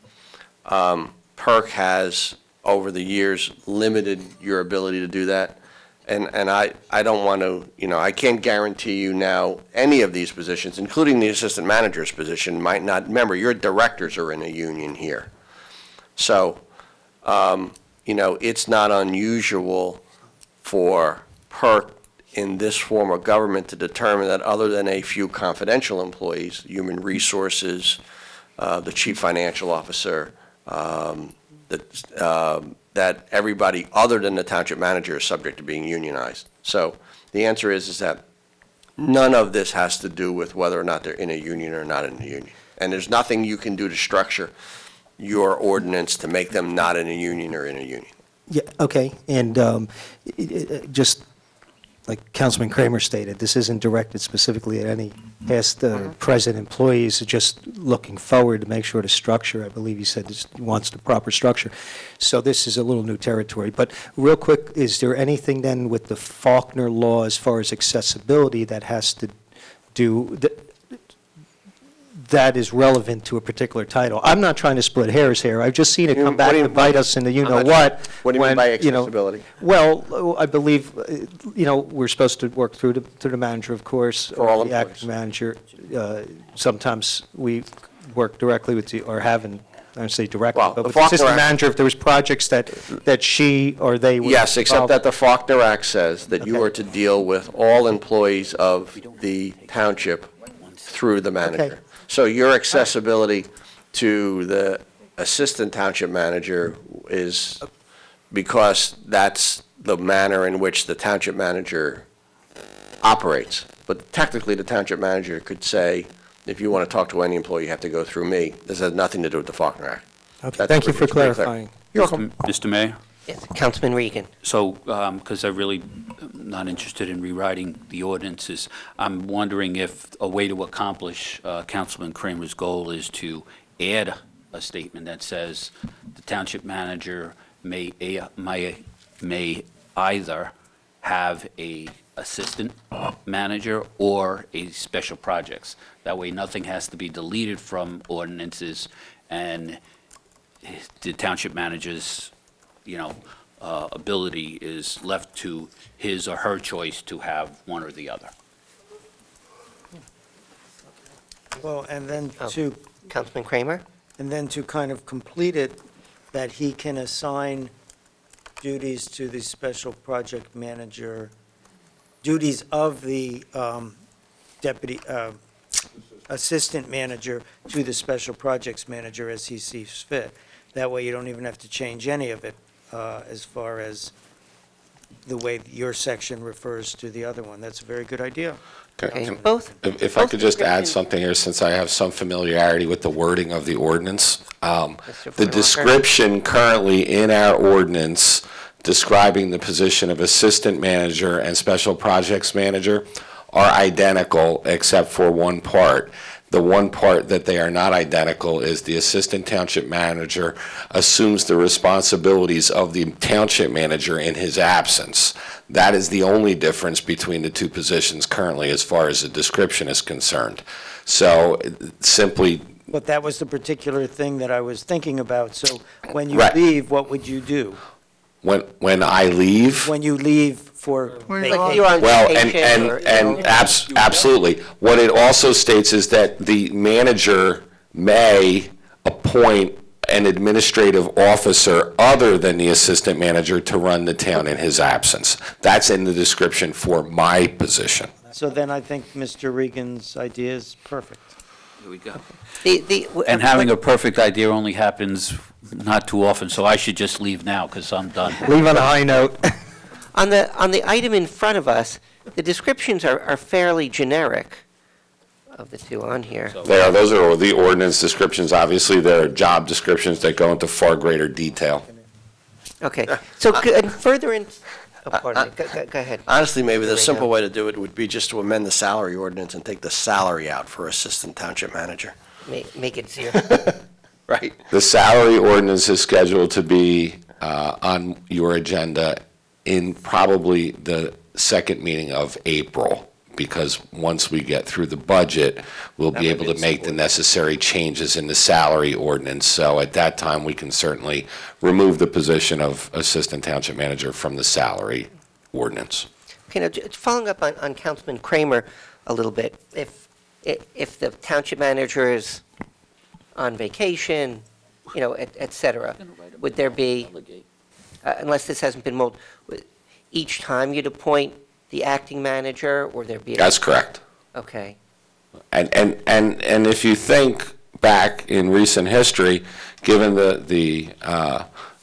PERC has, over the years, limited your ability to do that. And I don't want to, I can't guarantee you now any of these positions, including the assistant manager's position, might not, remember, your directors are in a union here. So, it's not unusual for PERC in this form of government to determine that other than a few confidential employees, human resources, the chief financial officer, that everybody other than the township manager is subject to being unionized. So the answer is that none of this has to do with whether or not they're in a union or not in a union. And there's nothing you can do to structure your ordinance to make them not in a union or in a union. Yeah, okay, and just like Councilman Kramer stated, this isn't directed specifically at any past present employees, just looking forward to make sure the structure, I believe he said this wants the proper structure. So this is a little new territory. But real quick, is there anything then with the Faulkner law as far as accessibility that has to do, that is relevant to a particular title? I'm not trying to split hairs here. I've just seen it come back to bite us in the you-know-what. What do you mean by accessibility? Well, I believe, we're supposed to work through the manager, of course. For all the acting manager. Sometimes we work directly with or haven't, I don't say directly, Well, but the with the Faulkner assistant Act- manager, if there was projects that she or they would. Yes, except that the Faulkner Act says that you Okay. are to deal with all employees of the township through the manager. Okay. So your accessibility to the assistant township manager is because that's the manner in which the township manager operates. But technically, the township manager could say, if you want to talk to any employee, you have to go through me. This has nothing to do with the Faulkner Act. Okay, That's thank you for pretty clear. clarifying. You're welcome. Mr. Mayor? Yes, Councilman Regan. So, because I really am not interested in rewriting the ordinances, I'm wondering if a way to accomplish Councilman Kramer's goal is to add a statement that says the township manager may either have a assistant manager or a special projects. That way, nothing has to be deleted from ordinances, and the township manager's ability is left to his or her choice to have one or the other. Well, and then Oh. to, Councilman Kramer? and then to kind of complete it, that he can assign duties to the special project manager, duties of the deputy, assistant manager to the special projects manager as he sees fit. That way, you don't even have to change any of it as far as the way your section refers to the other one. That's a very good idea. Okay, And both. If I both could just add descriptions- something here, since I have some familiarity with the wording of the ordinance. The Walker. description currently in our ordinance describing the position of assistant manager and special projects manager are identical except for one part. The one part that they are not identical is the assistant township manager assumes the responsibilities of the township manager in his absence. That is the only difference between the two positions currently as far as the description is concerned. So simply, But that was the particular thing that I was thinking about. So when you Right. leave, what would you do? when I leave, When you leave for Like you're on well, vacation or, absolutely. What it also states is that the manager may appoint an administrative officer other than the assistant manager to run the town in his absence. That's in the description for my position. So then I think Mr. Regan's idea is perfect. Here we go. the. And having a perfect idea only happens not too often, so I should just leave now because I'm done. Leave on a high note. On the item in front of us, the descriptions are fairly generic of the two on here. Those are the ordinance descriptions. Obviously, there are job descriptions that go into far greater detail. Okay, so and further in, oh, pardon me, go ahead. Honestly, maybe the There we simple go. way to do it would be just to amend the salary ordinance and take the salary out for assistant township manager. Make it zero. Right. The salary ordinance is scheduled to be on your agenda in probably the second meeting of April, because once we get through the budget, we'll be able to make the necessary changes in the salary ordinance. So at that time, we can certainly remove the position of assistant township manager from the salary ordinance. Okay, now, following up on Councilman Kramer a little bit, if the township manager is on vacation, et cetera, would there be, unless this hasn't been molded, each time you'd appoint the acting manager, or there be? That's correct. Okay. And if you think back in recent history, given the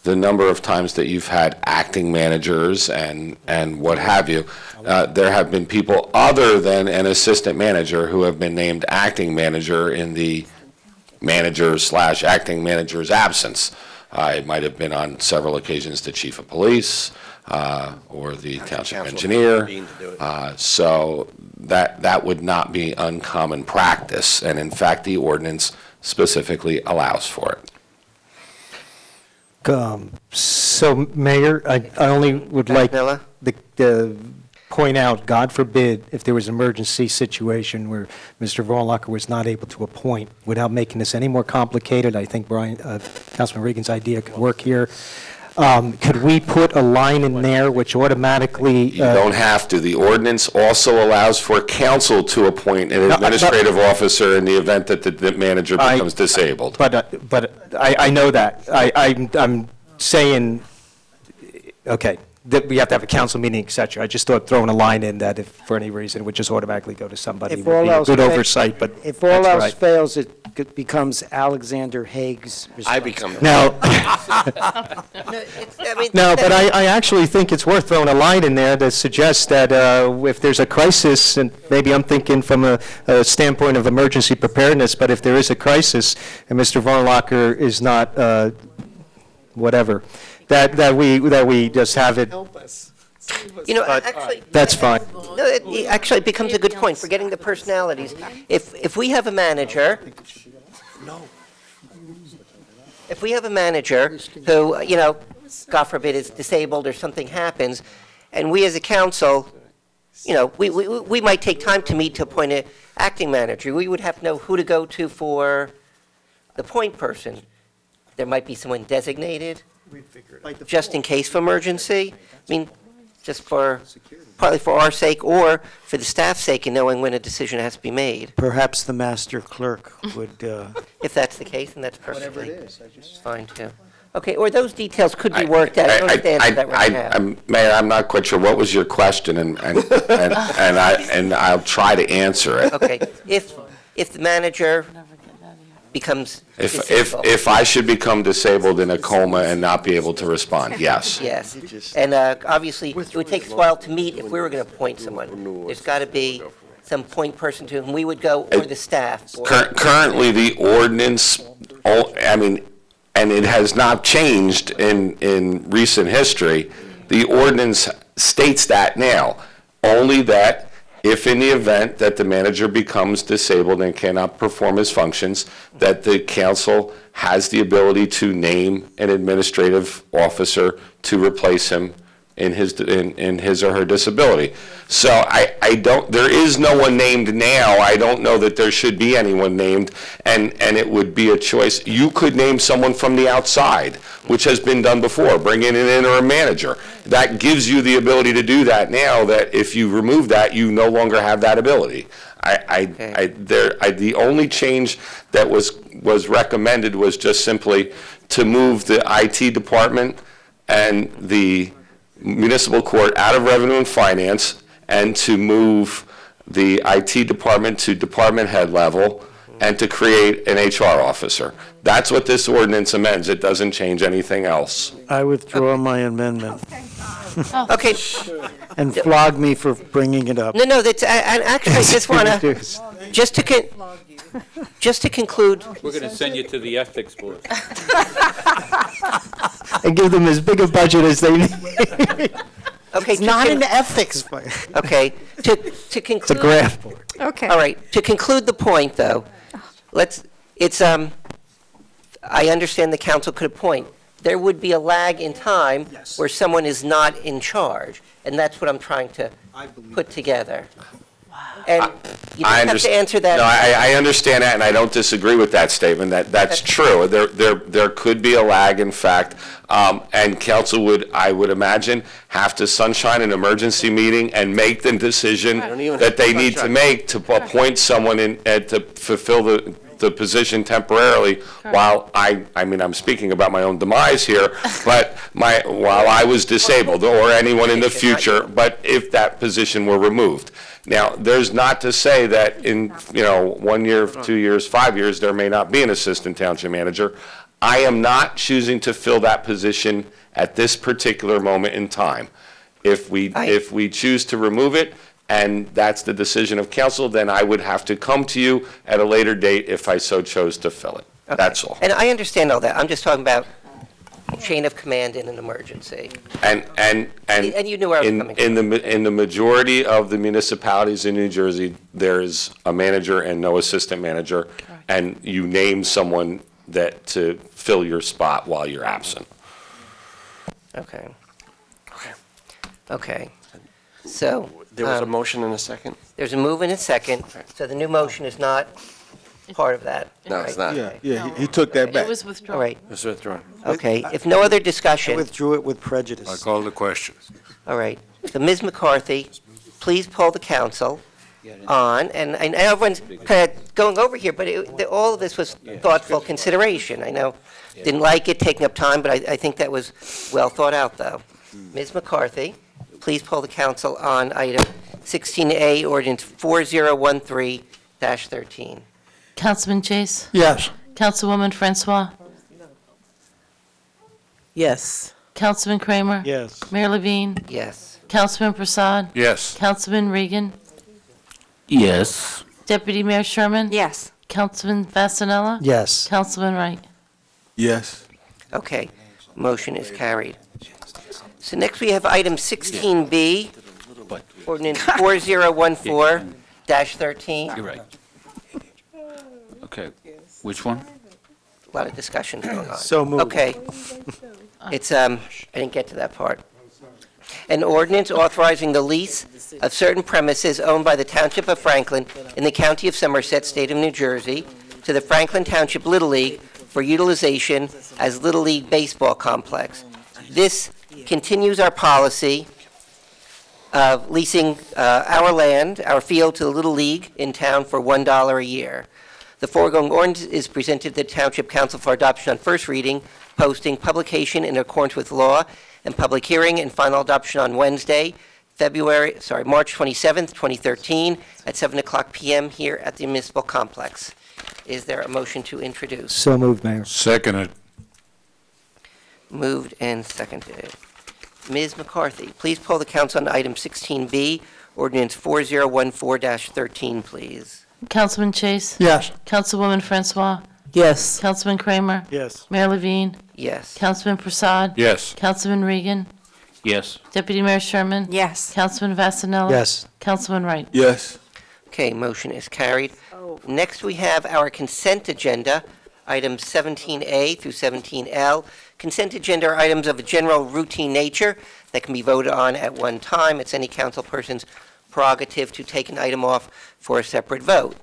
number of times that you've had acting managers and what have you, there have been people other than an assistant manager who have been named acting manager in the manager/acting manager's absence. It might have been on several occasions the chief of police or the township engineer. So that would not be uncommon practice, and in fact, the ordinance specifically allows for it. So, Mayor, I only would like to point out, God forbid, if there was an emergency situation where Mr. Vornlocker was not able to appoint, without making this any more complicated, I think Councilman Regan's idea could work here. Could we put a line in there which automatically... You don't have to. The ordinance also allows for council to appoint an administrative officer in the event that the manager becomes disabled. But I know that. I'm saying, okay, that we have to have a council meeting, et cetera. I just thought throwing a line in that if for any reason it would just automatically go to somebody would be a good oversight, but if all else fails, it becomes Alexander Haig's responsibility. No, but I actually think it's worth throwing a line in there that suggests that if there's a crisis, and maybe I'm thinking from a standpoint of emergency preparedness, but if there is a crisis and Mr. Vornlocker is not whatever, that we just have it. Help us. You know, actually, that's fine. No, it becomes a good point, forgetting the personalities. If we have a manager, who, you know, God forbid, is disabled or something happens, and we as a council, you know, we might take time to meet to appoint an acting manager. We would have to know who to go to for the point person. There might be someone designated, just in case of emergency. I mean, just partly for our sake or for the staff's sake in knowing when a decision has to be made. Perhaps the master clerk would... If that's the case, then that's perfectly fine, too. Okay, or those details could be worked out. I don't understand that right now. Mayor, I'm not quite sure. What was your question? And I'll try to answer it. Okay, if the manager becomes disabled. If I should become disabled in a coma and not be able to respond, yes. Yes, and obviously, it would take us a while to meet if we were going to appoint someone. There's got to be some point person to whom we would go, or the staff. Currently, the ordinance, I mean, and it has not changed in recent history, the ordinance states that now, only that if in the event that the manager becomes disabled and cannot perform his functions, that the council has the ability to name an administrative officer to replace him in his or her disability. So I don't, there is no one named now. I don't know that there should be anyone named, and it would be a choice. You could name someone from the outside, which has been done before, bring in an interim manager. That gives you the ability to do that now, that if you remove that, you no longer have that ability. The only change that was recommended was just simply to move the IT department and the municipal court out of revenue and finance, and to move the IT department to department head level, and to create an HR officer. That's what this ordinance amends. It doesn't change anything else. I withdraw my amendment. Okay. And flog me for bringing it up. No, that's, I actually just want to, just to conclude. We're going to send you to the ethics board. And give them as big a budget as they need. Okay, it's not an ethics. Okay, to conclude. It's a graph board. Okay. All right, to conclude the point, though, I understand the council could appoint. There would be a lag in time where someone is not in charge, and that's what I'm trying to put together. And you don't have to answer that. No, I understand that, and I don't disagree with that statement. That's true. There could be a lag, in fact, and council would, I would imagine, have to sunshine an emergency meeting and make the decision that they need to make to appoint someone to fulfill the position temporarily, while I mean, I'm speaking about my own demise here, but while I was disabled, or anyone in the future, but if that position were removed. Now, there's not to say that in 1 year, 2 years, 5 years, there may not be an assistant township manager. I am not choosing to fill that position at this particular moment in time. If we choose to remove it, and that's the decision of council, then I would have to come to you at a later date if I so chose to fill it. That's all. And I understand all that. I'm just talking about chain of command in an emergency. And And you knew where I was coming from. in the majority of the municipalities in New Jersey, there's a manager and no assistant manager, and you name someone that to fill your spot while you're absent. Okay. Okay. So. There was a motion and a second? There's a move and a second, so the new motion is not part of that. No, it's not. Yeah, he took that back. It was withdrawn. All right, It's withdrawn. okay. If no other I discussion, withdrew it with I prejudice. call the question. all right. So Ms. McCarthy, please poll the council on, and everyone's kind of going over here, but all of this was thoughtful consideration. I know, didn't like it, taking up time, but I think that was well thought out, though. Ms. McCarthy, please poll the council on item 16A, ordinance 4013-13. Councilman Chase? Yes. Councilwoman Francois? Yes. Councilman Kramer? Yes. Mayor Levine? Yes. Councilman Prasad? Yes. Councilman Regan? Yes. Deputy Mayor Sherman? Yes. Councilman Vasanella? Yes. Councilman Wright? Yes. Okay, motion is carried. So next we have item 16B, ordinance 4014-13. You're right. Okay. Which one? A lot of discussion going on. So moved. Okay. It's, I didn't get to that part. An ordinance authorizing the lease of certain premises owned by the Township of Franklin in the County of Somerset, State of New Jersey, to the Franklin Township Little League for utilization as Little League Baseball Complex. This continues our policy of leasing our land, our field, to the Little League in town for $1 a year. The foregoing ordinance is presented to the Township Council for adoption on first reading, posting, publication in accordance with law, and public hearing and final adoption on Wednesday, March 27th, 2013, at 7:00 p.m. here at the Municipal Complex. Is there a motion to introduce? So moved, Mayor. Seconded. Moved and seconded. Ms. McCarthy, please poll the council on item 16B, ordinance 4014-13, please. Councilman Chase? Yes. Councilwoman Francois? Yes. Councilman Kramer? Yes. Mayor Levine? Yes. Councilman Prasad? Yes. Councilman Regan? Yes. Deputy Mayor Sherman? Yes. Councilman Vasanella? Yes. Councilman Wright? Yes. Okay, motion is carried. Next, we have our consent agenda, items 17A through 17L. Consent agenda are items of a general routine nature that can be voted on at one time. It's any council person's prerogative to take an item off for a separate vote.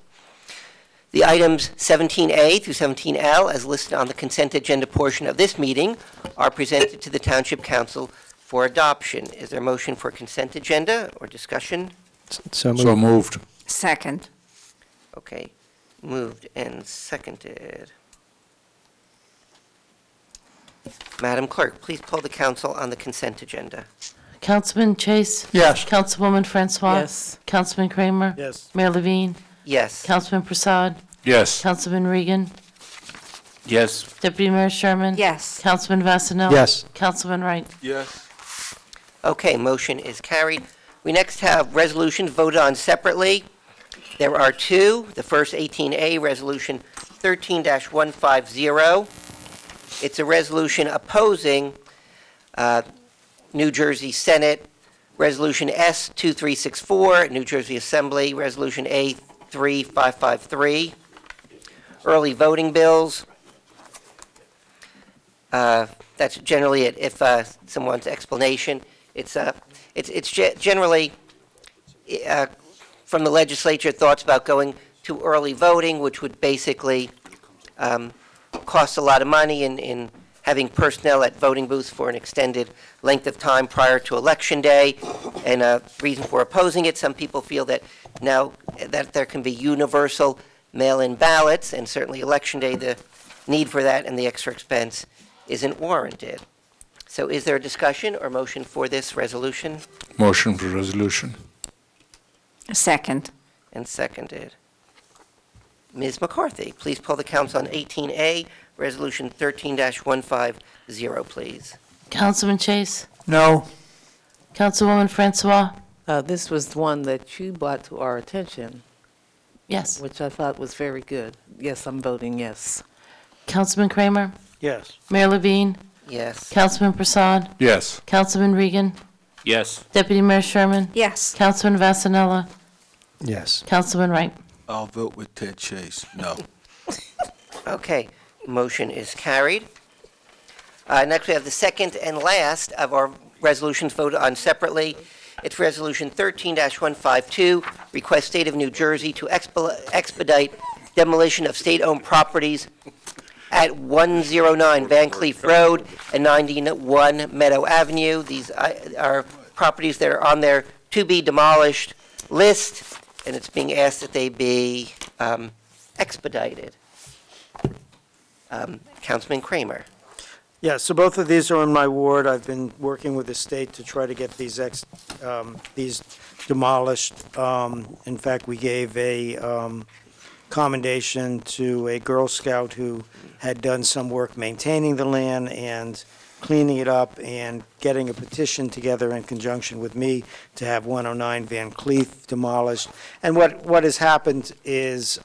The items 17A through 17L, as listed on the consent agenda portion of this meeting, are presented to the Township Council for adoption. Is there a motion for consent agenda or discussion? So moved. So moved. Second. Okay, moved and seconded. Madam Clerk, please poll the council on the consent agenda. Councilman Chase? Yes. Councilwoman Francois? Yes. Councilman Kramer? Yes. Mayor Levine? Yes. Councilman Prasad? Yes. Councilman Regan? Yes. Deputy Mayor Sherman? Yes. Councilman Vasanella? Yes. Councilman Wright? Yes. Okay, motion is carried. We next have resolutions voted on separately. There are two. The first 18A, Resolution 13-150. It's a resolution opposing New Jersey Senate Resolution S-2364, New Jersey Assembly Resolution A-3553. Early voting bills. That's generally it. If someone's explanation, it's generally from the legislature thoughts about going to early voting, which would basically cost a lot of money in having personnel at voting booths for an extended length of time prior to Election Day. And a reason for opposing it, some people feel that now that there can be universal mail-in ballots, and certainly Election Day, the need for that and the extra expense isn't warranted. So is there a discussion or motion for this resolution? Motion for resolution. Second. And seconded. Ms. McCarthy, please poll the council on 18A, Resolution 13-150, please. Councilman Chase? No. Councilwoman Francois? This was one that you brought to our attention, Yes. which I thought was very good. Yes, I'm voting yes. Councilman Kramer? Yes. Mayor Levine? Yes. Councilman Prasad? Yes. Councilman Regan? Yes. Deputy Mayor Sherman? Yes. Councilman Vasanella? Yes. Councilman Wright? I'll vote with Ted Chase. No. Okay, motion is carried. Next, we have the second and last of our resolutions voted on separately. It's Resolution 13-152, request State of New Jersey to expedite demolition of state-owned properties at 109 Van Cleef Road and 91 Meadow Avenue. These are properties that are on their to-be demolished list, and it's being asked that they be expedited. Councilman Kramer. Yeah, so both of these are in my ward. I've been working with the state to try to get these demolished. In fact, we gave a commendation to a Girl Scout who had done some work maintaining the land and cleaning it up and getting a petition together in conjunction with me to have 109 Van Cleef demolished. And what has happened is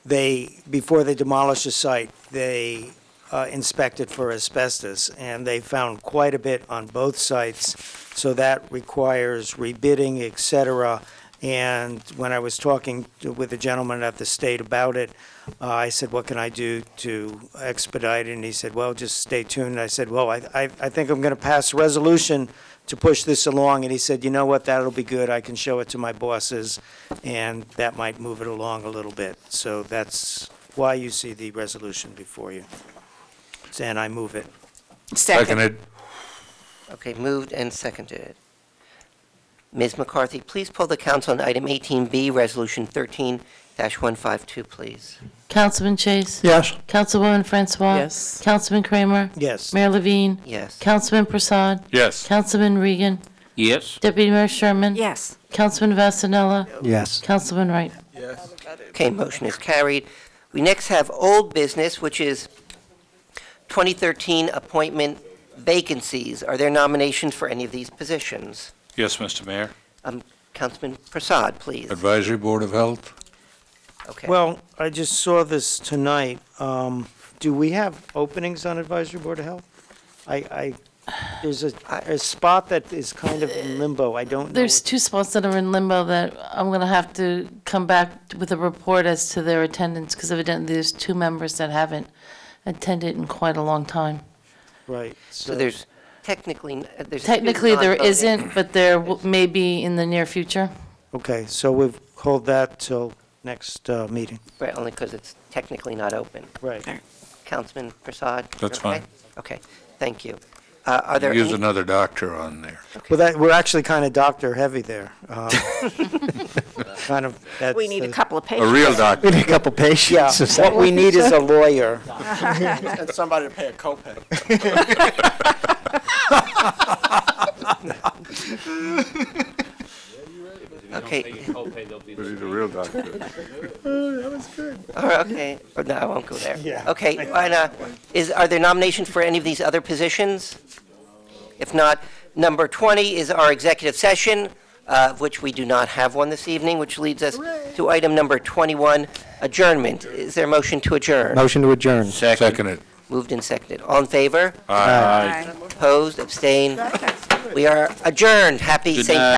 before they demolish the site, they inspected for asbestos, and they found quite a bit on both sites, so that requires rebidding, et cetera. And when I was talking with the gentleman at the state about it, I said, what can I do to expedite it? And he said, well, just stay tuned. And I said, well, I think I'm going to pass a resolution to push this along. And he said, you know what, that'll be good. I can show it to my bosses, and that might move it along a little bit. So that's why you see the resolution before you. And I move it. Seconded. Okay, moved and seconded. Ms. McCarthy, please poll the council on item 18B, Resolution 13-152, please. Councilman Chase? Yes. Councilwoman Francois? Yes. Councilman Kramer? Yes. Mayor Levine? Yes. Councilman Prasad? Yes. Councilman Regan? Yes. Deputy Mayor Sherman? Yes. Councilman Vasanella? Yes. Councilman Wright? Yes. Okay, motion is carried. We next have old business, which is 2013 appointment vacancies. Are there nominations for any of these positions? Yes, Mr. Mayor. Councilman Prasad, please. Advisory Board of Health. Okay. Well, I just saw this tonight. Do we have openings on Advisory Board of Health? There's a spot that is kind of in limbo. I don't know. There's two spots that are in limbo that I'm going to have to come back with a report as to their attendance, because evidently there's two members that haven't attended in quite a long time. Right. So there's technically there Technically, isn't, but there may be in the near future. Okay, so we'll hold that till next meeting. Right, only because it's technically not open. Right. Councilman Prasad? That's okay? fine. Okay, thank you. Are there Use any- another doctor on there. Well, we're actually kind of doctor heavy there. Kind of. We need a couple of A patients. real doctor. We need a couple patients. Yeah, what we need is a lawyer. And somebody to pay a copay. Okay. We need a real doctor. Okay, no, I won't go there. Yeah. Okay, are there nominations for any of these other positions? If not, number 20 is our executive session, of which we do not have one this evening, which leads us to item number 21, adjournment. Is there a motion to adjourn? Motion to adjourn. Seconded. Moved and seconded. All in favor? Aye. Opposed? Abstained? We are adjourned. Happy Good St. night.